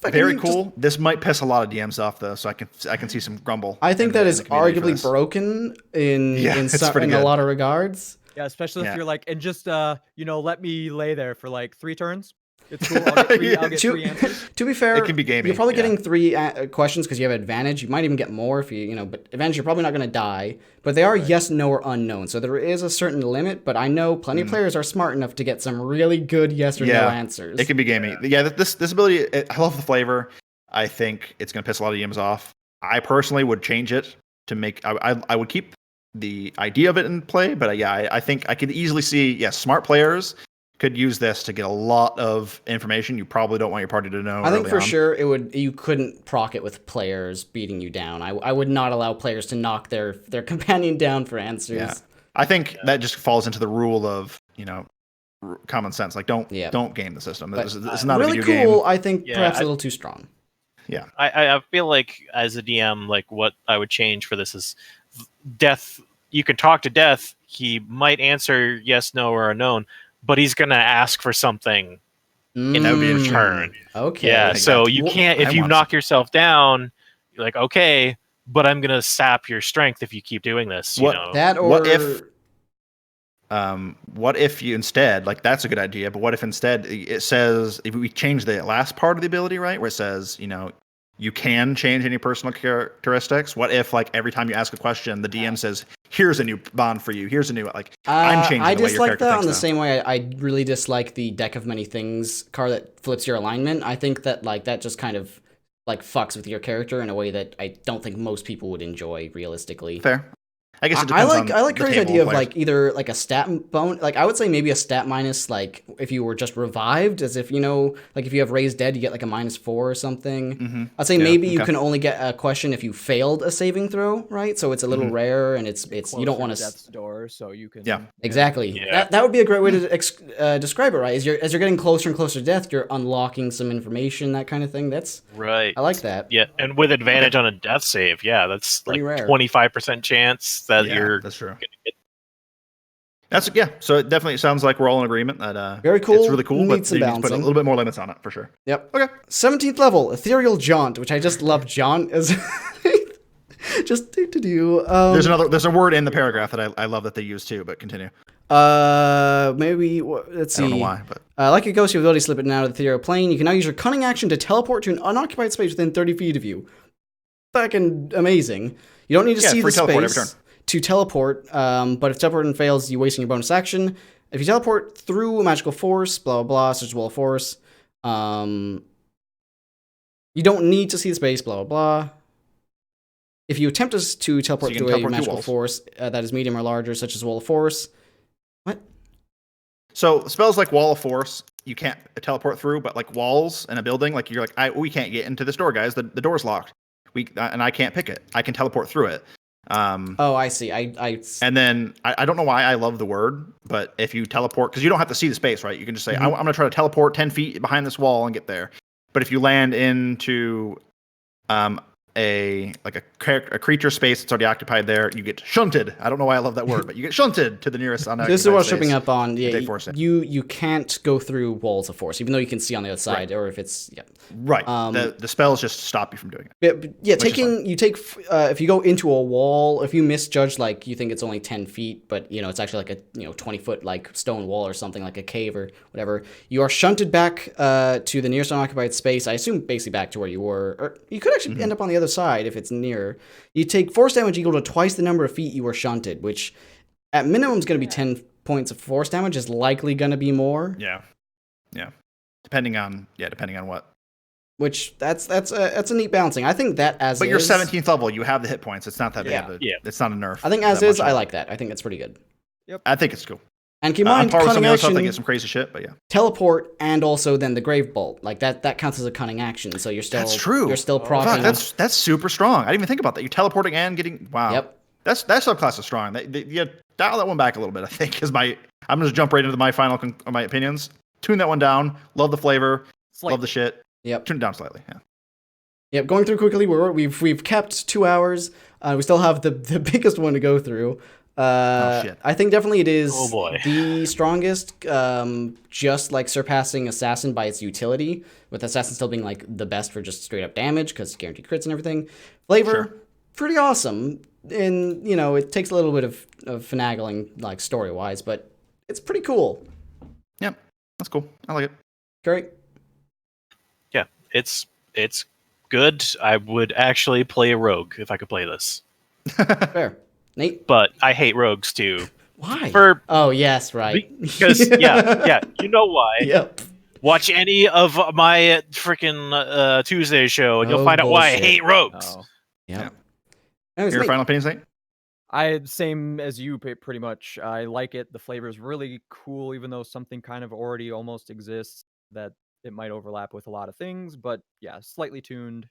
Very cool. This might piss a lot of DMs off though, so I can see some grumble. I think that is arguably broken in a lot of regards. Yeah, especially if you're like, and just let me lay there for like 3 turns. It's cool. I'll get 3 answers. To be fair, it can be gamey. You're probably getting 3 questions because you have advantage. You might even get more if but advantage, you're probably not going to die. But they are yes, no, or unknown. So there is a certain limit, but I know plenty of players are smart enough to get some really good yes or no answers. It can be gamey. Yeah, this ability, I love the flavor. I think it's going to piss a lot of DMs off. I personally would change it to make, I would keep the idea of it in play, but I think I could easily see, smart players could use this to get a lot of information you probably don't want your party to know. I think for sure you couldn't proc it with players beating you down. I would not allow players to knock their companion down for answers. Yeah. I think that just falls into the rule of, common sense. Like don't game the system. This is not really a video cool. game. I think perhaps a little too strong. Yeah. I feel like as a DM, like what I would change for this is Death. You can talk to Death. He might answer yes, no, or unknown, but he's going to ask for something in return. Okay. Yeah, so you can't, if you knock yourself down, you're like, okay, but I'm going to sap your strength if you keep doing this. What if you instead, like that's a good idea, but what if instead it says, if we change the last part of the ability, right, where it says, you can change any personal characteristics. What if, like, every time you ask a question, the DM says, "Here's a new bond for you. Here's a new I'm changing the way your character thinks." I dislike that on the same way I really dislike the Deck of Many Things card that flips your alignment. I think that that just kind of fucks with your character in a way that I don't think most people would enjoy realistically. Fair. I guess it depends I like Kurry's idea of either a stat bone. I would say maybe a stat minus, if you were just revived, as if if you have raised dead, you get a -4 or something. Mm-hmm. I'd say maybe you can only get a question if you failed a saving throw, right? So it's a little rare, and it's you don't want to death's door, so you can. Yeah, exactly. Yeah. That would be a great way to describe it, right? As you're getting closer and closer to death, you're unlocking some information, that kind of thing. That's right. I like that. Yeah, and with advantage on a death save, that's pretty rare. 25% chance that you're. That's true. So it definitely sounds like we're all in agreement that very cool. It's really cool, but you need to put a little bit more limits on it for sure. Yep. Okay. 17th level, Ethereal Jaunt, which I just love. Jaunt as just to do. There's a word in the paragraph that I love that they use too, but continue. Maybe let's see. I don't know why, but like a ghost, you have the ability to slip it out of the ethereal plane. You can now use your cunning action to teleport to an unoccupied space within 30 feet of you. Fucking amazing. You don't need to see the space to teleport, but if teleporting fails, you're wasting your bonus action. If you teleport through a magical force, blah, blah, blah, such as wall of force, you don't need to see the space, blah, blah, blah. If you attempt to teleport through a magical force that is medium or larger, such as wall of force. What? So spells like wall of force, you can't teleport through, but like walls in a building, like you're like, we can't get into this door, guys. The door's locked. And I can't pick it. I can teleport through it. I see. And then I don't know why I love the word, but if you teleport, because you don't have to see the space, right? You can just say, I'm going to try to teleport 10 feet behind this wall and get there. But if you land into a creature space that's already occupied there, you get shunted. I don't know why I love that word, but you get shunted to the nearest unoccupied This is what I'm space. tripping up on. Yeah, you can't go through walls of force, even though you can see on the other side, or if it's right. The spells just stop you from doing it. If you go into a wall, if you misjudge, you think it's only 10 feet, but it's actually a 20-foot stone wall or something, like a cave or whatever, you are shunted back to the nearest unoccupied space. I assume basically back to where you were, or you could actually end up on the other side if it's near. You take force damage equal to twice the number of feet you were shunted, which at minimum is going to be 10 points of force damage. Is likely going to be more. Yeah. Depending on what. Which that's a neat balancing. I think that but you're 17th level, you have the hit points. It's not that bad. It's not a nerf. I think as is, I like that. I think that's pretty good. Yep. I think it's cool. And keep in mind, cunning action, they get some crazy shit, but yeah. Teleport and also then the grave bolt, that counts as a cunning action. So you're still that's true. You're still proccing. That's super strong. I didn't even think about that. You're teleporting and getting Yep. That subclass is strong. You dial that one back a little bit. I think I'm gonna jump right into my my opinions. Tune that one down. Love the flavor. Love the shit. Yep. Tune it down slightly. Yeah. Yep. Going through quickly. We've kept 2 hours. We still have the biggest one to go through. Shit. I think definitely it is the strongest, just surpassing Assassin by its utility, with Assassin still being the best for just straight up damage because guaranteed crits and everything. Flavor, pretty awesome, and it takes a little bit of finagling story wise, but it's pretty cool. Yep, that's cool. I like it. Great. Yeah, it's good. I would actually play a rogue if I could play this. Fair. Nate? But I hate rogues too. Why? For Oh, yes, right. because yeah, you know why. Yep. Watch any of my freaking Tuesday show, and you'll Oh, find out why I bullshit. hate rogues. Oh. Yep. Your final opinions, Nate? Same as you, pretty much. I like it. The flavor is really cool, even though something kind of already almost exists that it might overlap with a lot of things. But yeah, slightly tuned.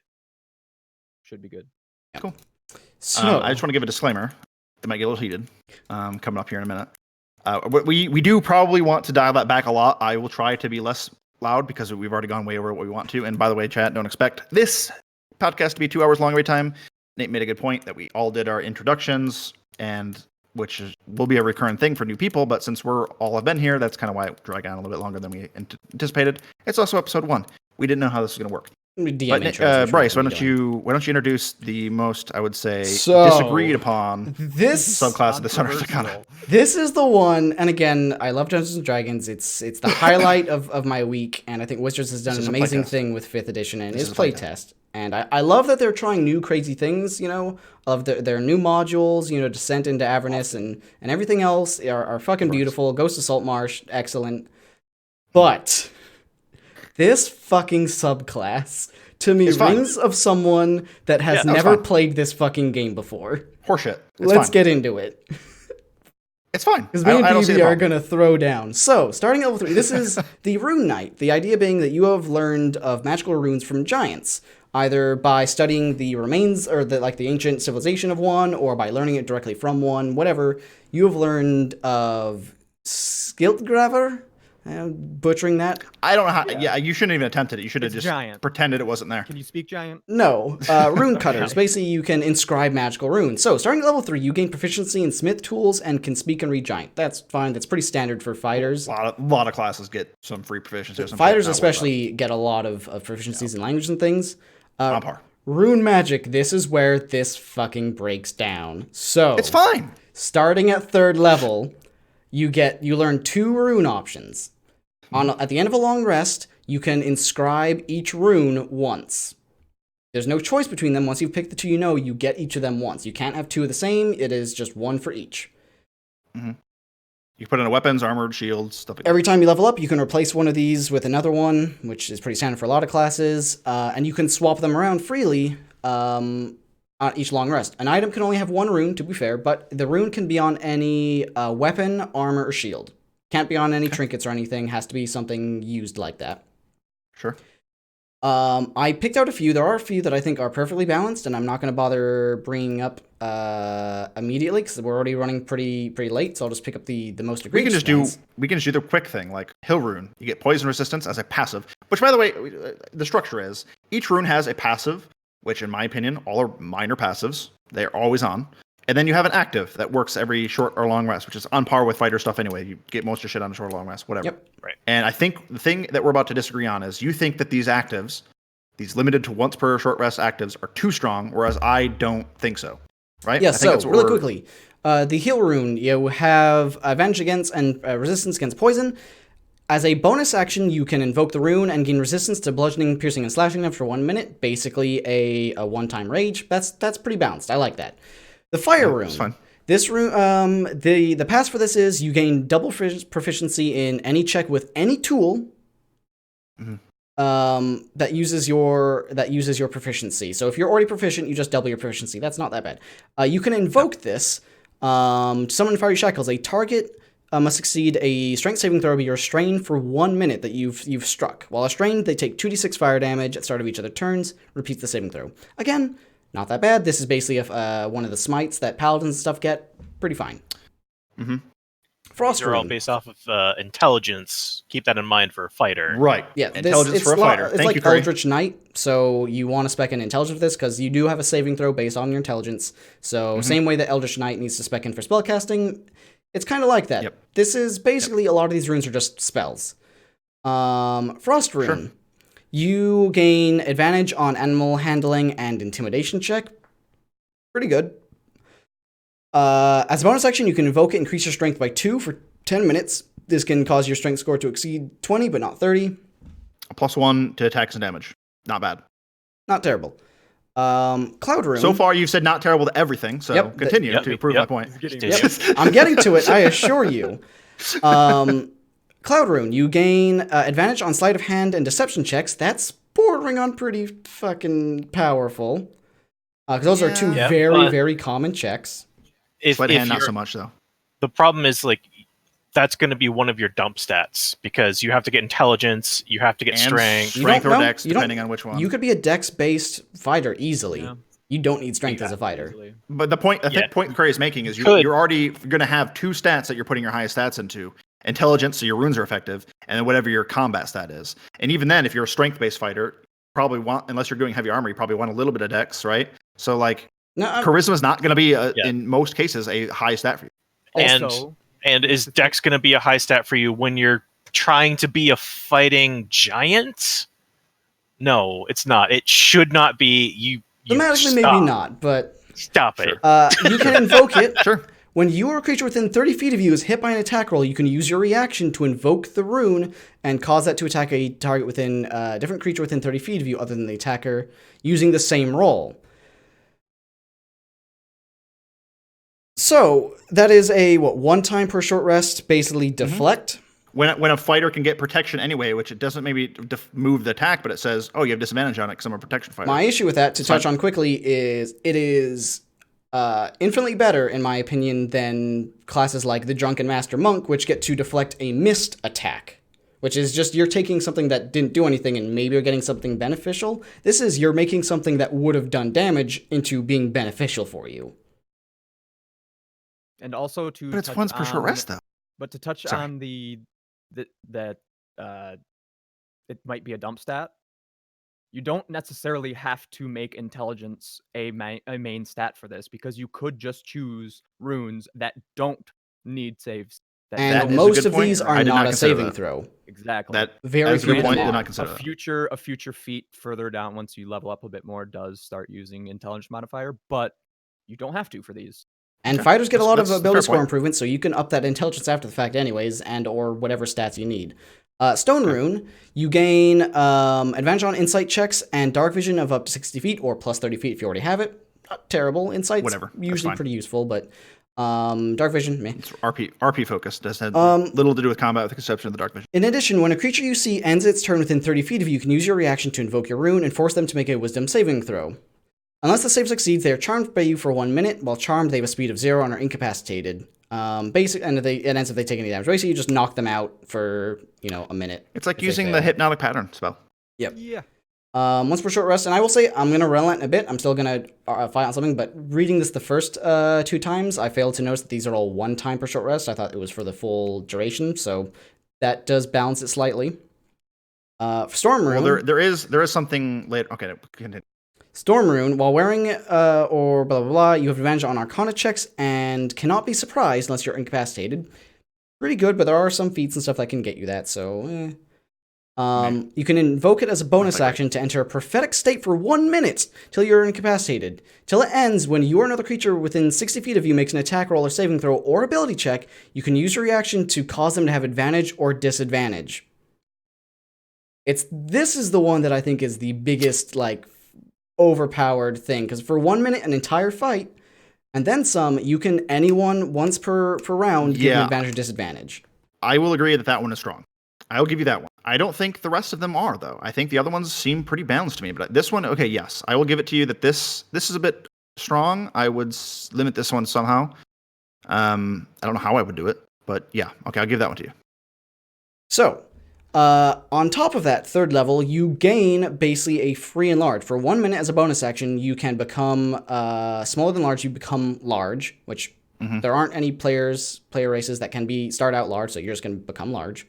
Should be good. Cool. So I just want to give a disclaimer. It might get a little heated coming up here in a minute. We do probably want to dial that back a lot. I will try to be less loud because we've already gone way over what we want to. And by the way, chat, don't expect this podcast to be 2 hours long every time. Nate made a good point that we all did our introductions, and will be a recurrent thing for new people. But since we're all have been here, that's kind of why it dragged on a little bit longer than we anticipated. It's also episode 1. We didn't know how this was going to work. But Bryce, why don't you introduce the most, I would say, disagreed upon subclass of the Unearthed Arcana? This is the one, and again, I love Dungeons and Dragons. It's the highlight of my week, and I think Wizards has done an amazing thing with 5th edition, and it's playtest. And I love that they're trying new crazy things, of their new modules, Descent into Avernus and everything else are fucking beautiful. Ghost of Saltmarsh, excellent. But this fucking subclass, to me, rings of someone that has never played this fucking game before. Horseshit. Let's get into it. It's fine. Because me and PB are going to throw down. So, starting at level 3, this is the Rune Knight. The idea being that you have learned of magical runes from giants, either by studying the remains or the ancient civilization of one, or by learning it directly from one, whatever. You have learned of Skiltgraver. I'm butchering that. I don't know how. Yeah, you shouldn't even attempt it. You should have just pretended it wasn't there. Can you speak giant? No. Rune cutters. Basically, you can inscribe magical runes. So, starting at level 3, you gain proficiency in smith tools and can speak and read giant. That's fine. That's pretty standard for fighters. A lot of classes get some free proficiency. Fighters especially get a lot of proficiencies in language and things. On par. Rune magic. This is where this fucking breaks down. So it's fine. Starting at 3rd level, you learn 2 rune options. At the end of a long rest, you can inscribe each rune once. There's no choice between them. Once you've picked the 2 you get each of them once. You can't have 2 of the same. It is just 1 for each. Mm-hmm. You put in weapons, armored, shields, stuff like that. Every time you level up, you can replace one of these with another one, which is pretty standard for a lot of classes. And you can swap them around freely on each long rest. An item can only have 1 rune, to be fair, but the rune can be on any weapon, armor, or shield. Can't be on any trinkets or anything. Has to be something used like that. Sure. I picked out a few. There are a few that I think are perfectly balanced, and I'm not going to bother bringing up immediately because we're already running pretty late. So I'll just pick up the most egregious. We can just do the quick thing, like Hill Rune. You get poison resistance as a passive, which, by the way, the structure is each rune has a passive, which, in my opinion, all are minor passives. They're always on. And then you have an active that works every short or long rest, which is on par with fighter stuff anyway. You get most of your shit on a short or long rest, whatever. Yep. Right. And I think the thing that we're about to disagree on is you think that these actives, these limited to once per short rest actives, are too strong, whereas I don't think so. Right? Yeah, so really quickly, the Heal Rune, you have advantage against and resistance against poison. As a bonus action, you can invoke the rune and gain resistance to bludgeoning, piercing, and slashing them for 1 minute. Basically a one-time rage. That's pretty balanced. I like that. The Fire Rune. That's fine. This rune, the pass for this is you gain double proficiency in any check with any tool that uses your proficiency. So if you're already proficient, you just double your proficiency. That's not that bad. You can invoke this. Summon Fiery Shackles. A target must succeed a strength saving throw by your strain for 1 minute that you've struck. While strained, they take 2d6 fire damage at the start of each of their turns. Repeats the saving throw. Again, not that bad. This is basically one of the smites that paladins and stuff get. Pretty fine. Mm-hmm. Frost They're Rune. all based off of intelligence. Keep that in mind for a fighter. Right. Yeah, intelligence for a fighter. It's like Eldritch Knight, so you want to spec in intelligence for this because you do have a saving throw based on your intelligence. So same way that Eldritch Knight needs to spec in for spellcasting, it's kind of like that. Yep. This is basically a lot of these runes are just spells. Frost Rune. Sure. You gain advantage on animal handling and intimidation check. Pretty good. As a bonus action, you can invoke it, increase your strength by 2 for 10 minutes. This can cause your strength score to exceed 20, but not 30. A +1 to attacks and damage. Not bad. Not terrible. Cloud Rune. So far, you've said not terrible to everything, so continue to prove my point. I'm getting to it, I assure you. Cloud Rune, you gain advantage on sleight of hand and deception checks. That's bordering on pretty fucking powerful. Because those are two very common checks. Sleight of hand, not so much, though. The problem is, like, that's going to be one of your dump stats, because you have to get intelligence, you have to get strength or dex, depending on which one. You could be a dex-based fighter easily. Yeah. You don't need strength as a fighter. Easily. But the point, I think point Kurry is making is you're already going to have 2 stats that you're putting your highest stats into. Intelligence, so your runes are effective, and then whatever your combat stat is. And even then, if you're a strength-based fighter, probably want, unless you're doing heavy armor, you probably want a little bit of dex, right? So, like, charisma is not going to be, in most cases, a high stat for you. And is dex going to be a high stat for you when you're trying to be a fighting giant? No, it's not. It should not be. You Thematically, maybe not, but... Stop it. You can invoke it. Sure. When you or a creature within 30 feet of you is hit by an attack roll, you can use your reaction to invoke the rune and cause that to attack a target within a different creature within 30 feet of you other than the attacker using the same roll. So, that is a, 1 time per short rest, basically deflect. When a fighter can get protection anyway, which it doesn't maybe move the attack, but it says, oh, you have disadvantage on it because I'm a protection fighter. My issue with that, to touch on quickly, is it is infinitely better, in my opinion, than classes like the Drunken Master Monk, which get to deflect a missed attack. Which is just, you're taking something that didn't do anything and maybe you're getting something beneficial. This is, you're making something that would have done damage into being beneficial for you. And also to But it's once per short rest, though. But to touch on that it might be a dump stat, you don't necessarily have to make intelligence a main stat for this, because you could just choose runes that don't need saves. And most of these are not a saving throw. Exactly. That's a good point. A future feat further down, once you level up a bit more, does start using intelligence modifier, but you don't have to for these. And fighters get a lot of ability score improvements, so you can up that intelligence after the fact anyways, and or whatever stats you need. Stone Rune, you gain advantage on insight checks and dark vision of up to 60 feet, or plus 30 feet if you already have it. Not terrible. Insight's usually pretty useful, but dark vision, meh. It's RP focused. Does have little to do with combat with the exception of the dark vision. In addition, when a creature you see ends its turn within 30 feet of you, you can use your reaction to invoke your rune and force them to make a wisdom saving throw. Unless the save succeeds, they are charmed by you for 1 minute. While charmed, they have a speed of 0 and are incapacitated. And it ends if they take any damage. Basically, you just knock them out for, a minute. It's like using the hypnotic pattern spell. Yep. Yeah. Once per short rest, and I will say, I'm going to relent a bit. I'm still going to fight on something, but reading this the first 2 times, I failed to notice that these are all 1 time per short rest. I thought it was for the full duration, so that does balance it slightly. For Storm Rune... Well, there is something later... Okay, continue. Storm Rune, while wearing or blah blah blah, you have advantage on Arcana checks and cannot be surprised unless you're incapacitated. Pretty good, but there are some feats and stuff that can get you that, so... You can invoke it as a bonus action to enter a prophetic state for 1 minute till you're incapacitated. Till it ends, when you or another creature within 60 feet of you makes an attack roll or saving throw or ability check, you can use your reaction to cause them to have advantage or disadvantage. This is the one that I think is the biggest, overpowered thing, because for 1 minute, an entire fight, and then some, you can anyone once per round give an advantage or disadvantage. I will agree that one is strong. I will give you that one. I don't think the rest of them are, though. I think the other ones seem pretty balanced to me, but this one, okay, yes, I will give it to you that this is a bit strong. I would limit this one somehow. I don't know how I would do it, but yeah, okay, I'll give that one to you. So, on top of that 3rd level, you gain basically a free enlarge. For 1 minute as a bonus action, you can become smaller than large. You become large, which there aren't any player races that can start out large, so you're just going to become large.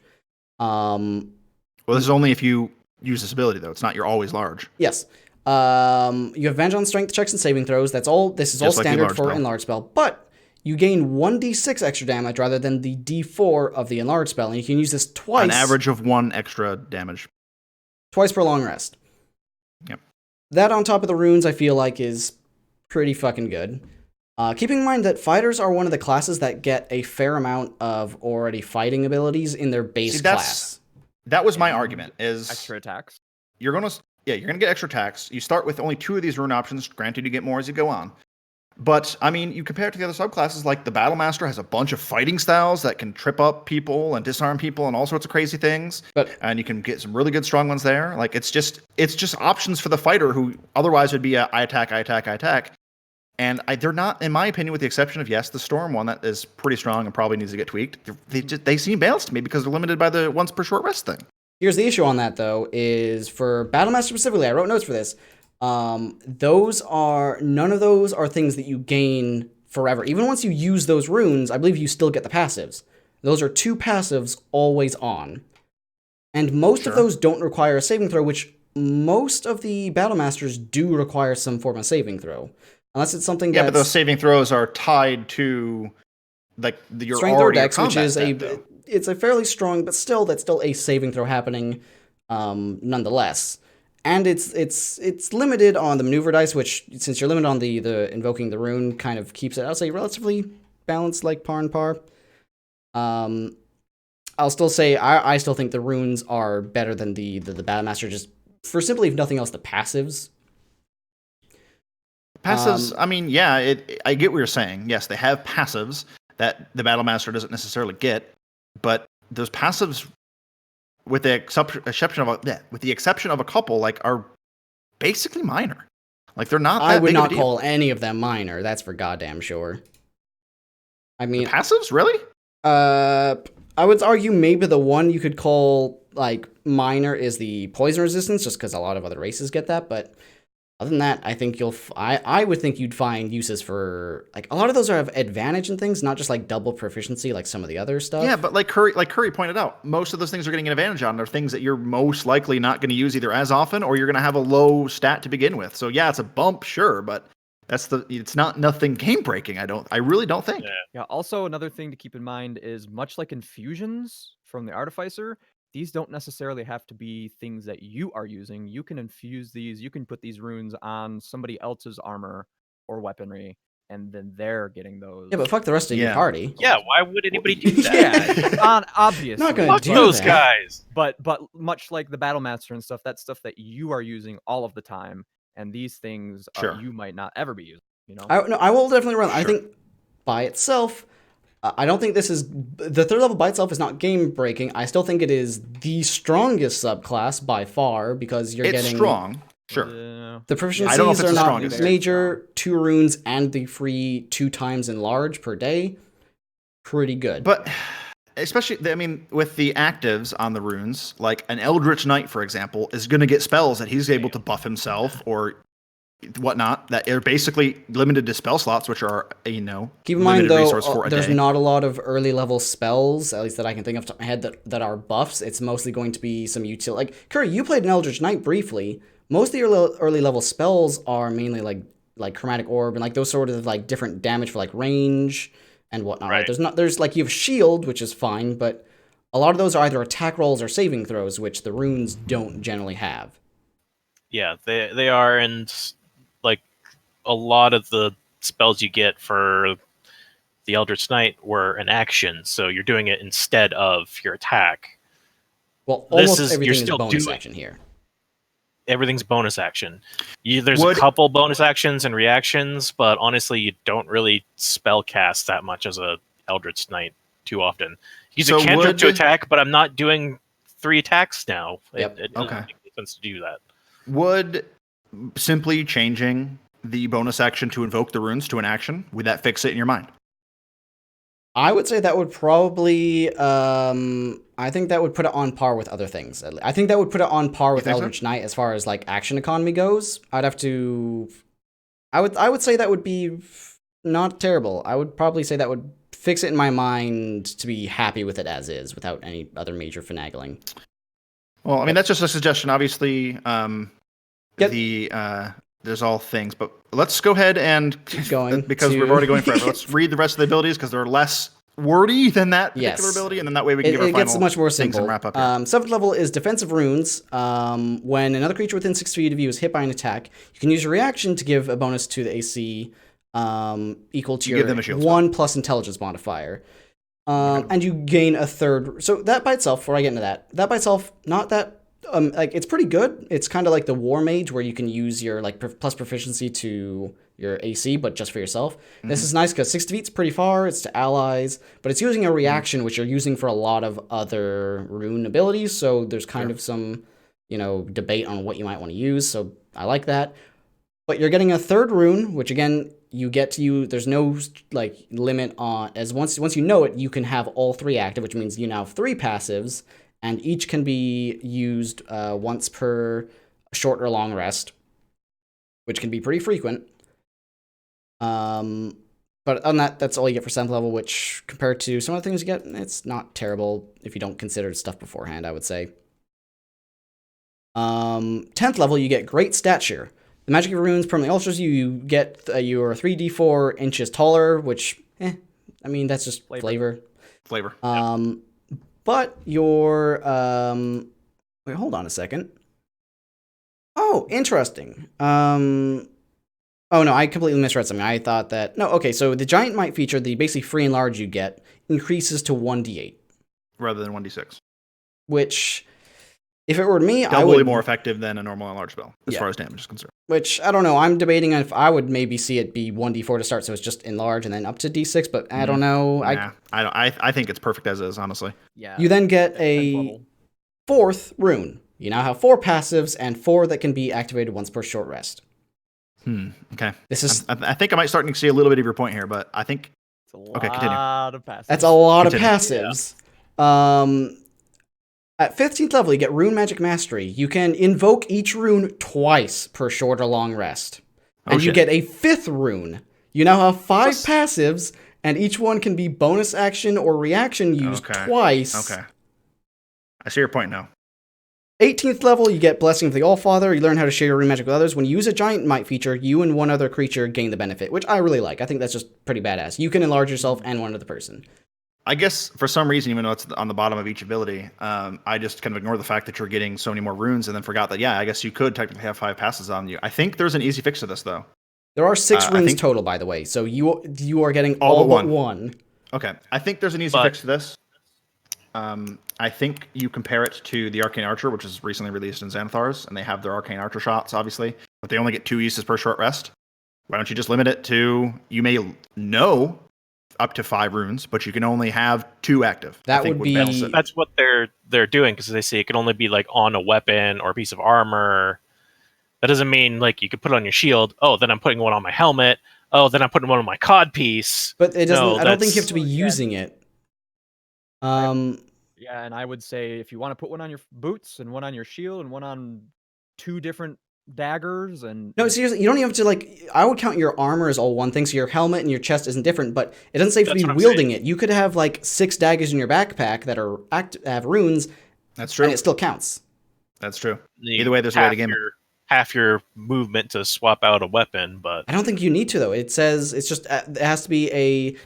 Well, this is only if you use this ability, though. It's not you're always large. Yes. You have advantage on strength checks and saving throws. That's all. This is all standard for enlarge spell, but you gain 1d6 extra damage rather than the d4 of the enlarge spell, and you can use this twice. An average of 1 extra damage. Twice per long rest. Yep. That on top of the runes, I feel like is pretty fucking good. Keeping in mind that fighters are one of the classes that get a fair amount of already fighting abilities in their base class. That was my argument. Is extra attacks. You're gonna get extra attacks. You start with only 2 of these rune options. Granted, you get more as you go on. But I mean, you compare it to the other subclasses. Like the Battlemaster has a bunch of fighting styles that can trip up people and disarm people and all sorts of crazy things. And you can get some really good strong ones there. Like it's just options for the fighter who otherwise would be I attack. And they're not, in my opinion, with the exception of the Storm one that is pretty strong and probably needs to get tweaked. They seem balanced to me because they're limited by the once per short rest thing. Here's the issue on that though: is for Battlemaster specifically, I wrote notes for this. None of those are things that you gain forever. Even once you use those runes, I believe you still get the passives. Those are 2 passives always on. And most of those don't require a saving throw, which most of the Battlemasters do require some form of saving throw. Unless it's something but those saving throws are tied to like your strength or dex, which is it's a fairly strong, but that's still a saving throw happening nonetheless. And it's limited on the maneuver dice, which, since you're limited on the invoking the rune, kind of keeps it, I'll say, relatively balanced, like par and par. I'll still say I still think the runes are better than the Battlemaster, just for simply, if nothing else, the passives. Passives, I get what you're saying. Yes, they have passives that the Battlemaster doesn't necessarily get, but those passives, with the exception of a couple, like, are basically minor. Like, they're not. I would not call any of them minor. That's for goddamn sure. I mean, the passives, really? I would argue maybe the one you could call like minor is the poison resistance, just because a lot of other races get that. But other than that, I think I would think you'd find uses for, like, a lot of those have advantage and things, not just like double proficiency like some of the other stuff. Yeah, but like Kurry pointed out, most of those things are getting an advantage on are things that you're most likely not going to use either as often, or you're going to have a low stat to begin with. So yeah, it's a bump, sure, but it's not nothing game breaking. I really don't think. Yeah. Also, another thing to keep in mind is, much like infusions from the Artificer, these don't necessarily have to be things that you are using. You can infuse these. You can put these runes on somebody else's armor or weaponry, and then they're getting those. Yeah, but fuck the rest of your party. Yeah, why would anybody do that? Obviously. Not gonna fuck do those that. guys. But much like the Battlemaster and stuff, that's stuff that you are using all of the time, and these things you might not ever be using. You know. I will definitely run. Sure. I think by itself, I don't think this is the 3rd level by itself is not game breaking. I still think it is the strongest subclass by far, because you're getting strong. Sure. The proficiencies I don't know if it's are the not strongest. major, 2 runes and the free 2 times enlarge per day. Pretty good. But especially, with the actives on the runes, like an Eldritch Knight, for example, is going to get spells that he's able to buff himself or whatnot, that are basically limited to spell slots, which are, keep in mind though, there's day. not a lot of early level spells, at least that I can think of top of my head, that are buffs. It's mostly going to be some utility. Like, Kurry, you played an Eldritch Knight briefly. Most of your early level spells are mainly like Chromatic Orb and like those sort of like different damage for like range and whatnot. Right. There's like, you have Shield, which is fine, but a lot of those are either attack rolls or saving throws, which the runes don't generally have. Yeah, they are, and like a lot of the spells you get for the Eldritch Knight were an action, so you're doing it instead of your attack. Well, almost everything is bonus action here. Everything's bonus action. There's a couple bonus actions and reactions, but honestly, you don't really spell cast that much as a Eldritch Knight too often. Use a cantrip to attack, but I'm not doing 3 attacks now. Yep. It doesn't make sense to do that. Would simply changing the bonus action to invoke the runes to an action, would that fix it in your mind? I would say that would probably, I think that would put it on par with other things. I think that would put it on par with Eldritch Knight as far as like action economy goes. I would say that would be not terrible. I would probably say that would fix it in my mind to be happy with it as is, without any other major finagling. Well, that's just a suggestion. Obviously, there's all things, but let's go ahead and keep going because we're already going forever. Let's read the rest of the abilities because they're less wordy than that particular ability, and then that way we can give our final gets much more simple. And wrap up here. 7th level is defensive runes. When another creature within 6 feet of you is hit by an attack, you can use your reaction to give a bonus to the AC equal to your 1 plus intelligence modifier. And you gain a third. So that by itself, before I get into that by itself, not that like it's pretty good. It's kind of like the War Mage where you can use your like plus proficiency to your AC, but just for yourself. This is nice because 6 defeat's pretty far. It's to allies, but it's using a reaction which you're using for a lot of other rune abilities. So there's kind of some, debate on what you might want to use. So I like that. But you're getting a third rune, which again you get to use. There's no like limit on as once you know it, you can have all 3 active, which means you now have 3 passives, and each can be used once per short or long rest, which can be pretty frequent. But on that's all you get for 7th level, which compared to some of the things you get, it's not terrible if you don't consider stuff beforehand, I would say. 10th level, you get Great Stature. The magic of runes permanently alters you. You get you're 3d4 inches taller, which, that's just flavor. Flavor. But your wait, hold on a second. Oh, interesting. Oh no, I completely misread something. I thought that so the giant might feature, the basically free and large you get increases to 1d8 rather than 1d6. Which, if it were me, I would be more effective than a normal and large spell as far as damage is concerned. Which I don't know. I'm debating if I would maybe see it be 1d4 to start, so it's just enlarge and then up to d6. But I don't know. I think it's perfect as is, honestly. Yeah. You then get a 4th rune. You now have 4 passives and 4 that can be activated once per short rest. Okay. This is. I think I might start to see a little bit of your point here, but I think. Okay, continue. Of passives. That's a lot of passives. Yeah. At 15th level, you get Rune Magic Mastery. You can invoke each rune twice per short or long rest. And you get a 5th rune. You now have 5 passives, and each one can be bonus action or reaction used twice. Okay. I see your point now. 18th level, you get Blessing of the Allfather. You learn how to share your rune magic with others. When you use a giant might feature, you and one other creature gain the benefit, which I really like. I think that's just pretty badass. You can enlarge yourself and one other person. I guess for some reason, even though it's on the bottom of each ability, I just kind of ignore the fact that you're getting so many more runes and then forgot that, I guess you could technically have 5 passes on you. I think there's an easy fix to this, though. There are 6 runes total, by the way, so you are getting all but one. Okay. I think there's an easy fix to this. I think you compare it to the Arcane Archer, which is recently released in Xanathar's, and they have their Arcane Archer shots, obviously, but they only get 2 uses per short rest. Why don't you just limit it to, you may know up to 5 runes, but you can only have 2 active. That would be... That's what they're doing, because they say it can only be like on a weapon or a piece of armor. That doesn't mean like you could put it on your shield. Oh, then I'm putting one on my helmet. Oh, then I'm putting one on my codpiece. But it doesn't. I don't think you have to be using it. Yeah, and I would say if you want to put one on your boots and one on your shield and one on 2 different daggers and... No, seriously, you don't even have to, like... I would count your armor as all one thing, so your helmet and your chest isn't different, but it doesn't say to be wielding it. You could have, like, 6 daggers in your backpack that are have runes. That's true. And it still counts. That's true. Either way, there's a way to game it. Half your movement to swap out a weapon, but... I don't think you need to, though. It says it's just... it has to be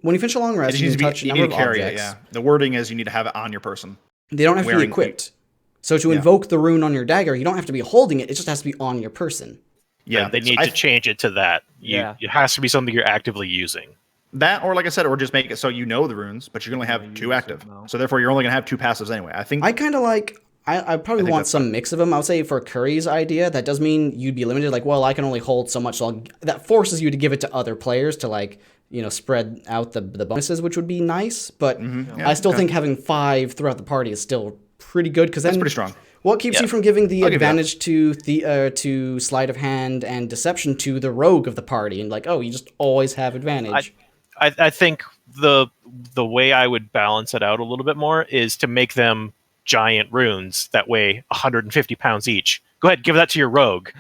when you finish a long rest, you can touch a number of objects. Yeah. The wording is you need to have it on your person. They don't have to be equipped. So to invoke the rune on your dagger, you don't have to be holding it. It just has to be on your person. Yeah, they need to change it to that. It has to be something you're actively using. That, or like I said, or just make it so you know the runes, but you can only have 2 active. So therefore, you're only going to have 2 passives anyway. I think... I kind of like... I probably want some mix of them. I would say for Kurry's idea, that does mean you'd be limited. Like, well, I can only hold so much. So that forces you to give it to other players to, like, spread out the bonuses, which would be nice. But I still think having 5 throughout the party is still pretty good. Because that's pretty strong. What keeps you from giving the advantage to sleight of hand and deception to the rogue of the party? And, like, you just always have advantage. I think the way I would balance it out a little bit more is to make them giant runes that weigh 150 pounds each. Go ahead, give that to your rogue.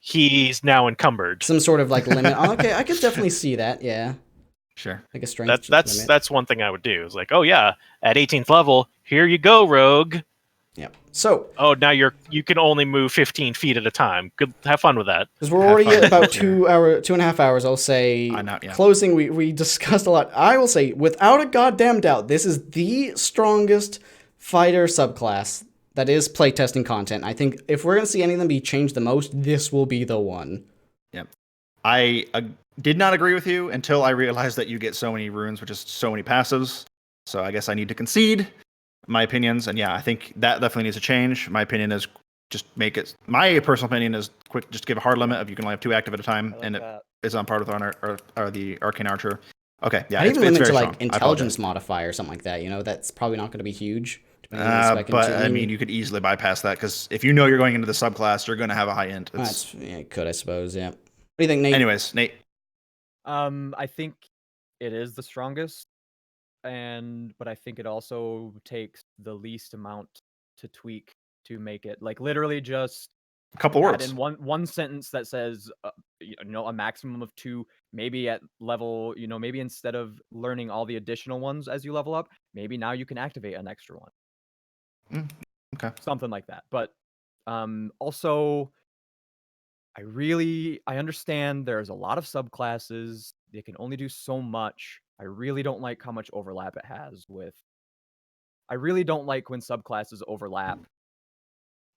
He's now encumbered. Some sort of like limit. Okay, I could definitely see that. Yeah, sure. Like a strength. That's one thing I would do. It's like, at 18th level, here you go, rogue. Yep. So. Now you can only move 15 feet at a time. Good, have fun with that. Because we're already at about 2.5 hours. I'll say. Closing. We discussed a lot. I will say, without a goddamn doubt, this is the strongest fighter subclass that is playtesting content. I think if we're going to see any of them be changed the most, this will be the one. Yep. I did not agree with you until I realized that you get so many runes, which is so many passives. So I guess I need to concede my opinions. And yeah, I think that definitely needs to change. My opinion is just make it. My personal opinion is quick. Just give a hard limit of you can only have 2 active at a time, and it is on par with the Arcane Archer. Okay, yeah, I'd even limit to like strong. intelligence modifier or something like that. You know, that's probably not going to be huge. But I mean, you could easily bypass that because if you know you're going into the subclass, you're going to have a high end. Yeah, it could, I suppose. Yeah. What do you think, Nate? Anyways, Nate. I think it is the strongest, but I think it also takes the least amount to tweak to make it like literally just a couple words in one sentence that says a maximum of 2, maybe at level, maybe instead of learning all the additional ones as you level up, maybe now you can activate an extra one. Okay, something like that. But also I understand there's a lot of subclasses. They can only do so much. I really don't like how much overlap it has with. I really don't like when subclasses overlap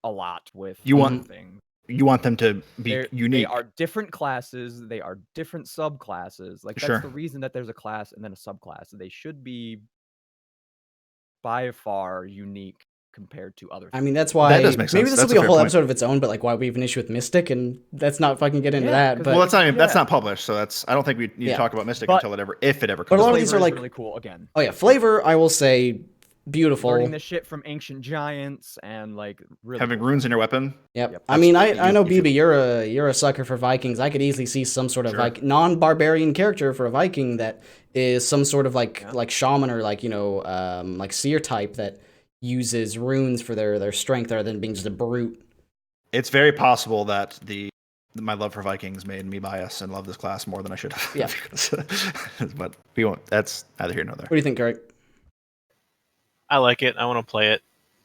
a lot with things. You want them to be unique. They are different classes. They are different subclasses. Like that's the reason that there's a class and then a subclass. They should be by far unique compared to other things. I mean, that's why that does make sense. Maybe this will be a whole episode of its own, but like why we have an issue with Mystic, and let's not fucking get into that. But well, that's not published, so I don't think we need to talk about Mystic until if it ever comes. But a lot of these are like really cool again. Oh yeah, flavor, I will say, beautiful. Learning this shit from ancient giants and like really having runes in your weapon. Yep. I mean, I know BB, you're a sucker for Vikings. I could easily see some sort of like non-barbarian character for a Viking that is some sort of like shaman or like like seer type that uses runes for their strength rather than being just a brute. It's very possible that my love for Vikings made me bias and love this class more than I should have. Yeah. But we won't. That's neither here nor there. What do you think, Kurry? I like it. I want to play it.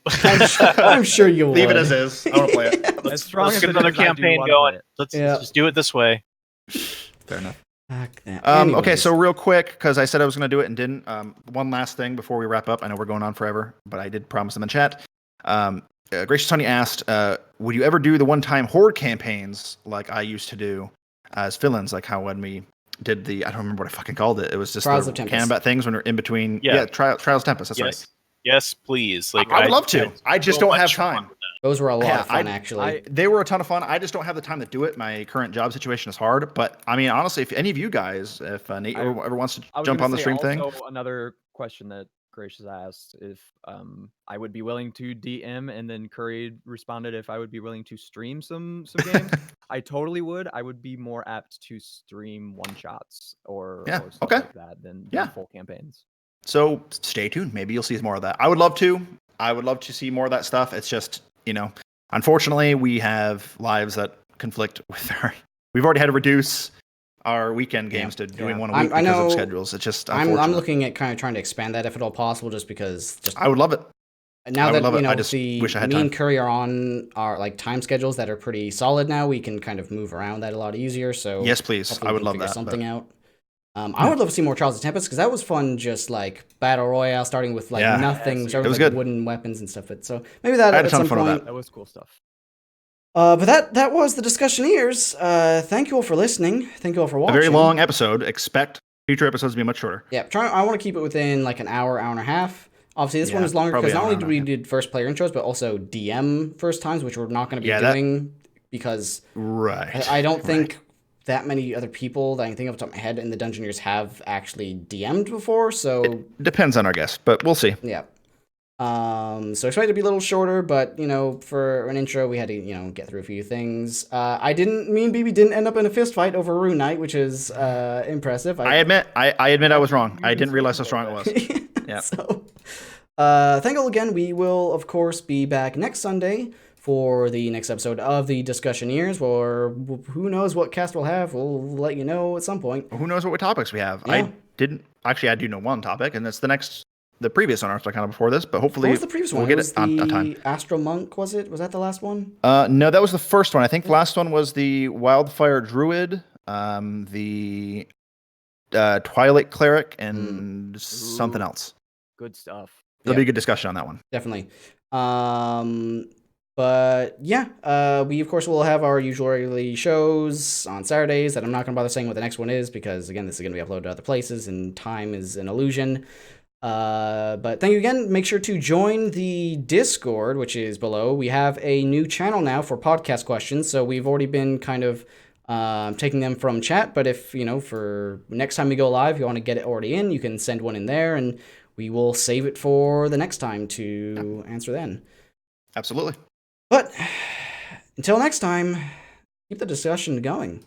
I'm sure you will. Leave it as is. I want to play it. Let's get another campaign going. Let's just do it this way. Fair enough. Anyways. Okay, so real quick, because I said I was going to do it and didn't. One last thing before we wrap up. I know we're going on forever, but I did promise them in chat. Gracious Tony asked, would you ever do the one-time horde campaigns like I used to do as fill-ins, like how when we did I don't remember what I fucking called it. It was just Trials the of Tempest. Canbat things when we're in between. Yeah, Trials of Tempest. That's right. Yes, please. Like I would love to. I just don't have time. Those were a lot of fun, actually. They were a ton of fun. I just don't have the time to do it. My current job situation is hard. But I mean, honestly, if any of you guys, if Nate ever wants to jump on the stream thing. Another question that Gracious asked if I would be willing to DM, and then Kurry responded if I would be willing to stream some games. I totally would. I would be more apt to stream one shots or stuff like that than full campaigns. So stay tuned. Maybe you'll see more of that. I would love to. I would love to see more of that stuff. It's just, unfortunately, we have lives that conflict with we've already had to reduce our weekend games to doing one a week because of schedules. It's just unfortunate. I'm looking at kind of trying to expand that if at all possible, just because. I would love it. Now that I just wish I had me time. and Kurry are on our like time schedules that are pretty solid now, we can kind of move around that a lot easier. So yes, please. I would love that. Something out. I would love to see more Trials of Tempest because that was fun. Just like battle royale, starting with like nothing, starting with like wooden weapons and stuff. So maybe that at some point. That was cool stuff. But that was the Discussioneers. Thank you all for listening. Thank you all for watching. A very long episode. Expect future episodes to be much shorter. Yeah, I want to keep it within like an hour and a half. Obviously, this one is longer because not only did first player intros, but also DM first times, which we're not going to be doing because I don't think that many other people that I can think of off the top of my head in the Dungeoneers have actually DM'd before. So it depends on our guest, but we'll see. Yeah. So expect it to be a little shorter, but for an intro, we had to get through a few things. Me and BB didn't end up in a fist fight over Rune Knight, which is impressive. I admit I was wrong. I didn't realize how strong it was. Yeah. So, thank you all again. We will of course be back next Sunday for the next episode of the Discussioneers, or who knows what cast we'll have. We'll let you know at some point. Who knows what topics we have? Yeah. I do know one topic, and that's the previous Unearthed Arcana before this, but hopefully what was the previous one? We'll get it on time. Astro Monk, was it? Was that the last one? No, that was the first one. I think the last one was the Wildfire Druid, the Twilight Cleric, and something else. Good stuff. There'll be a good discussion on that one. Definitely. But yeah, we of course will have our usual shows on Saturdays that I'm not going to bother saying what the next one is because, again, this is going to be uploaded to other places and time is an illusion. But thank you again. Make sure to join the Discord, which is below. We have a new channel now for podcast questions, so we've already been kind of taking them from chat, but if, for next time we go live, you want to get it already in, you can send one in there, and we will save it for the next time to answer then. Absolutely. But until next time, keep the discussion going.